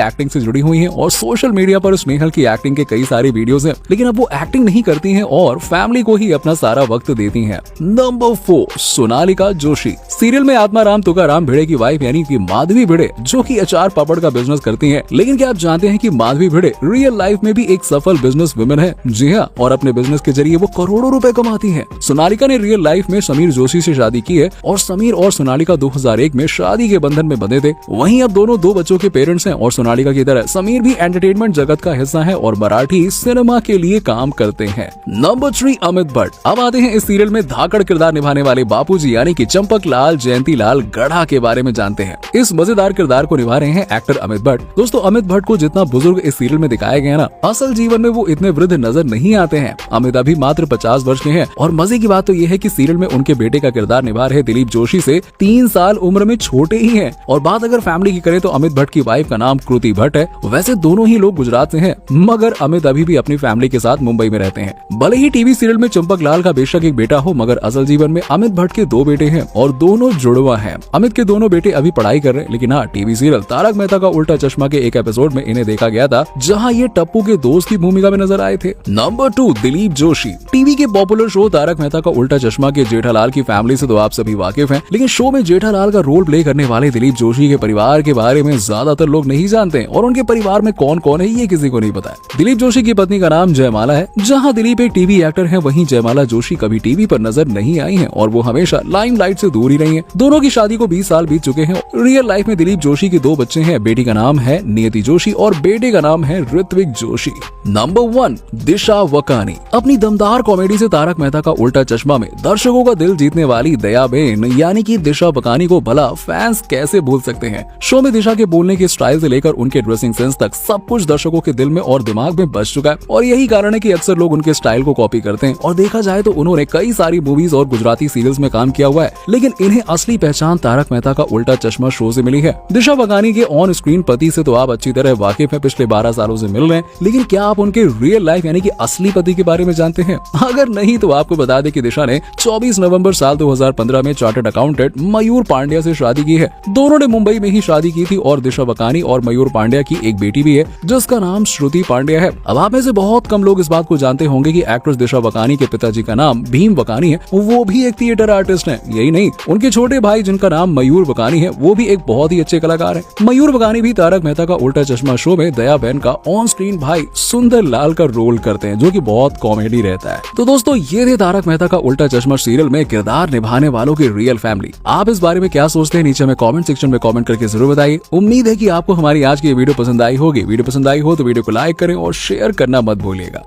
एक्टिंग से जुड़ी हुई हैं और सोशल मीडिया पर स्नेहल की एक्टिंग के कई सारे वीडियोस हैं, लेकिन अब वो एक्टिंग नहीं करती हैं और फैमिली को ही अपना सारा वक्त देती हैं। नंबर 4, सोनालिका जोशी। सीरियल में आत्माराम तुकाराम भिड़े की वाइफ यानी कि माधवी भिड़े जो कि अचार पापड़ का बिजनेस करती हैं, लेकिन क्या आप जानते हैं कि माधवी भिड़े रियल लाइफ में भी एक सफल बिजनेस वुमेन है? जी हाँ, और अपने बिजनेस के जरिए वो करोड़ों रुपए कमाती आती है। सोनालिका ने रियल लाइफ में समीर जोशी से शादी की है और समीर और सोनालिका 2001 में शादी के बंधन में बंधे थे। वहीं अब दोनों 2 बच्चों के पेरेंट्स हैं और सोनालिका की तरह समीर भी एंटरटेनमेंट जगत का हिस्सा है और मराठी सिनेमा के लिए काम करते हैं। नंबर 3 अमित भट्ट। अब आते हैं इस सीरियल में धाकड़ किरदार निभाने वाले बापूजी यानी कि चंपक लाल जयंती लाल गढ़ा के बारे में जानते हैं। इस मजेदार किरदार को निभा रहे हैं एक्टर अमित भट्ट। दोस्तों, अमित भट्ट को जितना बुजुर्ग इस सीरियल में दिखाया गया ना, असल जीवन में वो इतने वृद्ध नजर नहीं आते हैं। अमित अभी मात्र 50 वर्ष के हैं और मजे की बात तो ये है कि सीरियल में उनके बेटे का किरदार निभा रहे दिलीप जोशी से 3 साल उम्र में छोटे ही हैं। और बात अगर फैमिली की करें तो अमित भट्ट की वाइफ का नाम कृति भट्ट है। वैसे दोनों ही लोग गुजरात से हैं, मगर अमित अभी भी अपनी फैमिली के साथ मुंबई में रहते हैं। भले ही टीवी सीरियल में चंपक लाल का बेशक एक बेटा हो, मगर असल जीवन में अमित भट्ट के 2 बेटे हैं और दोनों जुड़वा हैं। अमित के दोनों बेटे अभी पढ़ाई कर रहे हैं, लेकिन हाँ, टीवी सीरियल तारक मेहता का उल्टा चश्मा के एक एपिसोड में इन्हें देखा गया था, जहाँ ये टप्पू के दोस्त की भूमिका में नजर आए थे। नंबर 2 दिलीप जोशी। टीवी के पॉपुलर शो तारक मेहता का उल्टा चश्मा के जेठालाल की फैमिली से तो आप सभी वाकिफ हैं, लेकिन शो में जेठालाल का रोल प्ले करने वाले दिलीप जोशी के परिवार के बारे में ज्यादातर लोग नहीं जानते और उनके परिवार में कौन कौन है ये किसी को नहीं पता है। दिलीप जोशी की पत्नी का नाम जयमाला है। जहां दिलीप एक टीवी एक्टर है, वहीं जयमाला जोशी कभी टीवी पर नजर नहीं आई हैं और वो हमेशा लाइमलाइट से दूर ही रही हैं। दोनों की शादी को 20 साल बीत चुके हैं। रियल लाइफ में दिलीप जोशी के 2 बच्चे हैं। बेटी का नाम है नियति जोशी और बेटे का नाम है ऋत्विक जोशी। नंबर 1 दिशा वकानी। अपनी दमदार कॉमेडी से तारक मेहता का उल्टा चश्मा में दर्शकों का दिल जीतने वाली दयाबेन यानी कि दिशा वकानी को भला फैंस कैसे भूल सकते हैं। शो में दिशा के बोलने के स्टाइल से लेकर उनके ड्रेसिंग सेंस तक सब कुछ दर्शकों के दिल में और दिमाग में बस चुका है और यही कारण है कि अक्सर लोग उनके स्टाइल को कॉपी करते हैं। और देखा जाए तो उन्होंने कई सारी मूवीज और गुजराती सीरियल्स में काम किया हुआ है, लेकिन इन्हें असली पहचान तारक मेहता का उल्टा चश्मा शो से मिली है। दिशा वकानी के ऑन स्क्रीन पति से तो आप अच्छी तरह वाकिफ हैं, पिछले 12 सालों से मिल रहे हैं, लेकिन क्या आप उनके रियल लाइफ यानी कि असली पति के बारे में जानते हैं? अगर नहीं तो आपको बता दें कि दिशा ने 24 नवंबर साल 2015 में चार्टर्ड अकाउंटेंट मयूर पांड्या से शादी की है। दोनों ने मुंबई में ही शादी की थी और दिशा वकानी और मयूर पांड्या की एक बेटी भी है जिसका नाम श्रुति पांड्या है। अब आप में से बहुत कम लोग इस बात को जानते होंगे कि एक्ट्रेस दिशा वकानी के पिताजी का नाम भीम वकानी है, वो भी एक थिएटर आर्टिस्ट हैं। यही नहीं, उनके छोटे भाई जिनका नाम मयूर वकानी है वो भी एक बहुत ही अच्छे कलाकार हैं। मयूर वकानी भी तारक मेहता का उल्टा चश्मा शो में दया बहन का ऑन स्क्रीन भाई सुंदर लाल का रोल करते हैं, जो कि बहुत कॉमेडी रहता है। तो दोस्तों, ये थे तारक मेहता का उल्टा चश्मा सीरियल में किरदार निभाने वालों की रियल फैमिली। आप इस बारे में क्या सोचते हैं नीचे में कमेंट सेक्शन में कमेंट करके जरूर बताइए। उम्मीद है कि आपको हमारी आज की वीडियो पसंद आई होगी। वीडियो पसंद आई हो तो वीडियो को लाइक करें और शेयर करना मत भूलिएगा।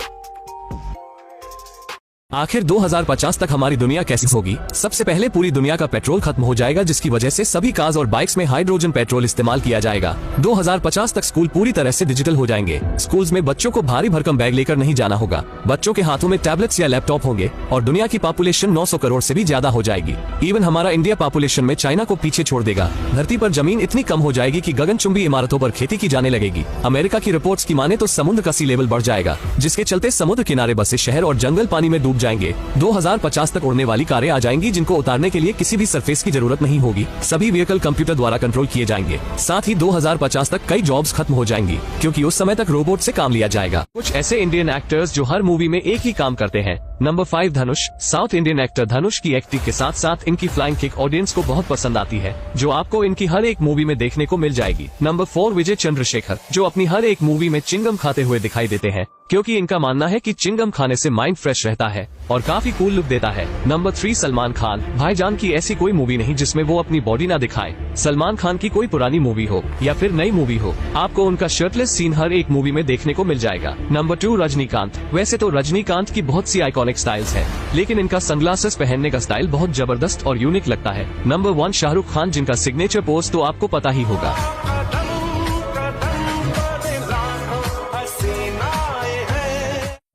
आखिर 2050 तक हमारी दुनिया कैसी होगी? सबसे पहले पूरी दुनिया का पेट्रोल खत्म हो जाएगा, जिसकी वजह से सभी कार्स और बाइक्स में हाइड्रोजन पेट्रोल इस्तेमाल किया जाएगा। 2050 तक स्कूल पूरी तरह से डिजिटल हो जाएंगे। स्कूल्स में बच्चों को भारी भरकम बैग लेकर नहीं जाना होगा। बच्चों के हाथों में टैबलेट्स या लैपटॉप होंगे और दुनिया की पॉपुलेशन 900 करोड़ से भी ज्यादा हो जाएगी। इवन हमारा इंडिया पॉपुलेशन में चाइना को पीछे छोड़ देगा। धरती पर जमीन इतनी कम हो जाएगी कि गगनचुंबी इमारतों पर खेती की जाने लगेगी। अमेरिका की रिपोर्ट्स की माने तो समुद्र का सी लेवल बढ़ जाएगा, जिसके चलते समुद्र किनारे बसे शहर और जंगल पानी में डूब जाएंगे। 2050 तक उड़ने वाली कारें आ जाएंगी, जिनको उतारने के लिए किसी भी सरफेस की जरूरत नहीं होगी। सभी व्हीकल कंप्यूटर द्वारा कंट्रोल किए जाएंगे। साथ ही 2050 तक कई जॉब्स खत्म हो जाएंगी, क्योंकि उस समय तक रोबोट से काम लिया जाएगा। कुछ ऐसे इंडियन एक्टर्स जो हर मूवी में एक ही काम करते हैं। नंबर 5 धनुष। साउथ इंडियन एक्टर धनुष की एक्टिंग के साथ साथ इनकी फ्लाइंग किक ऑडियंस को बहुत पसंद आती है, जो आपको इनकी हर एक मूवी में देखने को मिल जाएगी। नंबर 4 विजय चंद्रशेखर, जो अपनी हर एक मूवी में चिंगम खाते हुए दिखाई देते हैं, क्योंकि इनका मानना है कि चिंगम खाने से माइंड फ्रेश रहता है और काफी कूल लुक देता है। नंबर 3 सलमान खान। भाईजान की ऐसी कोई मूवी नहीं जिसमें वो अपनी बॉडी ना दिखाए। सलमान खान की कोई पुरानी मूवी हो या फिर नई मूवी हो, आपको उनका शर्टलेस सीन हर एक मूवी में देखने को मिल जाएगा। नंबर 2 रजनीकांत। वैसे तो रजनीकांत की बहुत सी आइकॉनिक स्टाइल्स है, लेकिन इनका सनग्लासेस पहनने का स्टाइल बहुत जबरदस्त और यूनिक लगता है। नंबर 1 शाहरुख खान, जिनका सिग्नेचर पोज तो आपको पता ही होगा।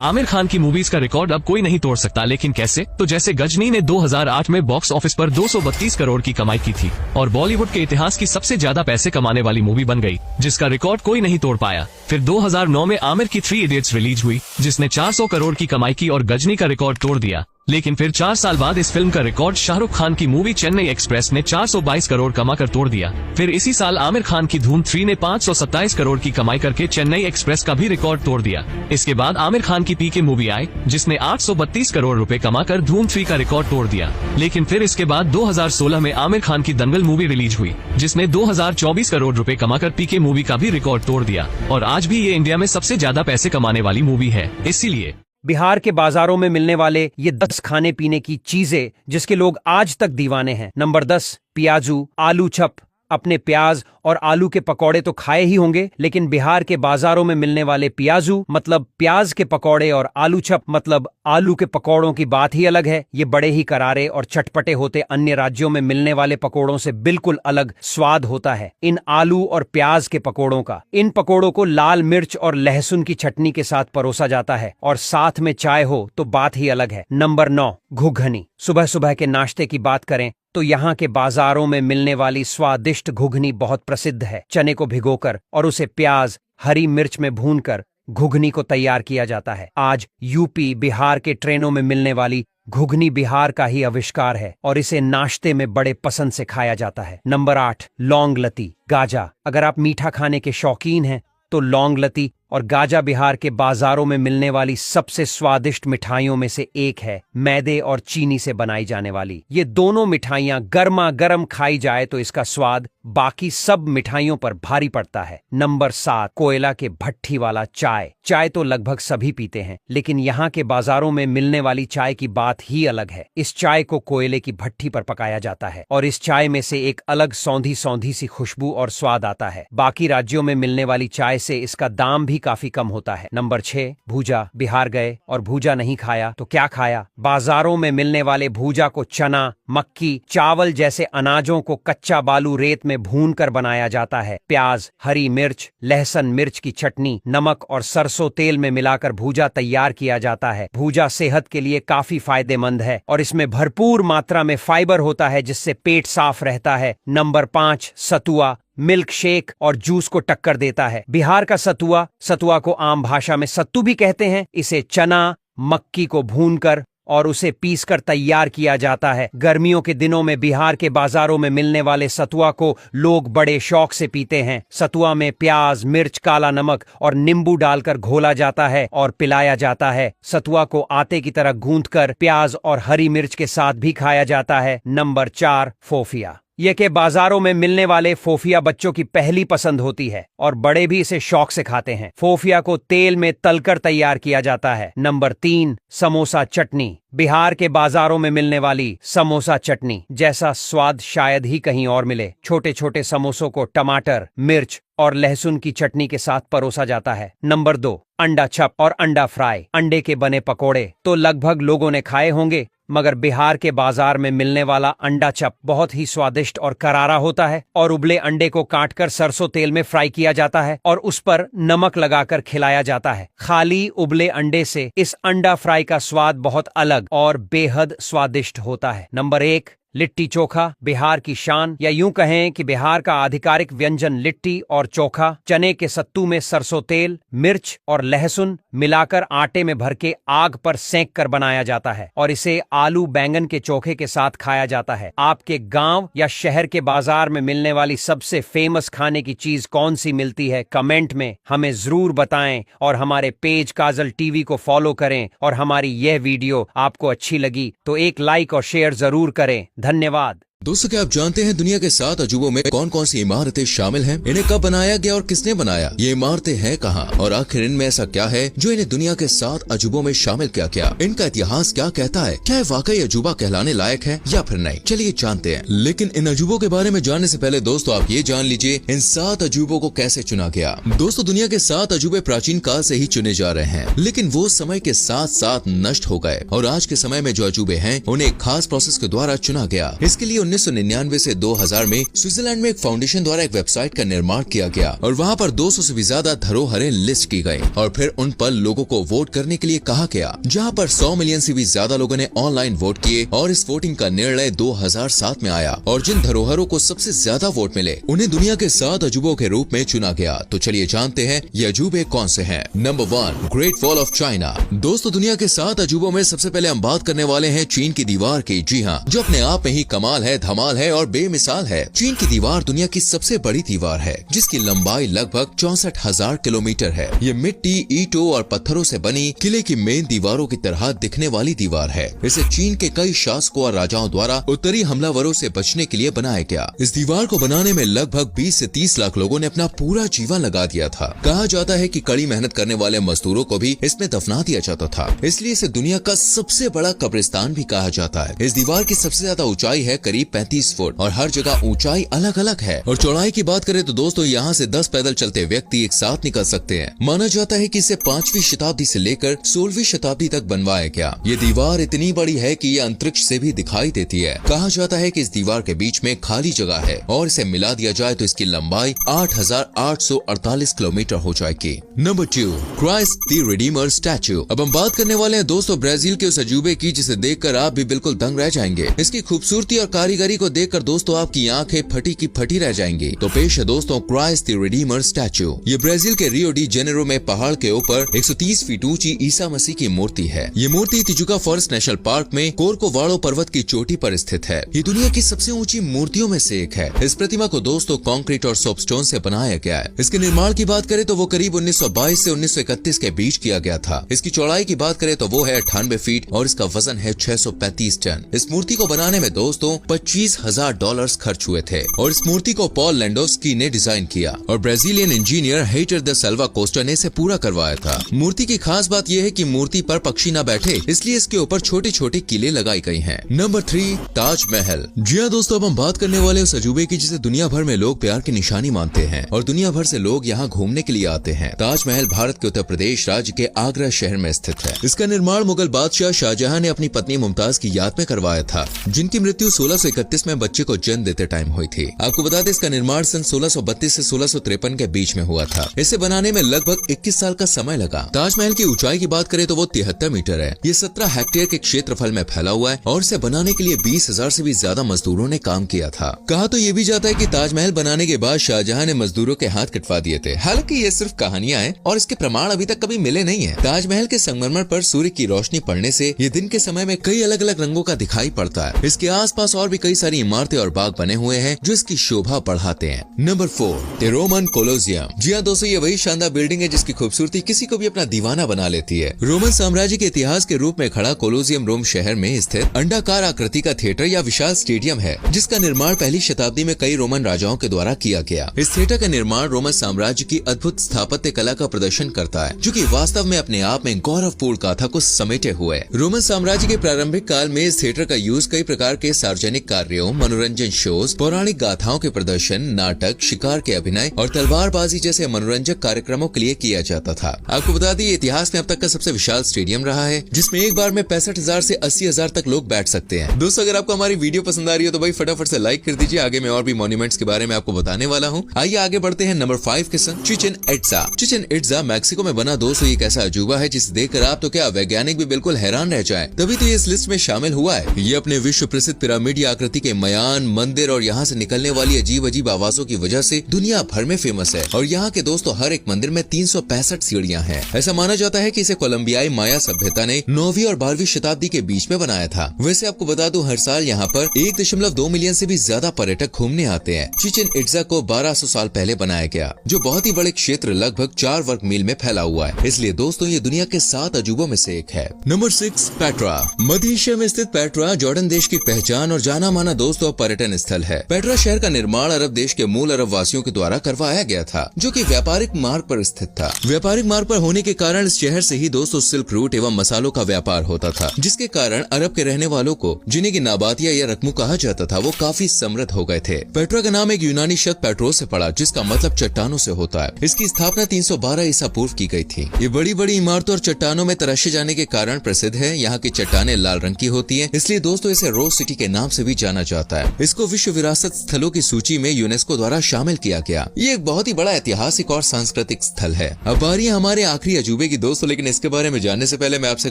आमिर खान की मूवीज का रिकॉर्ड अब कोई नहीं तोड़ सकता, लेकिन कैसे? तो जैसे गजनी ने 2008 में बॉक्स ऑफिस पर 232 करोड़ की कमाई की थी और बॉलीवुड के इतिहास की सबसे ज्यादा पैसे कमाने वाली मूवी बन गई, जिसका रिकॉर्ड कोई नहीं तोड़ पाया। फिर 2009 में आमिर की 3 इडियट्स रिलीज हुई, जिसने 400 करोड़ की कमाई की और गजनी का रिकॉर्ड तोड़ दिया। लेकिन फिर 4 साल बाद इस फिल्म का रिकॉर्ड शाहरुख खान की मूवी चेन्नई एक्सप्रेस ने 422 करोड़ कमाकर तोड़ दिया। फिर इसी साल आमिर खान की धूम 3 ने 527 करोड़ की कमाई करके चेन्नई एक्सप्रेस का भी रिकॉर्ड तोड़ दिया। इसके बाद आमिर खान की पीके मूवी आई, जिसने 832 करोड़ रुपए कमाकर धूम 3 का रिकॉर्ड तोड़ दिया। लेकिन फिर इसके बाद 2016 में आमिर खान की दंगल मूवी रिलीज हुई, जिसने 2024 करोड़ रुपए कमाकर पीके मूवी का भी रिकॉर्ड तोड़ दिया और आज भी ये इंडिया में सबसे ज्यादा पैसे कमाने वाली मूवी है। इसीलिए बिहार के बाजारों में मिलने वाले ये 10 खाने पीने की चीजें जिसके लोग आज तक दीवाने हैं। नंबर 10, प्याजू, आलू चप। अपने प्याज और आलू के पकौड़े तो खाए ही होंगे, लेकिन बिहार के बाजारों में मिलने वाले प्याजू मतलब प्याज के पकौड़े और आलू चप मतलब आलू के पकौड़ों की बात ही अलग है। ये बड़े ही करारे और चटपटे होते अन्य राज्यों में मिलने वाले पकौड़ों से बिल्कुल अलग स्वाद होता है इन आलू और प्याज के पकौड़ों का। इन पकौड़ों को लाल मिर्च और लहसुन की चटनी के साथ परोसा जाता है और साथ में चाय हो तो बात ही अलग है। नंबर 9, घुघनी। सुबह सुबह के नाश्ते की बात करें तो यहाँ के बाजारों में मिलने वाली स्वादिष्ट घुघनी बहुत प्रसिद्ध है। चने को भिगोकर और उसे प्याज, हरी मिर्च में भूनकर घुघनी को तैयार किया जाता है। आज यूपी, बिहार के ट्रेनों में मिलने वाली घुघनी बिहार का ही आविष्कार है और इसे नाश्ते में बड़े पसंद से खाया जाता है। नंबर 8, लौंग लती, गाजा। अगर आप मीठा खाने के शौकीन हैं तो लौंग लती और गाजा बिहार के बाजारों में मिलने वाली सबसे स्वादिष्ट मिठाइयों में से एक है। मैदे और चीनी से बनाई जाने वाली ये दोनों मिठाइयां गर्मा गर्म खाई जाए तो इसका स्वाद बाकी सब मिठाइयों पर भारी पड़ता है। नंबर 7, कोयला के भट्ठी वाला चाय। चाय तो लगभग सभी पीते हैं, लेकिन यहाँ के बाजारों में मिलने वाली चाय की बात ही अलग है। इस चाय को कोयले की भट्ठी पर पकाया जाता है और इस चाय में से एक अलग सौंधी सौंधी सी खुशबू और स्वाद आता है। बाकी राज्यों में मिलने वाली चाय से इसका दाम भी काफी कम होता है। नंबर 6, भूजा। बिहार गए और भूजा नहीं खाया तो क्या खाया? बाजारों में मिलने वाले भूजा को चना, मक्की, चावल जैसे अनाजों को कच्चा बालू रेत में भून कर बनाया जाता है। प्याज, हरी मिर्च, लहसुन मिर्च की चटनी, नमक और सरसों तेल में मिलाकर भूजा तैयार किया जाता है। भूजा सेहत के लिए काफी फायदेमंद है और इसमें भरपूर मात्रा में फाइबर होता है जिससे पेट साफ रहता है। नंबर 5, सतुआ। मिल्क शेक और जूस को टक्कर देता है। बिहार का सतुआ को आम भाषा में सत्तू भी कहते हैं। इसे चना, मक्की को भूनकर और उसे पीसकर तैयार किया जाता है। गर्मियों के दिनों में बिहार के बाजारों में मिलने वाले सतुआ को लोग बड़े शौक से पीते हैं। सतुआ में प्याज, मिर्च, काला नमक और नींबू डालकर घोला जाता है और पिलाया जाता है। सतुआ को आटे की तरह गूंथकर प्याज और हरी मिर्च के साथ भी खाया जाता है। नंबर 4, फोफिया। ये के बाजारों में मिलने वाले फोफिया बच्चों की पहली पसंद होती है और बड़े भी इसे शौक से खाते हैं। फोफिया को तेल में तलकर तैयार किया जाता है। नंबर 3, समोसा चटनी। बिहार के बाजारों में मिलने वाली समोसा चटनी जैसा स्वाद शायद ही कहीं और मिले। छोटे छोटे समोसों को टमाटर, मिर्च और लहसुन की चटनी के साथ परोसा जाता है। नंबर 2, अंडा चप और अंडा फ्राई। अंडे के बने पकोड़े तो लगभग लोगों ने खाए होंगे, मगर बिहार के बाजार में मिलने वाला अंडा चप बहुत ही स्वादिष्ट और करारा होता है और उबले अंडे को काटकर सरसों तेल में फ्राई किया जाता है और उस पर नमक लगाकर खिलाया जाता है। खाली उबले अंडे से इस अंडा फ्राई का स्वाद बहुत अलग और बेहद स्वादिष्ट होता है। नंबर 1, लिट्टी चोखा। बिहार की शान, या यूं कहें कि बिहार का आधिकारिक व्यंजन लिट्टी और चोखा चने के सत्तू में सरसों तेल, मिर्च और लहसुन मिलाकर आटे में भर के आग पर सेंक कर बनाया जाता है और इसे आलू बैंगन के चोखे के साथ खाया जाता है। आपके गांव या शहर के बाजार में मिलने वाली सबसे फेमस खाने की चीज कौन सी मिलती है? कमेंट में हमें जरूर बताएं और हमारे पेज काजल टीवी को फॉलो करें और हमारी यह वीडियो आपको अच्छी लगी तो एक लाइक और शेयर जरूर करें। धन्यवाद। दोस्तों, क्या आप जानते हैं दुनिया के 7 अजूबों में कौन कौन सी इमारतें शामिल हैं? इन्हें कब बनाया गया और किसने बनाया? ये इमारतें हैं कहाँ और आखिर इनमें ऐसा क्या है जो इन्हें दुनिया के 7 अजूबों में शामिल किया गया? इनका इतिहास क्या कहता है? क्या वाकई अजूबा कहलाने लायक है या फिर नहीं? चलिए जानते हैं। लेकिन इन अजूबों के बारे में जानने से पहले दोस्तों आप ये जान लीजिए इन 7 अजूबों को कैसे चुना गया। दोस्तों, दुनिया के 7 अजूबे प्राचीन काल से ही चुने जा रहे हैं, लेकिन वो समय के साथ साथ नष्ट हो गए और आज के समय में जो अजूबे हैं उन्हें एक खास प्रोसेस के द्वारा चुना गया। इसके लिए 1999 से 2000 में स्विट्जरलैंड में एक फाउंडेशन द्वारा एक वेबसाइट का निर्माण किया गया और वहाँ पर 200 से भी ज्यादा धरोहरें लिस्ट की गयी और फिर उन पर लोगों को वोट करने के लिए कहा गया, जहाँ पर 100 मिलियन से भी ज्यादा लोगों ने ऑनलाइन वोट किए और इस वोटिंग का निर्णय 2007 में आया और जिन धरोहरों को सबसे ज्यादा वोट मिले उन्हें दुनिया के 7 अजूबों के रूप में चुना गया। तो चलिए जानते हैं ये अजूबे कौन से हैं। Number 1, great wall of China. दोस्तों, दुनिया के 7 अजूबों में सबसे पहले हम बात करने वाले हैं चीन की दीवार की। जी हाँ, जो अपने आप में ही कमाल है। है, धमाल है और बेमिसाल है। चीन की दीवार दुनिया की सबसे बड़ी दीवार है, जिसकी लंबाई लगभग 64,000 किलोमीटर है। ये मिट्टी, ईंटों और पत्थरों से बनी किले की मेन दीवारों की तरह दिखने वाली दीवार है। इसे चीन के कई शासकों और राजाओं द्वारा उत्तरी हमलावरों से बचने के लिए बनाया गया। इस दीवार को बनाने में लगभग 20 से 30 लाख लोगों ने अपना पूरा जीवन लगा दिया था। कहा जाता है कि कड़ी मेहनत करने वाले मजदूरों को भी इसमें दफना दिया जाता था, इसलिए इसे दुनिया का सबसे बड़ा कब्रिस्तान भी कहा जाता है। इस दीवार की सबसे ज्यादा ऊंचाई है करीब 35 फुट और हर जगह ऊंचाई अलग अलग है। और चौड़ाई की बात करें तो दोस्तों यहाँ से 10 पैदल चलते व्यक्ति एक साथ निकल सकते हैं। माना जाता है कि इसे 5वीं शताब्दी से लेकर 16वीं शताब्दी तक बनवाया गया। ये दीवार इतनी बड़ी है कि ये अंतरिक्ष से भी दिखाई देती है। कहा जाता है कि इस दीवार के बीच में खाली जगह है और इसे मिला दिया जाए तो इसकी लंबाई 8,848 किलोमीटर हो जाएगी। Number 2, Christ the Redeemer statue. अब हम बात करने वाले हैं दोस्तों ब्राजील के उस अजूबे की जिसे देखकर आप भी बिल्कुल दंग रह जाएंगे। इसकी खूबसूरती और कारीगरी को देखकर दोस्तों आपकी आंखें फटी की फटी रह जाएंगी। तो पेश है दोस्तों क्राइस्ट द रिडीमर स्टैचू। ये ब्राजील के रियो डी जेनेरो में पहाड़ के ऊपर 130 फीट ऊंची ईसा मसीह की मूर्ति है। ये मूर्ति तिजुका फॉरेस्ट नेशनल पार्क में कोरकोवाड़ो पर्वत की चोटी पर स्थित है। ये दुनिया की सबसे ऊंची मूर्तियों में से एक है। इस प्रतिमा को दोस्तों कंक्रीट और सोपस्टोन से बनाया गया है। इसके निर्माण की बात करें तो वो करीब 1922 से 1931 के बीच किया गया था। इसकी चौड़ाई की बात करें तो वो है 98 फीट और इसका वजन है 635 टन। इस मूर्ति को बनाने में दोस्तों $25,000 खर्च हुए थे और इस मूर्ति को पॉल लैंडोव्स्की ने डिजाइन किया और Brazilian engineer Heitor da Silva Costa ने इसे पूरा करवाया था। मूर्ति की खास बात यह है कि मूर्ति पर पक्षी न बैठे, इसलिए इसके ऊपर छोटे छोटे किले लगाई गई हैं। नंबर 3, ताजमहल। जी हाँ दोस्तों, अब हम बात करने वाले उस अजूबे की जिसे दुनिया भर में लोग प्यार की निशानी मानते हैं और दुनिया भर से लोग यहाँ घूमने के लिए आते हैं। ताजमहल भारत के उत्तर प्रदेश राज्य के आगरा शहर में स्थित है। इसका निर्माण मुगल बादशाह शाहजहां ने अपनी पत्नी मुमताज की याद में करवाया था, जिनकी मृत्यु 1631 में बच्चे को जन्म देते टाइम हुई थी। आपको बता दें इसका निर्माण सन 1632 से 1653 के बीच में हुआ था। इसे बनाने में लगभग 21 साल का समय लगा। ताजमहल की ऊंचाई की बात करें तो वो 73 मीटर है। ये 17 हेक्टेयर के क्षेत्रफल में फैला हुआ है और इसे बनाने के लिए 20,000 से भी ज्यादा मजदूरों ने काम किया था। कहा तो ये भी जाता है कि ताजमहल बनाने के बाद शाहजहां ने मजदूरों के हाथ कटवा दिए थे। हालांकि ये सिर्फ कहानियां हैं और इसके प्रमाण अभी तक कभी मिले नहीं है। ताजमहल के संगमरमर पर सूर्य की रोशनी पड़ने से ये दिन के समय में कई अलग अलग रंगों का दिखाई पड़ता है। इसके आसपास और भी कई सारी इमारतें और बाग बने हुए हैं जो इसकी शोभा बढ़ाते हैं। Number 4, the Roman Colosseum. जी हाँ दोस्तों, ये वही शानदार बिल्डिंग है जिसकी खूबसूरती किसी को भी अपना दीवाना बना लेती है। रोमन साम्राज्य के इतिहास के रूप में खड़ा कोलोसियम रोम शहर में स्थित अंडाकार आकृति का थिएटर या विशाल स्टेडियम है, जिसका निर्माण पहली शताब्दी में कई रोमन राजाओं के द्वारा किया गया। इस थिएटर का निर्माण रोमन साम्राज्य की अद्भुत स्थापत्य कला का प्रदर्शन करता है, जो कि वास्तव में अपने आप में गौरवपूर्ण गाथा को समेटे हुए। रोमन साम्राज्य के प्रारंभिक काल में इस थिएटर का यूज कई प्रकार के सार्वजनिक कार्यों, मनोरंजन शोज, पौराणिक गाथाओं के प्रदर्शन, नाटक, शिकार के अभिनय और तलवारबाजी जैसे मनोरंजक कार्यक्रमों के लिए किया जाता था। आपको बता दें इतिहास में अब तक का सबसे विशाल स्टेडियम रहा है, जिसमें एक बार में 65,000 से 80,000 तक लोग बैठ सकते हैं। दोस्तों, अगर आपको हमारी वीडियो पसंद आ रही हो तो भाई फटाफट से लाइक कर दीजिए। आगे मैं और भी मॉन्यूमेंट्स के बारे में आपको बताने वाला हूँ। आइए आगे बढ़ते हैं नंबर 5 के संग Chichen Itza. Chichen Itza Mexico में बना दोस्तों एक ऐसा अजूबा है जिसे देखकर आप तो क्या वैज्ञानिक भी बिल्कुल हैरान रह जाएं। तभी तो ये इस लिस्ट में शामिल हुआ है। ये अपने विश्व प्रसिद्ध पिरामिड आकृति के मयान, मंदिर और यहाँ से निकलने वाली अजीब अजीब आवाजों की वजह से दुनिया भर में फेमस है। और यहाँ के दोस्तों हर एक मंदिर में 365 सीढ़ियाँ हैं। ऐसा माना जाता है कि इसे कोलंबियाई माया सभ्यता ने 9वीं और 12वीं शताब्दी के बीच में बनाया था। वैसे आपको बता दूं हर साल यहाँ पर 1.2 मिलियन से भी ज्यादा पर्यटक घूमने आते हैं। चिचेन इट्जा को 1200 साल पहले बनाया गया, जो बहुत ही बड़े क्षेत्र लगभग 4 वर्ग मील में फैला हुआ है। इसलिए दोस्तों ये दुनिया के 7 अजूबों में से एक है। Number 6, Petra. मध्य एशिया में स्थित पेट्रा जॉर्डन देश की पहचान और जाना माना दोस्तों पर्यटन स्थल है। पेट्रा शहर का निर्माण अरब देश के मूल अरब वासियों के द्वारा करवाया गया था, जो कि व्यापारिक मार्ग पर स्थित था। व्यापारिक मार्ग पर होने के कारण इस शहर से ही दोस्तों सिल्क रूट एवं मसालों का व्यापार होता था, जिसके कारण अरब के रहने वालों को, जिन्हें की नाबातिया या रकमू कहा जाता था, वो काफी समृद्ध हो गए थे। पेट्रा का नाम एक यूनानी शब्द पेट्रो से पड़ा, जिसका मतलब चट्टानों से होता है। इसकी स्थापना 312 ईसा पूर्व की गई थी। ये बड़ी बड़ी इमारतों और चट्टानों में तराशे जाने के कारण प्रसिद्ध है। यहाँ की चट्टानें लाल रंग की होती हैं, इसलिए दोस्तों इसे रोज सिटी के नाम से भी जाना जाता है। इसको विश्व विरासत स्थलों की सूची में यूनेस्को द्वारा शामिल किया गया। ये एक बहुत ही बड़ा ऐतिहासिक और सांस्कृतिक स्थल है। अब बारी हमारे आखिरी अजूबे की दोस्तों, लेकिन इसके बारे में जानने से पहले मैं आपसे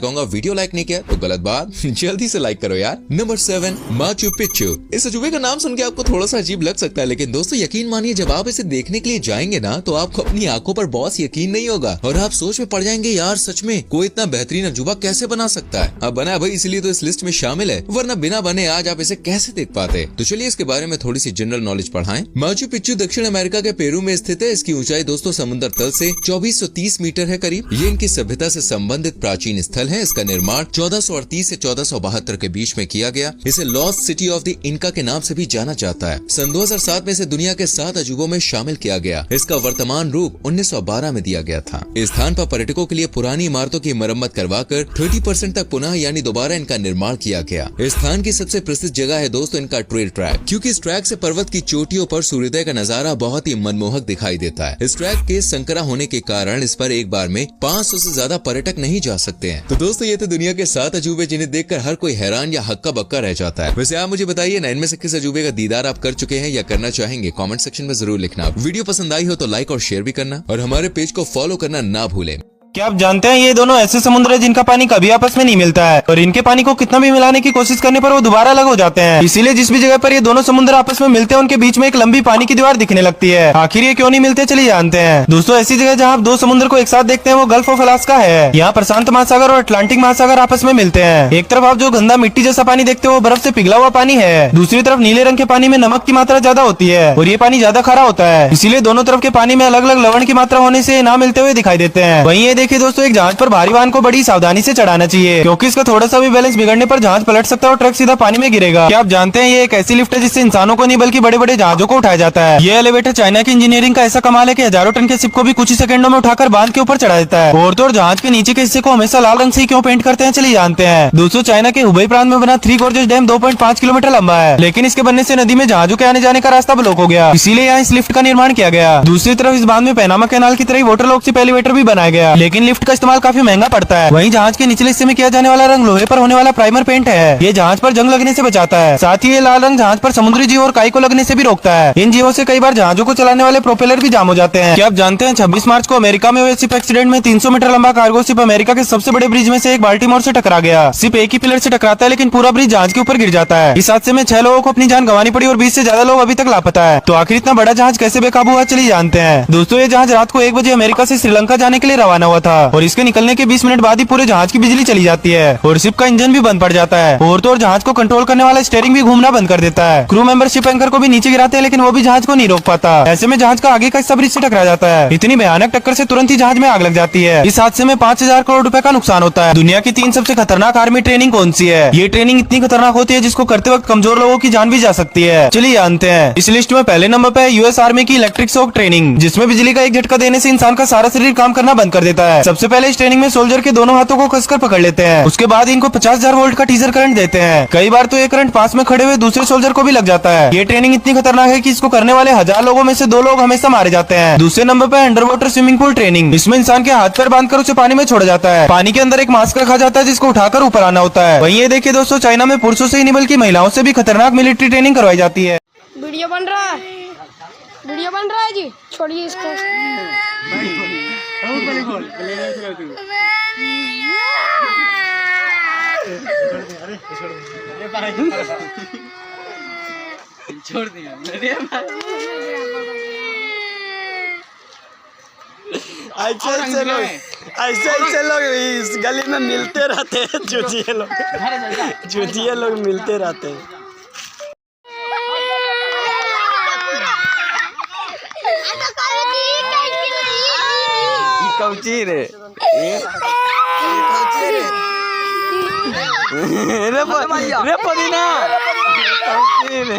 कहूंगा वीडियो लाइक नहीं किया तो गलत बात, जल्दी से लाइक करो यार। Number 7, Machu Picchu. इस अजूबे का नाम सुन के आपको थोड़ा सा अजीब लग सकता है, लेकिन दोस्तों यकीन मानिए जब आप इसे देखने के लिए जाएंगे ना तो आपको अपनी आंखों पर बॉस यकीन नहीं होगा और आप सोच में पड़ जाएंगे यार सच में कोई इतना बेहतरीन अजूबा कैसे बना सकता है। अब बना है भाई इसलिए तो इस लिस्ट में शामिल है, वरना बिना बने आज आप इसे कह कैसे देख पाते। तो चलिए इसके बारे में थोड़ी सी जनरल नॉलेज पढ़ाएं। माचू पिच्चू दक्षिण अमेरिका के पेरू में स्थित है। इसकी ऊंचाई दोस्तों समुद्र तल से 2430 मीटर है करीब। ये इनकी सभ्यता से संबंधित प्राचीन स्थल है। इसका निर्माण 1438 से 1472 के बीच में किया गया। इसे लॉस्ट सिटी ऑफ द इनका के नाम से भी जाना जाता है। सन 2007 में इसे दुनिया के 7 अजूबों में शामिल किया गया। इसका वर्तमान रूप 1912 में दिया गया था। इस स्थान पर पर्यटकों के लिए पुरानी इमारतों की मरम्मत करवाकर 30% तक पुनः यानी दोबारा इनका निर्माण किया गया। इस स्थान की सबसे प्रसिद्ध जगह है दोस्तों इनका ट्रेल ट्रैक, क्योंकि इस ट्रैक से पर्वत की चोटियों पर सूर्योदय का नजारा बहुत ही मनमोहक दिखाई देता है। इस ट्रैक के संकरा होने के कारण इस पर एक बार में 500 से ज्यादा पर्यटक नहीं जा सकते हैं। तो दोस्तों ये थे दुनिया के 7 अजूबे जिन्हें देखकर हर कोई हैरान या हक्का बक्का रह जाता है। वैसे आप मुझे बताइए ना, इनमें से किस अजूबे का दीदार आप कर चुके हैं या करना चाहेंगे? कमेंट सेक्शन में जरूर लिखना। वीडियो पसंद आई हो तो लाइक और शेयर भी करना और हमारे पेज को फॉलो करना ना भूलें। क्या आप जानते हैं ये दोनों ऐसे समुद्र है जिनका पानी कभी आपस में नहीं मिलता है और इनके पानी को कितना भी मिलाने की कोशिश करने पर वो दोबारा अलग हो जाते हैं। इसीलिए जिस भी जगह पर ये दोनों समुद्र आपस में मिलते हैं उनके बीच में एक लंबी पानी की दीवार दिखने लगती है। आखिर ये क्यों नहीं मिलते, चलिए जानते हैं। दोस्तों ऐसी जगह जहाँ आप दो समुद्र को एक साथ देखते हैं वो गल्फ ऑफ अलास्का है। यहाँ प्रशांत महासागर और अटलांटिक महासागर आपस में मिलते हैं। एक तरफ आप जो गंदा मिट्टी जैसा पानी देखते हो वो बर्फ से पिघला हुआ पानी है। दूसरी तरफ नीले रंग के पानी में नमक की मात्रा ज्यादा होती है और ये पानी ज्यादा खारा होता है। इसीलिए दोनों तरफ के पानी में अलग अलग लवण की मात्रा होने से ना मिलते हुए दिखाई देते हैं। वहीं ये देखिए दोस्तों, एक जहाज भारी वाहन को बड़ी सावधानी से चढ़ाना चाहिए क्योंकि इसका थोड़ा सा भी बैलेंस बिगड़ने पर जहाज पलट सकता है और ट्रक सीधा पानी में गिरेगा। क्या आप जानते हैं ये एक ऐसी लिफ्ट है जिससे इंसानों को नहीं बल्कि बड़े बड़े जहाजों को उठाया जाता है। ये एलिवेटर चाइना की इंजीनियरिंग का ऐसा कमाल है कि हजारों टन के शिप को भी कुछ ही सेकंडों में उठाकर बांध के ऊपर चढ़ा देता है। और तो और जहाज के नीचे के हिस्से को हमेशा लाल रंग से ही क्यों पेंट करते हैं, चलिए जानते हैं। दोस्तों चाइना के हुबई प्रांत में बना 3 गॉर्जेस डैम 2.5 किलोमीटर लंबा है, लेकिन इसके बनने से नदी में जहाजों के आने जाने का रास्ता ब्लॉक हो गया। इसीलिए यहाँ इस लिफ्ट का निर्माण किया गया। दूसरी तरफ इस बांध में पैनामा कैनाल की तरह वाटर लॉक से एलिवेटर भी बनाया गया, लेकिन लिफ्ट का इस्तेमाल काफी महंगा पड़ता है। वहीं जहाज के निचले हिस्से में किया जाने वाला रंग लोहे पर होने वाला प्राइमर पेंट है। ये जहाज पर जंग लगने से बचाता है। साथ ही ये लाल रंग जहाज पर समुद्री जीव और काई को लगने से भी रोकता है। इन जीवों से कई बार जहाजों को चलाने वाले प्रोपेलर भी जाम हो जाते हैं। क्या आप जानते हैं 26 मार्च को अमेरिका में हुए शिप एक्सीडेंट में 300 मीटर लंबा कार्गो शिप अमेरिका के सबसे बड़े ब्रिज में से एक बाल्टीमोर से टकरा गया। शिप एक ही पिलर से टकराता है लेकिन पूरा ब्रिज जहाज के ऊपर गिर जाता है। इस हादसे में 6 लोगों को अपनी जान गंवानी पड़ी और 20 से ज्यादा लोग अभी तक लापता है। तो आखिर इतना बड़ा जहाज कैसे बेकाबू हुआ, चलिए जानते हैं। दोस्तों ये जहाज रात को 1 बजे अमेरिका से श्रीलंका जाने के लिए रवाना हुआ था और इसके निकलने के 20 मिनट बाद ही पूरे जहाज की बिजली चली जाती है और शिप का इंजन भी बंद पड़ जाता है। और तो और जहाज को कंट्रोल करने वाला स्टीयरिंग भी घूमना बंद कर देता है। क्रू मेंबर शिप एंकर को भी नीचे गिराते हैं लेकिन वो भी जहाज को नहीं रोक पाता। ऐसे में जहाज का आगे का हिस्सा ब्रिज से टकरा जाता है। इतनी भयानक टक्कर से तुरंत ही जहाज में आग लग जाती है। इस हादसे में 5000 करोड़ रुपए का नुकसान होता है। दुनिया की 3 सबसे खतरनाक आर्मी ट्रेनिंग कौन सी है? ये ट्रेनिंग इतनी खतरनाक होती है जिसको करते वक्त कमजोर लोगों की जान भी जा सकती है। चलिए जानते हैं। इस लिस्ट में पहले नंबर पे है यूएस आर्मी की इलेक्ट्रिक शॉक ट्रेनिंग, जिसमें बिजली का एक झटका देने से इंसान का सारा शरीर काम करना बंद कर देता है। सबसे पहले इस ट्रेनिंग में सोल्जर के दोनों हाथों को कसकर पकड़ लेते हैं। उसके बाद इनको 50,000 वोल्ट का टीजर करंट देते हैं। कई बार तो ये करंट पास में खड़े हुए दूसरे सोल्जर को भी लग जाता है। ये ट्रेनिंग इतनी खतरनाक है कि इसको करने वाले 1000 लोगों में से 2 लोग हमेशा मारे जाते हैं। दूसरे नंबर पे under water swimming pool training. इसमें इंसान के हाथ पैर बांधकर उसे पानी में छोड़ा जाता है। पानी के अंदर एक मास्क रखा जाता है जिसको उठाकर ऊपर आना होता है। वहीं ये देखिए दोस्तों, चाइना में पुरुषों से ही नहीं बल्कि महिलाओं से भी खतरनाक मिलिट्री ट्रेनिंग करवाई जाती है। वीडियो बन रहा है, वीडियो बन रहा है जी, छोड़िए इसको। छोड़ दिया ऐसे लोग इस गली में मिलते रहते हैं। चूतिए लोग मिलते रहते हैं। कौची रे रे पदीना कौची रे